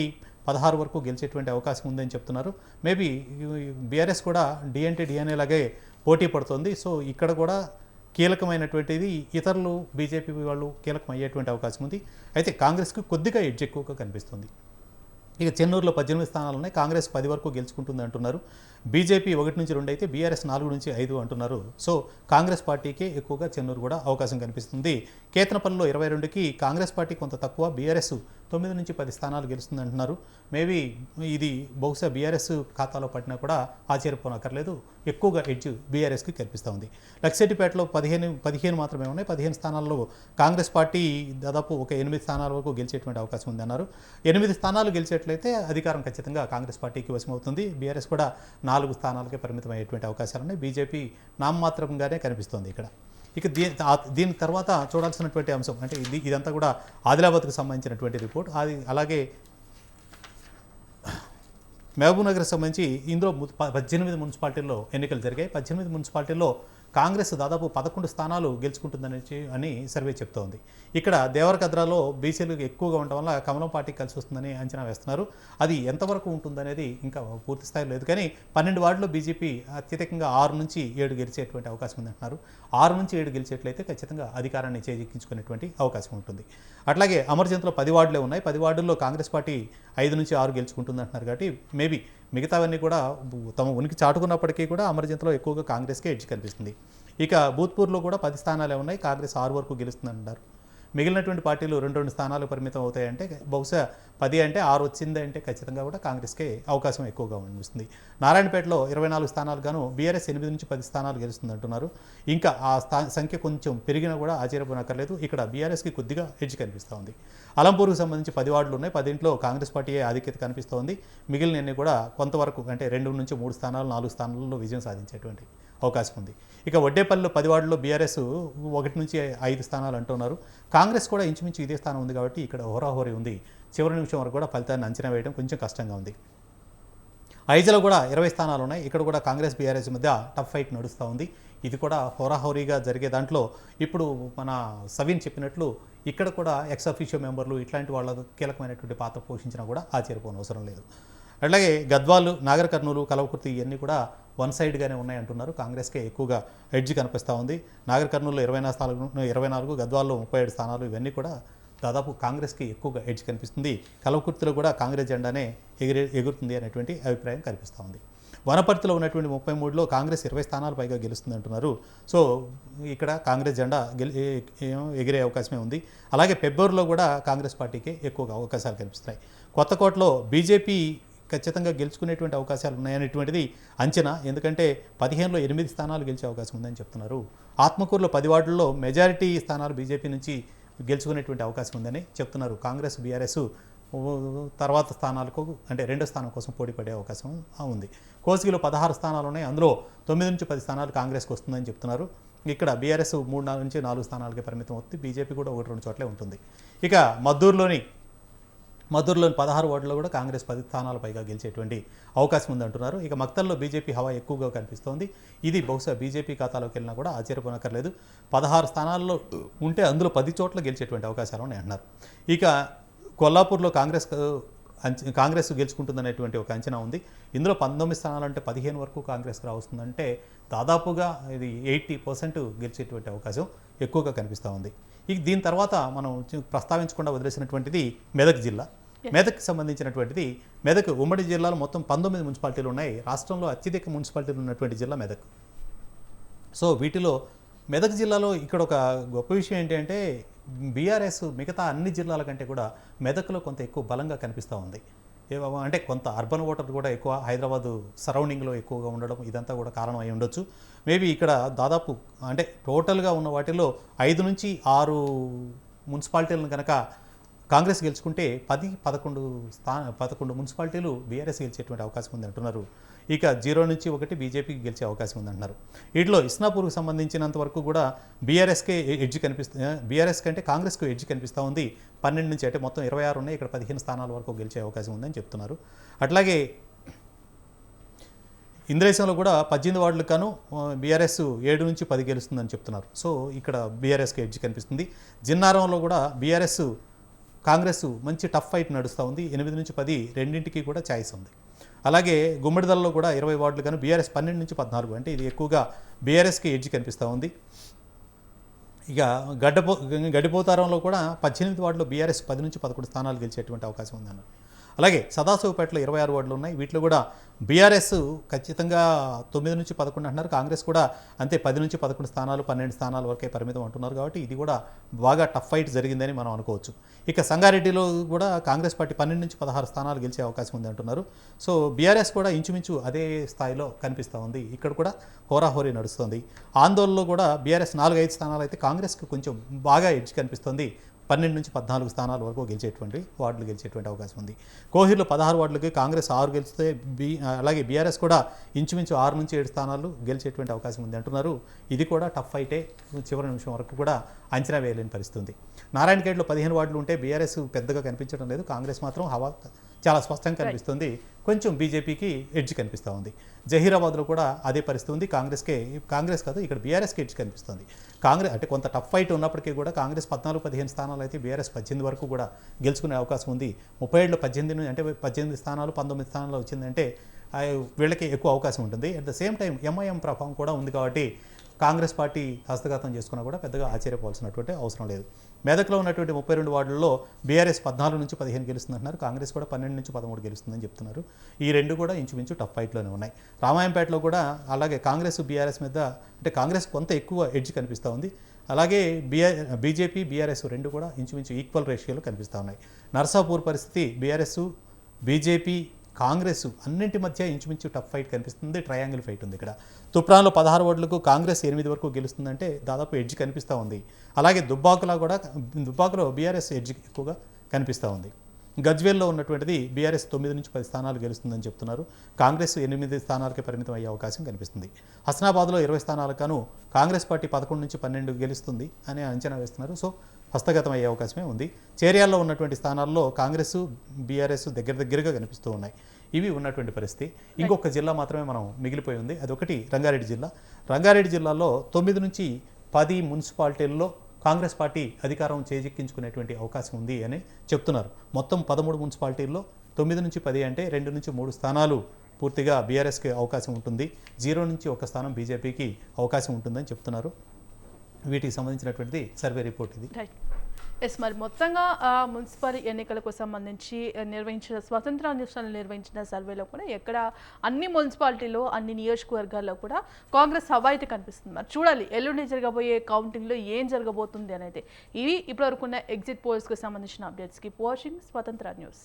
16 వరకు గెలిచేటువంటి అవకాశం ఉందని చెప్తున్నారు. మేబీ బీఆర్ఎస్ కూడా డిఎన్ఏ లాగే పోటీ పడుతుంది. సో ఇక్కడ కూడా కీలకమైనటువంటిది ఇతరులు బీజేపీ వాళ్ళు కీలకం అయ్యేటువంటి అవకాశం ఉంది. అయితే కాంగ్రెస్కి కొద్దిగా ఎడ్జ్ ఎక్కువగా కనిపిస్తుంది. ఇక చెన్నూరులో 18 స్థానాలు ఉన్నాయి. కాంగ్రెస్ 10 వరకు గెలుచుకుంటుంది అంటున్నారు. బీజేపీ 1 నుంచి 2 అయితే బీఆర్ఎస్ 4 నుంచి 5 అంటున్నారు. సో కాంగ్రెస్ పార్టీకి ఎక్కువగా చెన్నూరు కూడా అవకాశం కనిపిస్తుంది. కేతనపల్లిలో 22కి కాంగ్రెస్ పార్టీ కొంత తక్కువ, బీఆర్ఎస్ 9 నుంచి 10 స్థానాలు గెలుస్తుంది అంటున్నారు. మేబీ ఇది బహుశా బీఆర్ఎస్ ఖాతాలో పడినా కూడా ఆశ్చర్యపోనక్కర్లేదు, ఎక్కువగా ఎడ్జ్ బీఆర్ఎస్కి కనిపిస్తూ ఉంది. లక్సెట్టిపేటలో 15 మాత్రమే ఉన్నాయి. 15 స్థానాల్లో కాంగ్రెస్ పార్టీ దాదాపు ఒక 8 స్థానాల వరకు గెలిచేటువంటి అవకాశం ఉంది అన్నారు. 8 స్థానాలు గెలిచేట్లయితే అధికారం ఖచ్చితంగా కాంగ్రెస్ పార్టీకి వశమవుతుంది. బీఆర్ఎస్ కూడా 4 స్థానాలకే పరిమితం అయ్యేటువంటి అవకాశాలు ఉన్నాయి. బీజేపీ నామమాత్రంగానే కనిపిస్తోంది ఇక్కడ. ఇక దీని తర్వాత చూడాల్సినటువంటి అంశం అంటే ఇదంతా కూడా ఆదిలాబాద్కు సంబంధించినటువంటి రిపోర్ట్. అది అలాగే మహబూబ్నగర్కి సంబంధించి ఇందులో 18 మున్సిపాలిటీల్లో ఎన్నికలు జరిగాయి. 18 మున్సిపాలిటీల్లో కాంగ్రెస్ దాదాపు 11 స్థానాలు గెలుచుకుంటుందని సర్వే చెప్తోంది. ఇక్కడ దేవరకద్రాలో బీసీలు ఎక్కువగా ఉండడం వల్ల కమలం పార్టీకి కలిసి వస్తుందని అంచనా వేస్తున్నారు. అది ఎంతవరకు ఉంటుందనేది ఇంకా పూర్తి స్థాయిలో లేదు. కానీ 12 వార్డులో బీజేపీ అత్యధికంగా 6 నుంచి 7 గెలిచేటువంటి అవకాశం ఉందంటున్నారు. 6 నుంచి 7 గెలిచేట్లయితే ఖచ్చితంగా అధికారాన్ని చేజిక్కించుకునేటువంటి అవకాశం ఉంటుంది. అట్లాగే అమర్జంత్లో 10 వార్డులే ఉన్నాయి. 10 వార్డుల్లో కాంగ్రెస్ పార్టీ 5 నుంచి 6 గెలుచుకుంటుంది అంటున్నారు. కాబట్టి మేబీ మిగతావన్నీ కూడా తమ ఉనికి చాటుకున్నప్పటికీ కూడా అమర్జంత్లో ఎక్కువగా కాంగ్రెస్కే ఎడ్జ్ కనిపిస్తుంది. ఇక భూత్పూర్లో కూడా 10 స్థానాలే ఉన్నాయి. కాంగ్రెస్ 6 వరకు గెలుస్తుందంటారు. మిగిలినటువంటి పార్టీలు 2 స్థానాలు పరిమితం అవుతాయంటే బహుశా 10 అంటే 6 వచ్చింది అంటే ఖచ్చితంగా కూడా కాంగ్రెస్కే అవకాశం ఎక్కువగా అనిపిస్తుంది. నారాయణపేటలో 24 స్థానాలు గాను బీఆర్ఎస్ 8 నుంచి 10 స్థానాలు గెలుస్తుంది అంటున్నారు. ఇంకా ఆ సంఖ్య కొంచెం పెరిగినా కూడా ఆశ్చర్యపోనక్కర్లేదు. ఇక్కడ బీఆర్ఎస్కి కొద్దిగా ఎడ్జ్ కనిపిస్తూ ఉంది. అలంపూర్కు సంబంధించి 10 వార్డులు ఉన్నాయి. 10 కాంగ్రెస్ పార్టీయే ఆధిక్యత కనిపిస్తోంది. మిగిలినన్ని కూడా కొంతవరకు అంటే 2 నుంచి 3 స్థానాలు 4 స్థానాల్లో విజయం సాధించేటువంటి అవకాశం ఉంది. ఇక వడ్డేపల్లిలో 10 వార్డుల్లో బీఆర్ఎస్ 1 నుంచి 5 స్థానాలు అంటున్నారు. కాంగ్రెస్ కూడా ఇంచుమించు ఇదే స్థానం ఉంది కాబట్టి ఇక్కడ హోరాహోరీ ఉంది. చివరి నిమిషం వరకు కూడా ఫలితాన్ని అంచనా వేయడం కొంచెం కష్టంగా ఉంది. ఐజలో కూడా 20 స్థానాలు ఉన్నాయి. ఇక్కడ కూడా కాంగ్రెస్ బీఆర్ఎస్ మధ్య టఫ్ ఫైట్ నడుస్తూ ఉంది. ఇది కూడా హోరాహోరీగా జరిగే దాంట్లో ఇప్పుడు మన సవీన్ చెప్పినట్లు ఇక్కడ కూడా ఎక్స్ అఫీషియో మెంబర్లు ఇట్లాంటి వాళ్ళ కీలకమైనటువంటి పాత్ర పోషించినా కూడా ఆశ్చర్యపోనవసరం లేదు. అట్లాగే గద్వాలు, నాగర్ కర్నూలు, కలవకుర్తి ఇవన్నీ కూడా వన్ సైడ్గానే ఉన్నాయంటున్నారు. కాంగ్రెస్కే ఎక్కువగా ఎడ్జ్ కనిపిస్తూ ఉంది. నాగర్ కర్నూలులో 24, గద్వాల్లో 37 స్థానాలు ఇవన్నీ కూడా దాదాపు కాంగ్రెస్కి ఎక్కువగా ఎడ్జ్ కనిపిస్తుంది. కలవకుర్తిలో కూడా కాంగ్రెస్ జెండానే ఎగురుతుంది అనేటువంటి అభిప్రాయం కనిపిస్తూ ఉంది. వనపర్తిలో ఉన్నటువంటి 33లో కాంగ్రెస్ 20 స్థానాలు పైగా గెలుస్తుంది అంటున్నారు. సో ఇక్కడ కాంగ్రెస్ జెండా ఎగిరే అవకాశమే ఉంది. అలాగే ఫిబ్రవరిలో కూడా కాంగ్రెస్ పార్టీకి ఎక్కువగా అవకాశాలు కనిపిస్తున్నాయి. కొత్తకోటలో బీజేపీ ఖచ్చితంగా గెలుచుకునేటువంటి అవకాశాలు ఉన్నాయనేటువంటిది అంచనా. ఎందుకంటే 15లో 8 స్థానాలు గెలిచే అవకాశం ఉందని చెప్తున్నారు. ఆత్మకూరులో 10 వార్డుల్లో మెజారిటీ స్థానాలు బీజేపీ నుంచి గెలుచుకునేటువంటి అవకాశం ఉందని చెప్తున్నారు. కాంగ్రెస్ బీఆర్ఎస్ తర్వాత స్థానాలకు అంటే 2వ స్థానం కోసం పోటీ పడే అవకాశం ఉంది. కోసిగిలో 16 స్థానాలు ఉన్నాయి. అందులో 9 నుంచి 10 స్థానాలు కాంగ్రెస్కి వస్తుందని చెప్తున్నారు. ఇక్కడ బీఆర్ఎస్ 3 నుంచి 4 స్థానాలకే పరిమితం అవుతుంది. బీజేపీ కూడా 1-2 చోట్లే ఉంటుంది. ఇక మద్దూరులోని 16 వార్డులో కూడా కాంగ్రెస్ 10 స్థానాల పైగా గెలిచేటువంటి అవకాశం ఉందంటున్నారు. ఇక మక్తల్లో బీజేపీ హవా ఎక్కువగా కనిపిస్తోంది. ఇది బహుశా బీజేపీ ఖాతాలోకి వెళ్ళినా కూడా ఆశ్చర్యపోనక్కర్లేదు. 16 స్థానాల్లో ఉంటే అందులో 10 చోట్ల గెలిచేటువంటి అవకాశాలు ఉన్నాయి అంటున్నారు. ఇక కొల్లాపూర్లో కాంగ్రెస్ గెలుచుకుంటుందనేటువంటి ఒక అంచనా ఉంది. ఇందులో 19 స్థానాలు అంటే 15 వరకు కాంగ్రెస్కి రావస్తుందంటే దాదాపుగా ఇది 80% గెలిచేటువంటి అవకాశం ఎక్కువగా కనిపిస్తూ ఉంది. దీని తర్వాత మనం ప్రస్తావించకుండా వదిలేసినటువంటిది మెదక్ జిల్లా. మెదక్కి సంబంధించినటువంటిది మెదక్ ఉమ్మడి జిల్లాలో మొత్తం 19 మున్సిపాలిటీలు ఉన్నాయి. రాష్ట్రంలో అత్యధిక మున్సిపాలిటీలు ఉన్నటువంటి జిల్లా మెదక్. సో వీటిలో మెదక్ జిల్లాలో ఇక్కడ ఒక గొప్ప విషయం ఏంటంటే బీఆర్ఎస్ మిగతా అన్ని జిల్లాల కంటే కూడా మెదక్లో కొంత ఎక్కువ బలంగా కనిపిస్తూ ఉంది. అంటే కొంత అర్బన్ ఓటర్ కూడా ఎక్కువ హైదరాబాదు సరౌండింగ్లో ఎక్కువగా ఉండడం ఇదంతా కూడా కారణం అయి ఉండొచ్చు. మేబీ ఇక్కడ దాదాపు అంటే టోటల్గా ఉన్న వాటిలో 5 నుంచి 6 మున్సిపాలిటీలను కనుక కాంగ్రెస్ గెలుచుకుంటే 11 మున్సిపాలిటీలు బీఆర్ఎస్ గెలిచేటువంటి అవకాశం ఉంది అంటున్నారు. ఇక 0 నుంచి 1 బీజేపీకి గెలిచే అవకాశం ఉందంటున్నారు. వీటిలో ఇస్నాపూర్కు సంబంధించినంత వరకు కూడా బీఆర్ఎస్కే ఎడ్జ్ కనిపిస్తుంది, బీఆర్ఎస్ కంటే కాంగ్రెస్కు ఎడ్జ్ కనిపిస్తూ ఉంది. 12 నుంచి అంటే మొత్తం 26 ఉన్నాయి, ఇక్కడ 15 స్థానాల వరకు గెలిచే అవకాశం ఉందని చెప్తున్నారు. అట్లాగే ఇంద్రేశంలో కూడా 18 వార్డులకు గాను బీఆర్ఎస్ 7 నుంచి 10 గెలుస్తుందని చెప్తున్నారు. సో ఇక్కడ బీఆర్ఎస్కి ఎడ్జ్ కనిపిస్తుంది. జిన్నారంలో కూడా బీఆర్ఎస్ కాంగ్రెస్ మంచి టఫ్ ఫైట్ నడుస్తూ ఉంది. 8 నుంచి 10 రెండింటికి కూడా ఛాయిస్ ఉంది. అలాగే గుమ్మడిదలలో కూడా 20 వార్డులు కానీ బీఆర్ఎస్ 12 నుంచి 14, అంటే ఇది ఎక్కువగా బీఆర్ఎస్కి ఎడ్జ్ కనిపిస్తూ ఉంది. ఇక గడిపోతారంలో కూడా 18 వార్డులో బీఆర్ఎస్ 10 నుంచి 11 స్థానాలు గెలిచేటువంటి అవకాశం ఉందన్నారు. అలాగే సదాశివపేటలో 26 వార్డులు ఉన్నాయి. వీటిలో కూడా బీఆర్ఎస్ ఖచ్చితంగా 9 నుంచి 11 అంటున్నారు. కాంగ్రెస్ కూడా అంతే 10 నుంచి 11 స్థానాలు 12 స్థానాల వరకే పరిమితం అంటున్నారు. కాబట్టి ఇది కూడా బాగా టఫ్ ఫైట్ జరిగిందని మనం అనుకోవచ్చు. ఇక సంగారెడ్డిలో కూడా కాంగ్రెస్ పార్టీ 12 నుంచి 16 స్థానాలు గెలిచే అవకాశం ఉంది అంటున్నారు. సో బీఆర్ఎస్ కూడా ఇంచుమించు అదే స్థాయిలో కనిపిస్తూ ఉంది. ఇక్కడ కూడా హోరాహోరీ నడుస్తుంది. ఆందోళనలో కూడా బీఆర్ఎస్ 4-5 స్థానాలు అయితే కాంగ్రెస్కి కొంచెం బాగా ఎడ్జ్ కనిపిస్తుంది. 12 నుంచి 14 స్థానాల వరకు గెలిచేటువంటి వార్డులు గెలిచేటువంటి అవకాశం ఉంది. కోహిర్లో 16 వార్డులకి కాంగ్రెస్ 6 గెలిస్తే అలాగే బీఆర్ఎస్ కూడా ఇంచుమించు 6 నుంచి 7 స్థానాలు గెలిచేటువంటి అవకాశం ఉంది అంటున్నారు. ఇది కూడా టఫ్ అయితే చివరి నిమిషం వరకు కూడా అంచనా వేయలేని పరిస్థితి ఉంది. నారాయణఖేడ్లో 15 వార్డులు ఉంటే బీఆర్ఎస్ పెద్దగా కనిపించడం లేదు. కాంగ్రెస్ మాత్రం హవా చాలా స్పష్టంగా కనిపిస్తుంది. కొంచెం బీజేపీకి ఎడ్జ్ కనిపిస్తూ ఉంది. జహీరాబాద్లో కూడా అదే పరిస్థితి ఉంది. కాంగ్రెస్ కాదు ఇక్కడ బీఆర్ఎస్కి ఎడ్జ్ కనిపిస్తుంది. కాంగ్రెస్ అంటే కొంత టఫ్ ఫైట్ ఉన్నప్పటికీ కూడా కాంగ్రెస్ 14-15 స్థానాలు అయితే బీఆర్ఎస్ 18 వరకు కూడా గెలుచుకునే అవకాశం ఉంది. 37లో 18 అంటే 18 స్థానాలు 19 స్థానాలు వచ్చిందంటే వీళ్ళకి ఎక్కువ అవకాశం ఉంటుంది. At the same time MIM ప్రభావం కూడా ఉంది కాబట్టి కాంగ్రెస్ పార్టీ హస్తగతం చేసుకున్నా కూడా పెద్దగా ఆశ్చర్యపోవాల్సినటువంటి అవసరం లేదు. మెదక్లో ఉన్నటువంటి 32 వార్డుల్లో బీఆర్ఎస్ 14 నుంచి 15 గెలుస్తుందంటున్నారు. కాంగ్రెస్ కూడా 12 నుంచి 13 గెలుస్తుందని చెప్తున్నారు. ఈ రెండు కూడా ఇంచుమించు టఫ్ ఫైట్లోనే ఉన్నాయి. రామాయంపేటలో కూడా అలాగే కాంగ్రెస్ బీఆర్ఎస్ మీద అంటే కాంగ్రెస్ కొంత ఎక్కువ ఎడ్జ్ కనిపిస్తూ ఉంది. అలాగే బీజేపీ బీఆర్ఎస్ రెండు కూడా ఇంచుమించు ఈక్వల్ రేషియోలో కనిపిస్తూ ఉన్నాయి. నర్సాపూర్ పరిస్థితి బీఆర్ఎస్ బీజేపీ కాంగ్రెస్ అన్నింటి మధ్య ఇంచుమించు టఫ్ ఫైట్ కనిపిస్తుంది. ట్రయాంగిల్ ఫైట్ ఉంది ఇక్కడ. తుప్రాన్లో 16 వార్డులకు కాంగ్రెస్ 8 వరకు గెలుస్తుందంటే దాదాపు ఎడ్జ్ కనిపిస్తూ ఉంది. అలాగే దుబ్బాకలో బీఆర్ఎస్ ఎడ్జ్ ఎక్కువగా కనిపిస్తూ ఉంది. గజ్వేల్లో ఉన్నటువంటిది బీఆర్ఎస్ 9 నుంచి 10 స్థానాలు గెలుస్తుందని చెప్తున్నారు. కాంగ్రెస్ 8 స్థానాలకే పరిమితం అయ్యే అవకాశం కనిపిస్తుంది. హస్నాబాద్లో 20 స్థానాలకు గాను కాంగ్రెస్ పార్టీ 11 నుంచి 12 గెలుస్తుంది అని అంచనా వేస్తున్నారు. సో హస్తగతం అయ్యే అవకాశమే ఉంది. చేర్యాల్లో ఉన్నటువంటి స్థానాల్లో కాంగ్రెస్ బీఆర్ఎస్ దగ్గరగా కనిపిస్తూ ఉన్నాయి. ఇవి ఉన్నటువంటి పరిస్థితి. ఇంకొక జిల్లా మాత్రమే మనం మిగిలిపోయి ఉంది. అదొకటి రంగారెడ్డి జిల్లా. రంగారెడ్డి జిల్లాలో 9 నుంచి 10 మున్సిపాలిటీల్లో కాంగ్రెస్ పార్టీ అధికారం చేజిక్కించుకునేటువంటి అవకాశం ఉంది అని చెప్తున్నారు. మొత్తం 13 మున్సిపాలిటీల్లో 9 నుంచి 10 అంటే 2 నుంచి 3 స్థానాలు పూర్తిగా బీఆర్ఎస్కి అవకాశం ఉంటుంది. 0 నుంచి 1 స్థానం బీజేపీకి అవకాశం ఉంటుందని చెప్తున్నారు. వీటికి సంబంధించినటువంటిది సర్వే రిపోర్ట్ ఇది. మరి మొత్తంగా మున్సిపల్ ఎన్నికలకు సంబంధించి స్వతంత్ర అన్వేషణలు నిర్వహించిన సర్వేలో కూడా ఎక్కడ అన్ని మున్సిపాలిటీలో అన్ని నియోజకవర్గాల్లో కూడా కాంగ్రెస్ హవా అయితే కనిపిస్తుంది. మరి చూడాలి ఎల్లుండి జరగబోయే కౌంటింగ్లో ఏం జరగబోతుంది అనేది. ఇవి ఇప్పటివరకున్న ఎగ్జిట్ పోల్స్కి సంబంధించిన అప్డేట్స్కి వాచింగ్ స్వతంత్ర న్యూస్.